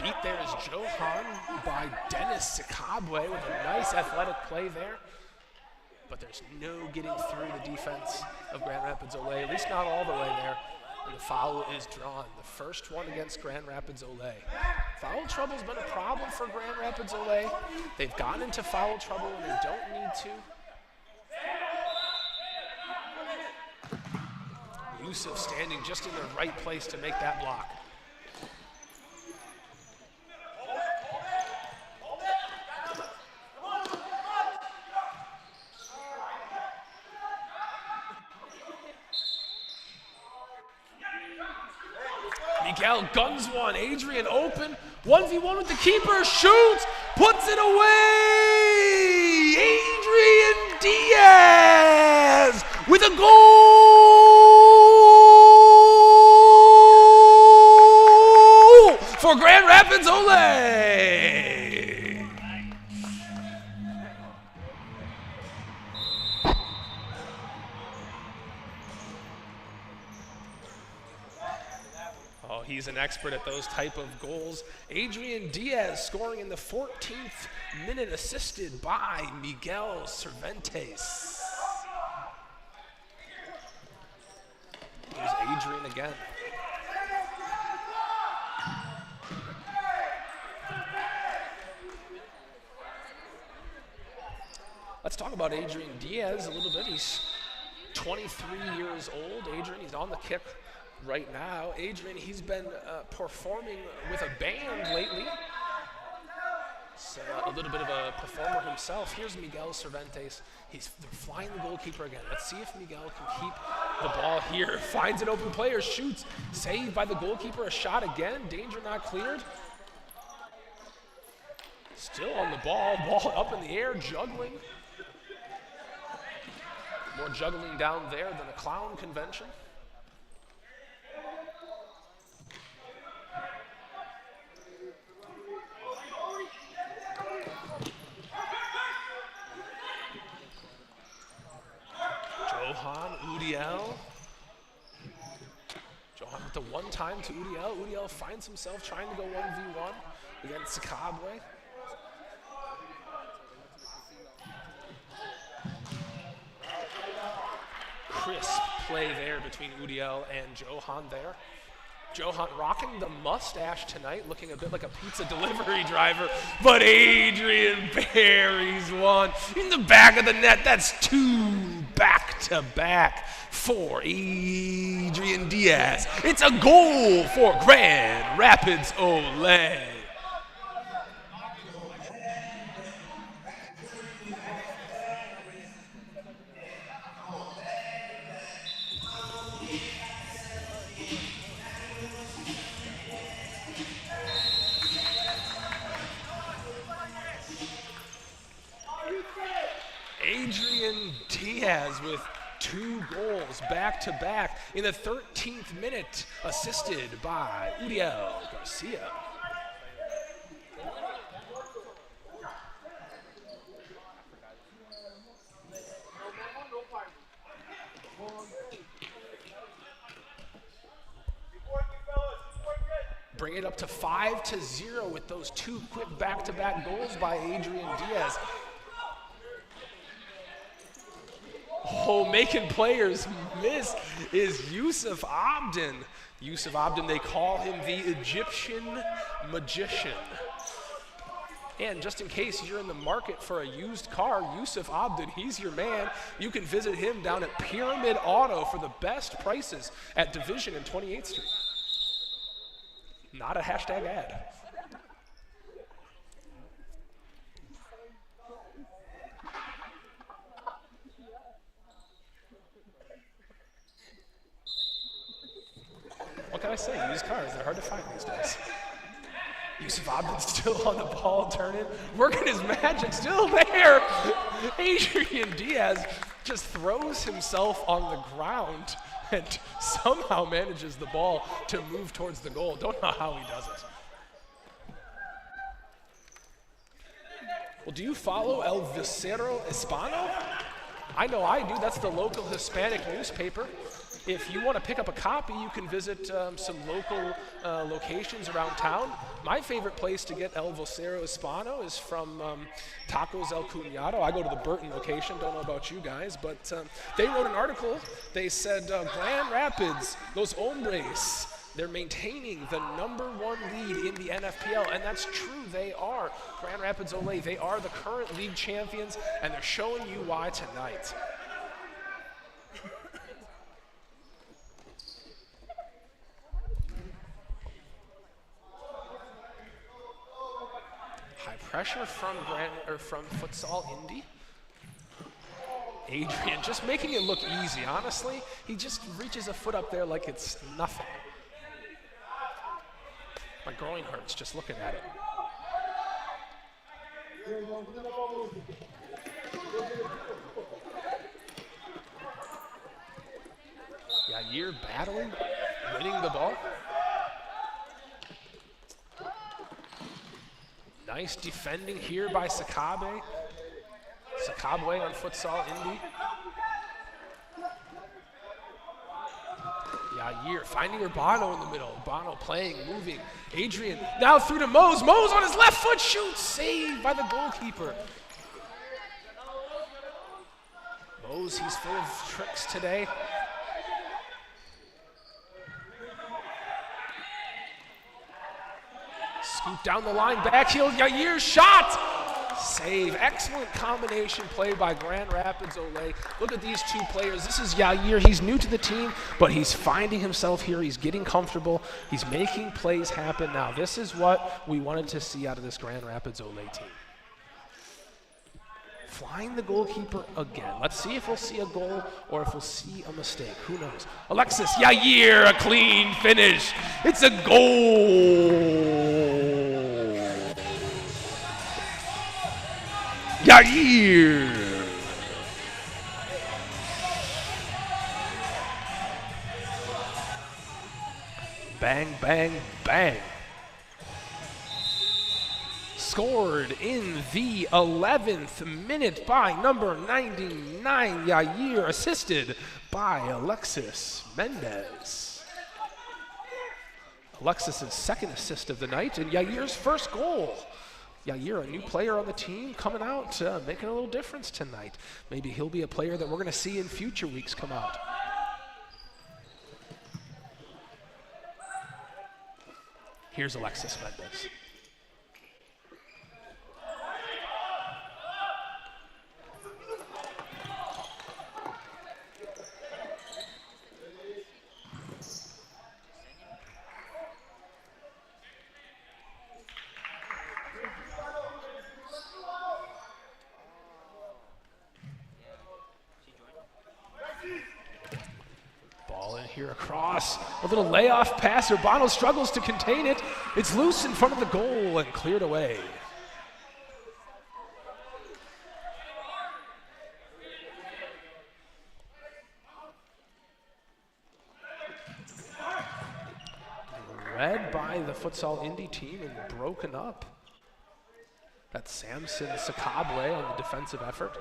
Beat there is Johan by Dennis Sikabwe with a nice athletic play there. But there's no getting through the defense of Grand Rapids Olay, at least not all the way there. And the foul is drawn, the first one against Grand Rapids Olay. Foul trouble's been a problem for Grand Rapids Olay. They've gotten into foul trouble when they don't need to. Yusuf standing just in the right place to make that block. Miguel guns one, Adrian open, 1v1 with the keeper, shoots, puts it away! Adrian Diaz with a goal for Grand Rapids Olay! He's an expert at those type of goals. Adrian Diaz scoring in the 14th minute, assisted by Miguel Cervantes. Here's Adrian again. Let's talk about Adrian Diaz a little bit. He's 23 years old. Adrian, he's on the kick right now. Adrian, he's been performing with a band lately. He's a little bit of a performer himself. Here's Miguel Cervantes. They're flying the goalkeeper again. Let's see if Miguel can keep the ball here. Finds an open player, shoots. Saved by the goalkeeper. A shot again. Danger not cleared. Still on the ball. Ball up in the air, juggling. More juggling down there than a clown convention. Johan, Udiel. Johan with the one time to Udiel. Udiel finds himself trying to go 1v1 against Sikabwe. Crisp play there between Udiel and Johan there. Johan rocking the mustache tonight, looking a bit like a pizza delivery driver, but Adrian buries one in the back of the net. That's 2 back-to-back for Adrian Diaz. It's a goal for Grand Rapids Olay. Adrian Diaz with 2 goals back-to-back in the 13th minute, assisted by Uriel Garcia. Bring it up to 5-0 with those 2 quick back-to-back goals by Adrian Diaz. Oh, making players miss is Yusuf Abdin. Yusuf Abdin, they call him the Egyptian magician. And just in case you're in the market for a used car, Yusuf Abdin, he's your man. You can visit him down at Pyramid Auto for the best prices at Division and 28th Street. Not a hashtag ad. What can I say? Used cars, they're hard to find these days. Yusuf Abdin's still on the ball, turning, working his magic, still there. Adrian Diaz just throws himself on the ground and somehow manages the ball to move towards the goal. Don't know how he does it. Well, do you follow El Vocero Hispano? I know I do. That's the local Hispanic newspaper. If you want to pick up a copy, you can visit some local locations around town. My favorite place to get El Vocero Hispano is from Tacos El Cuñado. I go to the Burton location. Don't know about you guys, but they wrote an article. They said, Grand Rapids, los hombres, they're maintaining the #1 lead in the NFPL, and that's true. They are. Grand Rapids Olay, they are the current league champions, and they're showing you why tonight. High pressure from Futsal Indy. Adrian just making it look easy. Honestly, he just reaches a foot up there like it's nothing. My groin hurts just looking at it. Yair battling, winning the ball. Nice defending here by Sakabe. Sakabe on Futsal Indy. Yair finding Urbano in the middle. Urbano playing, moving. Adrian now through to Mose. Mose on his left foot shoots. Saved by the goalkeeper. Mose, he's full of tricks today. Scoop down the line, backheel, Yair shot! Save, excellent combination play by Grand Rapids Olay. Look at these 2 players. This is Yair, he's new to the team, but he's finding himself here. He's getting comfortable. He's making plays happen now. This is what we wanted to see out of this Grand Rapids Olay team. Flying the goalkeeper again. Let's see if we'll see a goal or if we'll see a mistake. Who knows? Alexis Yair, a clean finish. It's a goal. Yair. Bang, bang, bang. Scored in the 11th minute by number 99, Yair, assisted by Alexis Mendez. Alexis' second assist of the night and Yair's first goal. Yair, a new player on the team, coming out, making a little difference tonight. Maybe he'll be a player that we're going to see in future weeks come out. Here's Alexis Mendez. Ball in here across. A little layoff pass. Urbano struggles to contain it. It's loose in front of the goal and cleared away. Read by the Futsal Indy team and broken up. That's Samson Sakable on the defensive effort.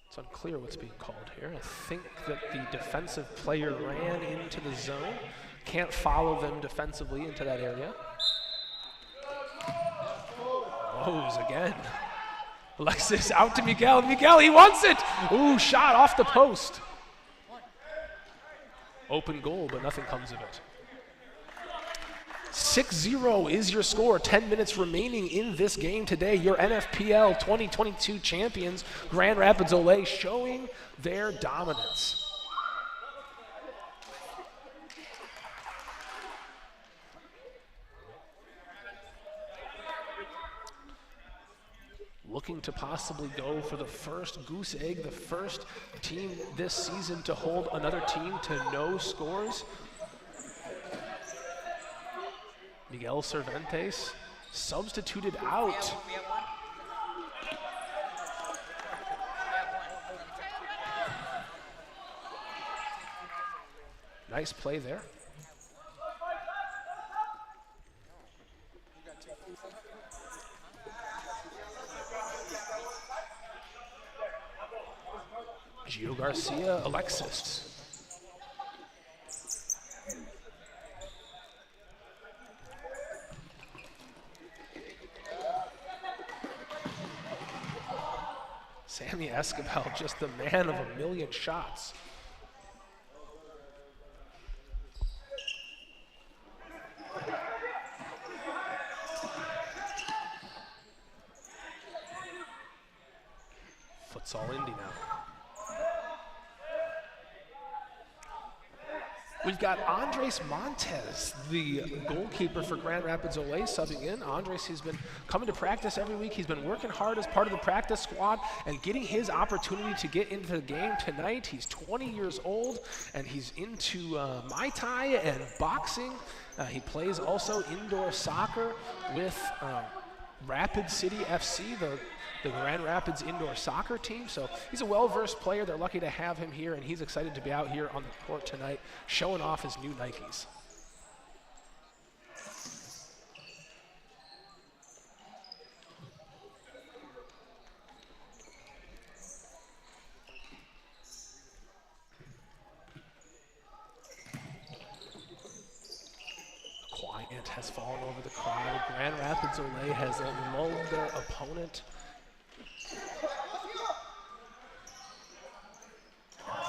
It's unclear what's being called here. I think that the defensive player ran into the zone. Can't follow them defensively into that area. Rose again. Alexis out to Miguel. Miguel, he wants it! Ooh, shot off the post. Open goal, but nothing comes of it. 6-0 is your score. 10 minutes remaining in this game today. Your NFPL 2022 champions, Grand Rapids Olay, showing their dominance. Looking to possibly go for the first goose egg, the first team this season to hold another team to no scores. Miguel Cervantes substituted out. Nice play there. Gio Garcia, Alexis. Sammy Escobar, just the man of a million shots. Futsal Indy now. We've got Andres Montes, the goalkeeper for Grand Rapids Olay, subbing in. Andres has been coming to practice every week. He's been working hard as part of the practice squad and getting his opportunity to get into the game tonight. He's 20 years old, and he's into Muay Thai and boxing. He plays also indoor soccer with Rapid City FC, the Grand Rapids indoor soccer team. So he's a well-versed player. They're lucky to have him here, and he's excited to be out here on the court tonight showing off his new Nikes. Quiet has fallen over the crowd. Grand Rapids Olay has lulled their opponent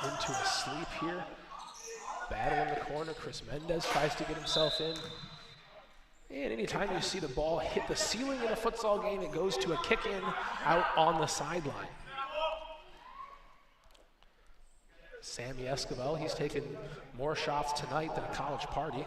into a sleep here. Battle in the corner. Chris Mendez tries to get himself in. And anytime you see the ball hit the ceiling in a futsal game, it goes to a kick-in out on the sideline. Sammy Escobar, he's taken more shots tonight than a college party.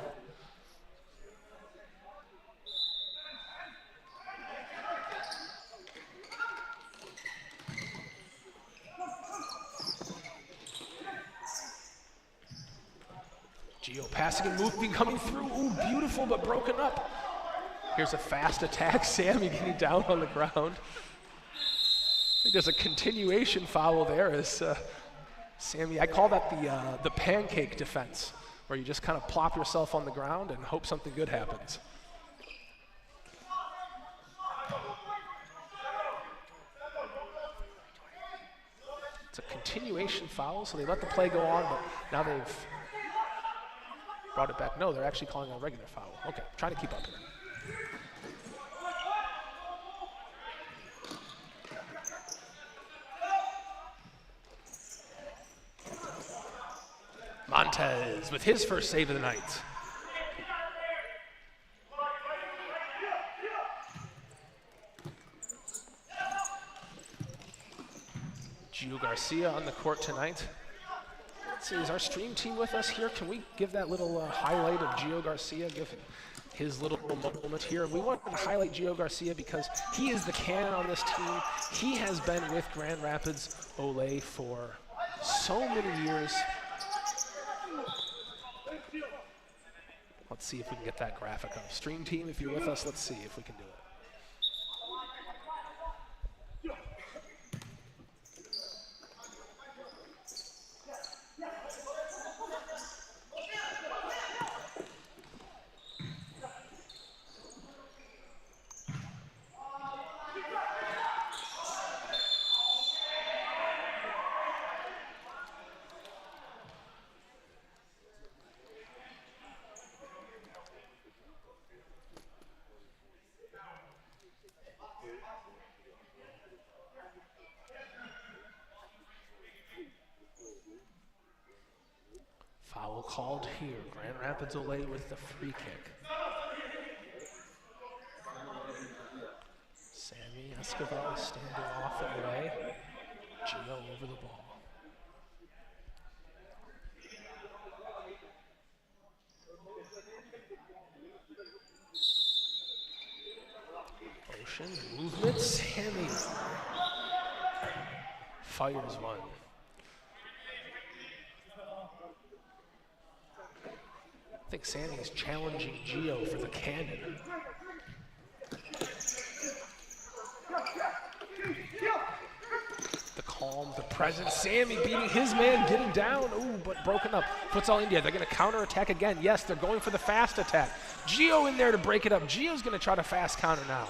Gio passing and moving, coming through. Ooh, beautiful, but broken up. Here's a fast attack. Sammy getting down on the ground. I think there's a continuation foul there as Sammy, I call that the pancake defense, where you just kind of plop yourself on the ground and hope something good happens. It's a continuation foul, so they let the play go on, but now they've brought it back. No, they're actually calling a regular foul. Okay, trying to keep up here. Montez with his first save of the night. Gio Garcia on the court tonight. Let's see, is our stream team with us here? Can we give that little highlight of Gio Garcia, give his little moment here? We want to highlight Gio Garcia because he is the cannon on this team. He has been with Grand Rapids Olay for so many years. Let's see if we can get that graphic up. Stream team, if you're with us, let's see if we can do it. Foul called here. Grand Rapids Olay with the free kick. Sammy Escobar standing off and away. Gio over the ball. Ocean movement. Sammy fires one. I think Sammy's challenging Gio for the cannon. The calm, the presence. Sammy beating his man, getting down. Ooh, but broken up. Futsal India, they're going to counterattack again. Yes, they're going for the fast attack. Gio in there to break it up. Gio's going to try to fast counter now.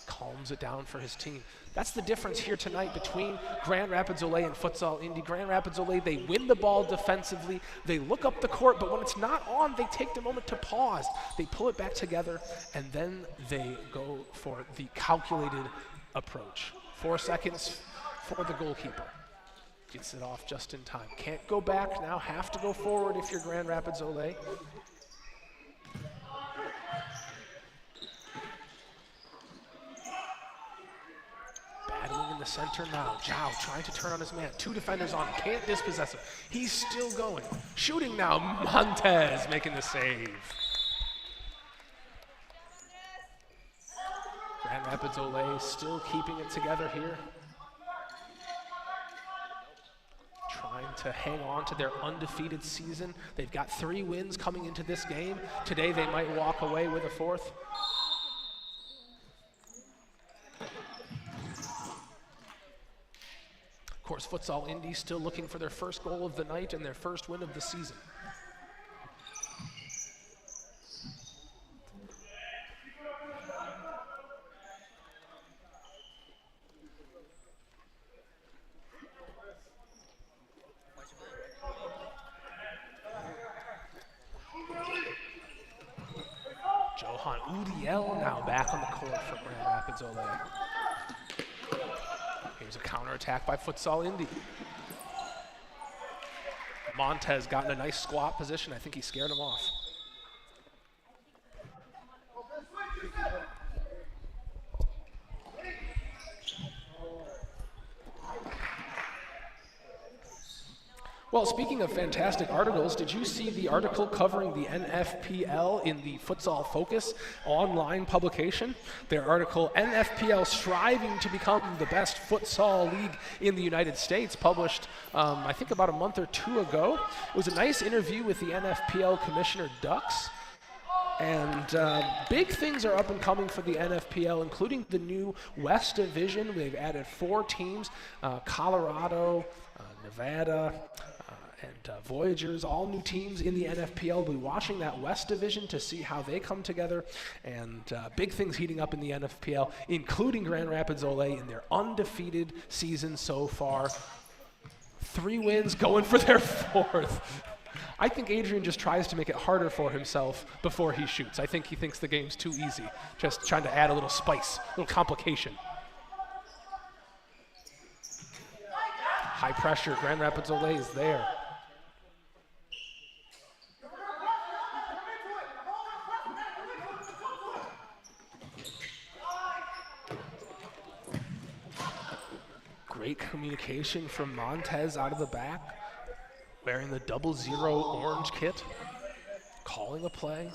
Calms it down for his team. That's the difference here tonight between Grand Rapids Olay and Futsal Indy. Grand Rapids Olay, they win the ball defensively. They look up the court, but when it's not on, they take the moment to pause. They pull it back together, and then they go for the calculated approach. 4 seconds for the goalkeeper. Gets it off just in time. Can't go back now, have to go forward if you're Grand Rapids Olay. Battling in the center now. Zhao trying to turn on his man. 2 defenders on him. Can't dispossess him. He's still going. Shooting now. Montez making the save. Grand Rapids Olay still keeping it together here. Trying to hang on to their undefeated season. They've got 3 wins coming into this game. Today they might walk away with a 4th. Of course, Futsal Indy still looking for their first goal of the night and their first win of the season. Johan Udiel now back on the court for Grand Rapids Olay. Here's a counterattack by Futsal Indy. Montez got in a nice squat position. I think he scared him off. Well, speaking of fantastic articles, did you see the article covering the NFPL in the Futsal Focus online publication? Their article, NFPL Striving to Become the Best Futsal League in the United States, published, I think about a month or 2 ago. It was a nice interview with the NFPL Commissioner Dux. And big things are up and coming for the NFPL, including the new West Division. They've added 4 teams, Colorado, Nevada, and Voyagers, all new teams in the NFPL. We'll be watching that West Division to see how they come together. And big things heating up in the NFPL, including Grand Rapids Olay in their undefeated season so far. 3 wins, going for their 4th. I think Adrian just tries to make it harder for himself before he shoots. I think he thinks the game's too easy, just trying to add a little spice, a little complication. High pressure, Grand Rapids Olay is there. Great communication from Montez out of the back, wearing the 00 orange kit, calling a play.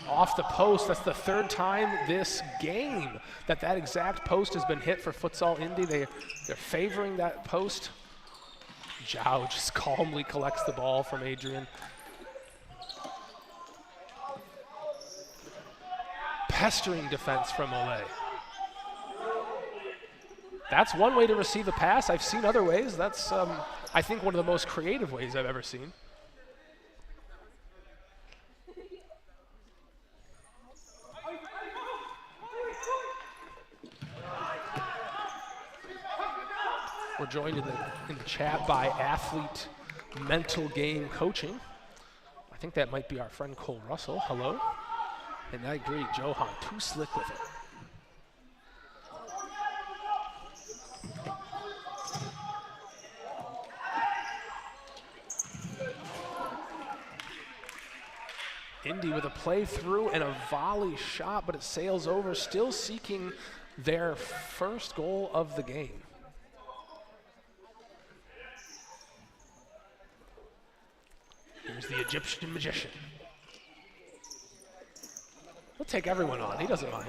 Off the post, that's the third time this game that exact post has been hit for Futsal Indy. They're favoring that post. Zhao just calmly collects the ball from Adrian. Pestering defense from Ole. That's one way to receive a pass. I've seen other ways. That's, I think, one of the most creative ways I've ever seen. We're joined in the chat by Athlete Mental Game Coaching. I think that might be our friend Cole Russell. Hello. And I agree, Johan, too slick with it. Indy with a play through and a volley shot, but it sails over, still seeking their first goal of the game. Here's the Egyptian magician. He'll take everyone on, he doesn't mind.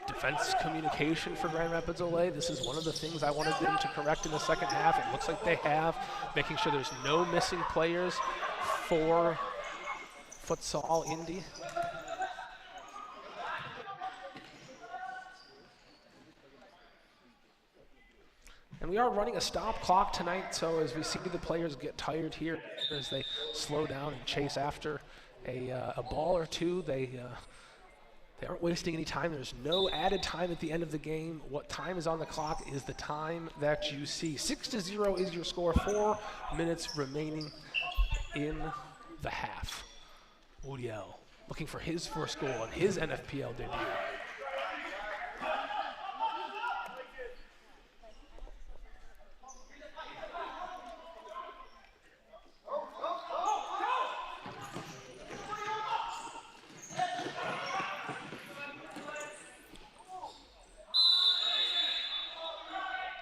Defense communication for Grand Rapids Ole. This is one of the things I wanted them to correct in the second half. It looks like they have, making sure there's no missing players for Futsal Indy. And we are running a stop clock tonight, so as we see the players get tired here, as they slow down and chase after a ball or two, they aren't wasting any time. There's no added time at the end of the game. What time is on the clock is the time that you see. 6-0 is your score. 4 minutes remaining in the half. Odiel looking for his first goal on his NFPL debut.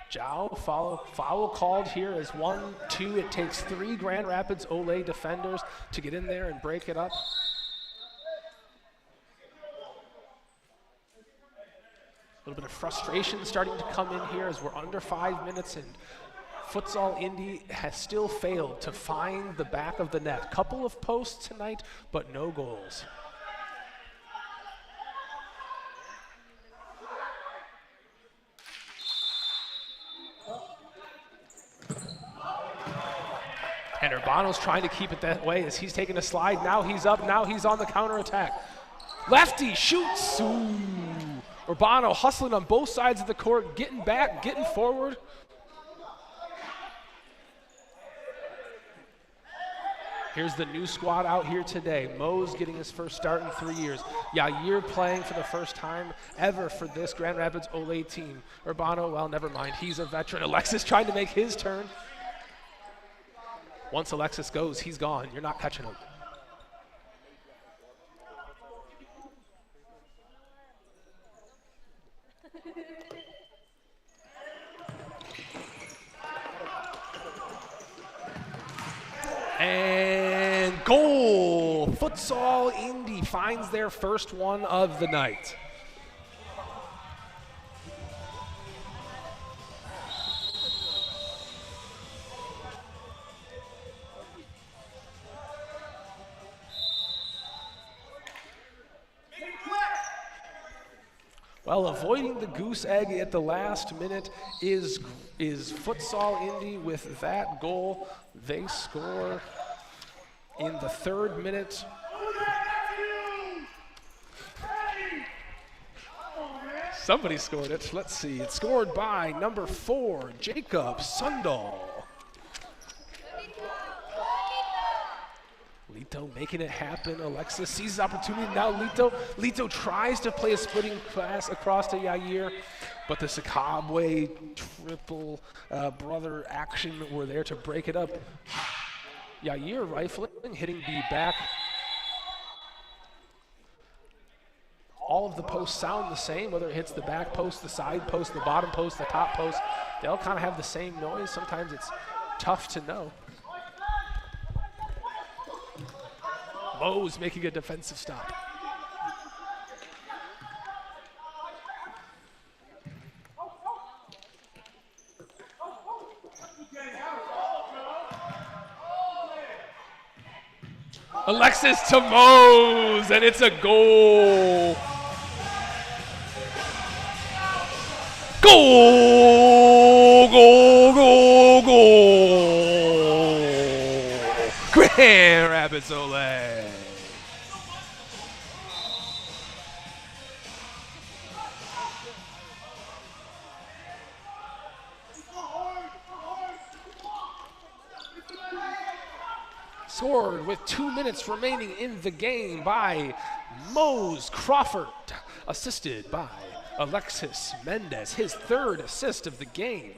Zhao, foul called here as 1-2. It takes 3 Grand Rapids Ole defenders to get in there and break it up. A little bit of frustration starting to come in here as we're under 5 minutes, and Futsal Indy has still failed to find the back of the net. Couple of posts tonight, but no goals. And Urbano's trying to keep it that way as he's taking a slide. Now he's up, now he's on the counterattack. Lefty shoots. Ooh. Urbano hustling on both sides of the court, getting back, getting forward. Here's the new squad out here today. Mo's getting his first start in 3 years. Yair playing for the first time ever for this Grand Rapids Ole team. Urbano, well, never mind. He's a veteran. Alexis trying to make his turn. Once Alexis goes, he's gone. You're not catching him. And goal! Futsal Indy finds their first one of the night. Well, avoiding the goose egg at the last minute is Futsal Indy with that goal. They score in the 3rd minute. Somebody scored it. Let's see. It's scored by number 4, Jacob Sundal. Lito making it happen. Alexis sees his opportunity. Now Lito tries to play a splitting pass across to Yair, but the Sakabwe triple brother action were there to break it up. Yair rifling, hitting the back. All of the posts sound the same, whether it hits the back post, the side post, the bottom post, the top post. They all kind of have the same noise. Sometimes it's tough to know. Moe's making a defensive stop. Alexis to Moe's, and it's a goal. Goal, goal, goal, goal. Grand Rapids Ole. Scored with 2 minutes remaining in the game by Mose Crawford, assisted by Alexis Mendez, his 3rd assist of the game.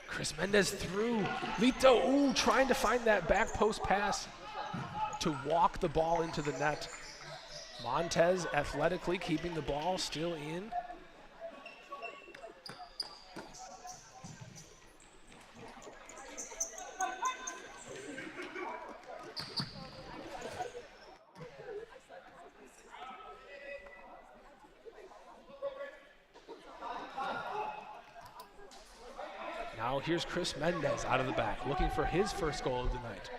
Chris Mendez through. Lito, trying to find that back post pass to walk the ball into the net. Montez athletically keeping the ball still in. Now here's Chris Mendez out of the back, looking for his first goal of the night.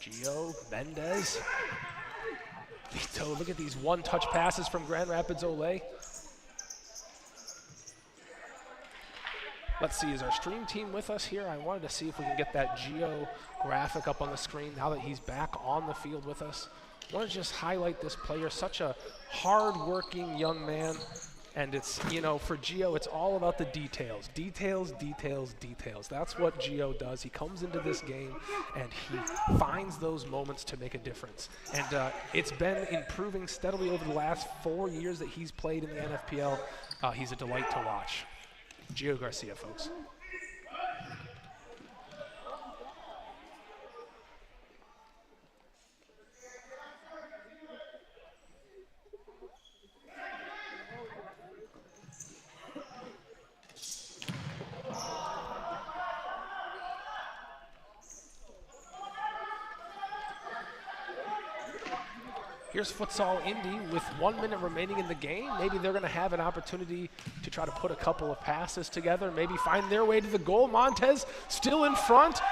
Gio, Mendez. Lito, look at these one-touch passes from Grand Rapids Ole. Let's see, is our stream team with us here? I wanted to see if we can get that Gio graphic up on the screen now that he's back on the field with us. I want to just highlight this player, such a hard-working young man. And it's, you know, for Gio, it's all about the details. Details, details, details. That's what Gio does. He comes into this game and he finds those moments to make a difference. And it's been improving steadily over the last 4 years that he's played in the NFPL. He's a delight to watch. Gio Garcia, folks. Here's Futsal Indy with 1 minute remaining in the game. Maybe they're going to have an opportunity to try to put a couple of passes together, maybe find their way to the goal. Montez still in front.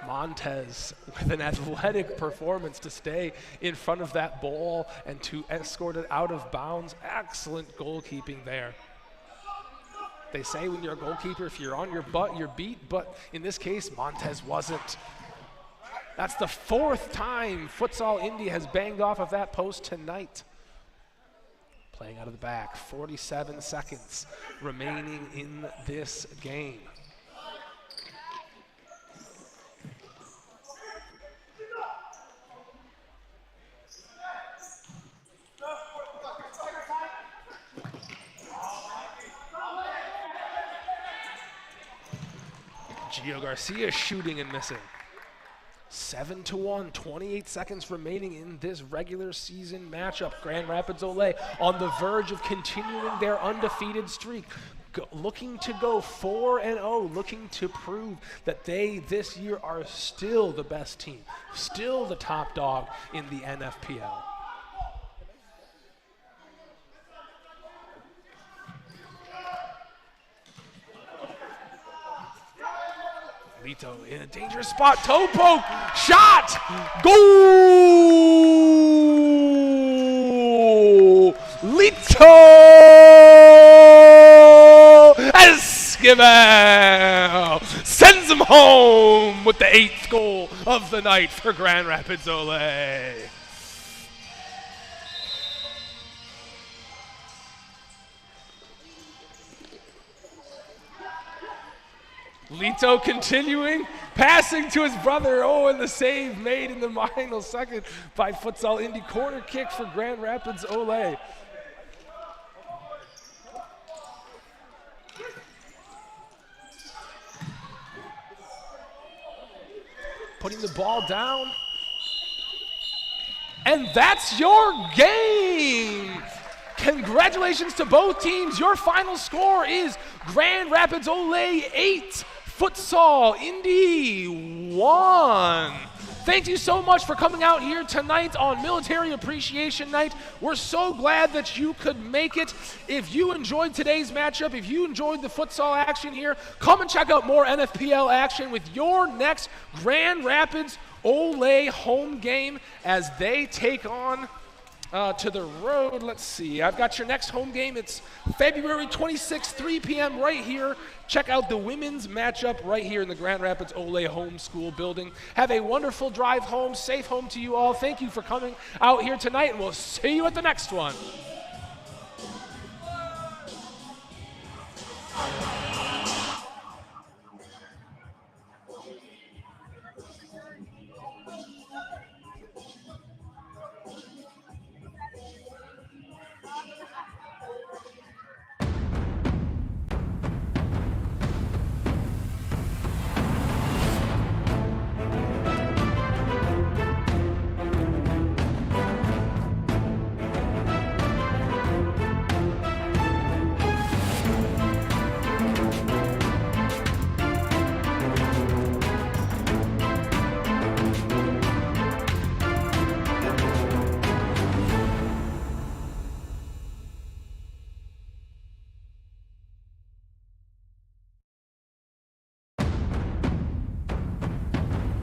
Montez with an athletic performance to stay in front of that ball and to escort it out of bounds. Excellent goalkeeping there. They say when you're a goalkeeper, if you're on your butt, you're beat, but in this case, Montez wasn't. That's the 4th time Futsal Indy has banged off of that post tonight. Playing out of the back, 47 seconds remaining in this game. Gio Garcia shooting and missing. 7-1, 28 seconds remaining in this regular season matchup. Grand Rapids Ole on the verge of continuing their undefeated streak. Looking to go 4-0, looking to prove that they this year are still the best team, still the top dog in the NFPL. Lito in a dangerous spot, toe poke, shot, goal! Lito Esqueda! Pregame sends him home with the 8th goal of the night for Grand Rapids Ole. Lito continuing, passing to his brother. Oh, and the save made in the final second by Futsal Indy. Corner kick for Grand Rapids Ole. Putting the ball down. And that's your game. Congratulations to both teams. Your final score is Grand Rapids Ole 8, Futsal Indy 1. Thank you so much for coming out here tonight on Military Appreciation Night. We're so glad that you could make it. If you enjoyed today's matchup, if you enjoyed the futsal action here, come and check out more NFPL action with your next Grand Rapids Ole home game as they take on to the road. Let's see. I've got your next home game. It's February 26th, 3 p.m. right here. Check out the women's matchup right here in the Grand Rapids Ole Home School building. Have a wonderful drive home. Safe home to you all. Thank you for coming out here tonight, and we'll see you at the next one.